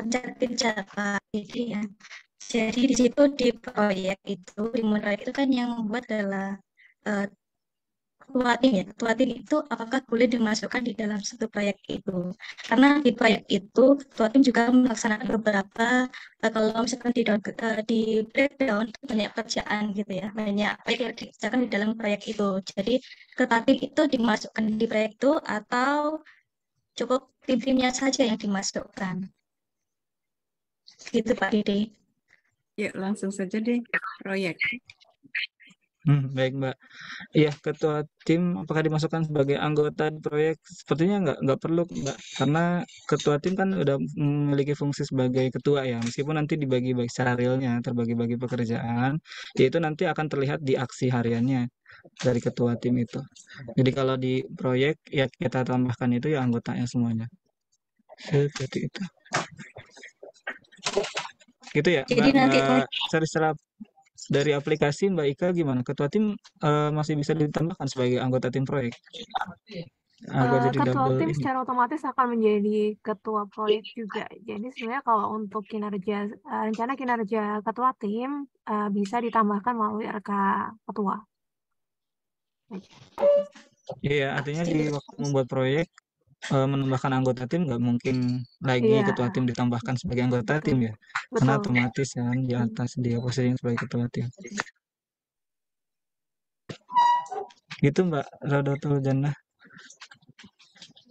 cantik Java. Jadi di situ di proyek itu, di proyek itu kan yang membuat adalah ketua tim ya. Ketua tim itu apakah boleh dimasukkan di dalam satu proyek itu? Karena di proyek itu ketua tim juga melaksanakan beberapa kalau misalkan di breakdown banyak kerjaan gitu ya, banyak proyek yang dikerjakan di dalam proyek itu. Jadi ketua tim itu dimasukkan di proyek itu atau cukup tim-timnya saja yang dimasukkan? Gitu Pak Dede. Yuk langsung saja deh proyek. Baik Mbak. Iya, ketua tim apakah dimasukkan sebagai anggota di proyek? Sepertinya nggak perlu Mbak, karena ketua tim kan udah memiliki fungsi sebagai ketua ya. Meskipun nanti dibagi-bagi secara realnya, terbagi-bagi pekerjaan, yaitu nanti akan terlihat di aksi hariannya dari ketua tim itu. Jadi kalau di proyek ya kita tambahkan itu ya anggotanya semuanya. Seperti itu. Gitu ya, Jadi nanti secara dari aplikasi Mbak Ika gimana? Ketua tim masih bisa ditambahkan sebagai anggota tim proyek? Agak jadi Ketua double tim ini. secara otomatis akan menjadi ketua proyek juga. Jadi sebenarnya kalau untuk kinerja rencana kinerja ketua tim bisa ditambahkan melalui RK ketua. Iya, artinya di waktu membuat proyek menambahkan anggota tim, nggak mungkin lagi Iya, ketua tim ditambahkan sebagai anggota tim ya, karena betul. otomatis kan di atas dia posisinya sebagai ketua tim. Gitu Mbak Rodotul Jannah.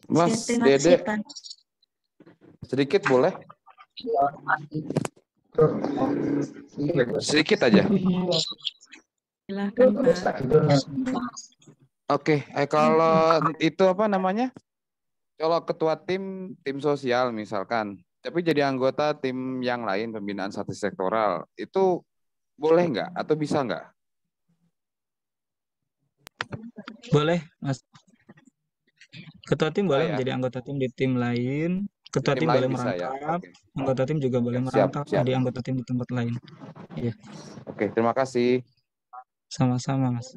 Mas Terima kasih, Dede, Pak. sedikit boleh? Sedikit aja. Silahkan Pak. Oke, kalau itu apa namanya? Kalau ketua tim sosial misalkan, tapi jadi anggota tim yang lain pembinaan statis sektoral, itu boleh nggak atau bisa nggak? Boleh, Mas. Ketua tim boleh Ya, menjadi anggota tim di tim lain. Ketua tim tim lain boleh bisa ya. merangkap. Oke. Anggota tim juga boleh Siap, merangkap siap. jadi anggota tim di tempat lain. Iya, Oke, terima kasih. sama-sama Mas.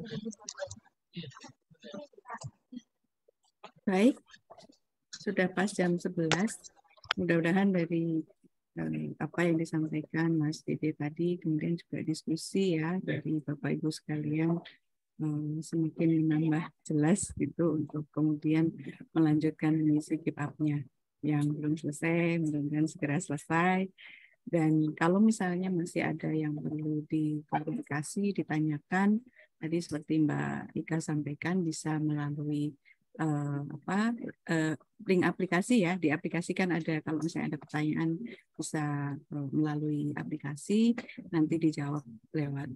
Baik, sudah pas jam 11. Mudah-mudahan dari apa yang disampaikan Mas Dede tadi, kemudian juga diskusi ya dari Bapak Ibu sekalian, semakin menambah jelas gitu untuk kemudian melanjutkan mengisi keep up-nya yang belum selesai, mudah-mudahan segera selesai. Dan kalau misalnya masih ada yang perlu diklarifikasi, ditanyakan, tadi seperti Mbak Ika sampaikan bisa melalui link aplikasi ya, diaplikasikan ada, kalau misalnya ada pertanyaan bisa melalui aplikasi, nanti dijawab lewat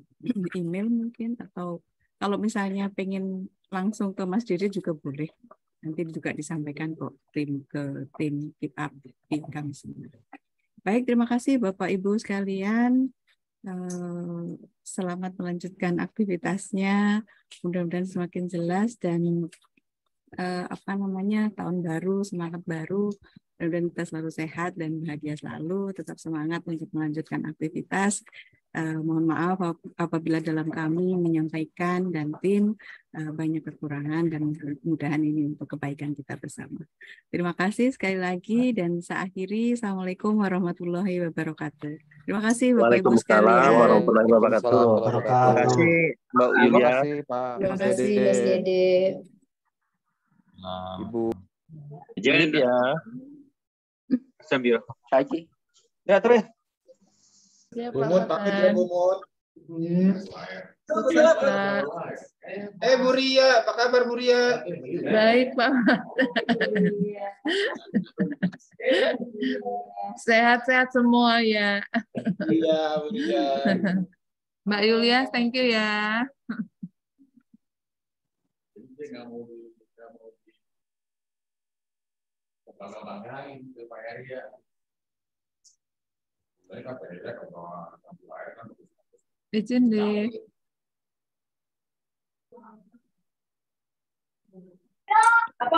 email mungkin, atau kalau misalnya pengen langsung ke Mas Dede juga boleh, nanti juga disampaikan kok ke tim keep up di kami semua. Baik, terima kasih Bapak Ibu sekalian. Selamat melanjutkan aktivitasnya. Mudah-mudahan semakin jelas dan tahun baru, semangat baru. Mudah-mudahan kita selalu sehat dan bahagia selalu. Tetap semangat untuk melanjutkan aktivitas. Mohon maaf apabila dalam kami menyampaikan dan tim banyak kekurangan, dan mudah-mudahan ini untuk kebaikan kita bersama. Terima kasih sekali lagi dan saya akhiri. Assalamualaikum warahmatullahi wabarakatuh. Terima kasih Bapak Ibu sekalian. Waalaikumsalam warahmatullahi wabarakatuh. Waalaikumsalam Terima kasih Mbak Terima Yulia. kasih Pak Terima Mas kasih Dede. Mas Dede. Ibu. Izin ya. Sambil saji. Ya terus. Ya, Pak Bumut, pamit ya Bumut. Sukses, Pak. Bu Ria, apa kabar Bu Ria? Baik, Pak. Sehat-sehat semua ya. Iya, Bu Ria. Mbak Yulia, thank you ya. Izin deh. Apa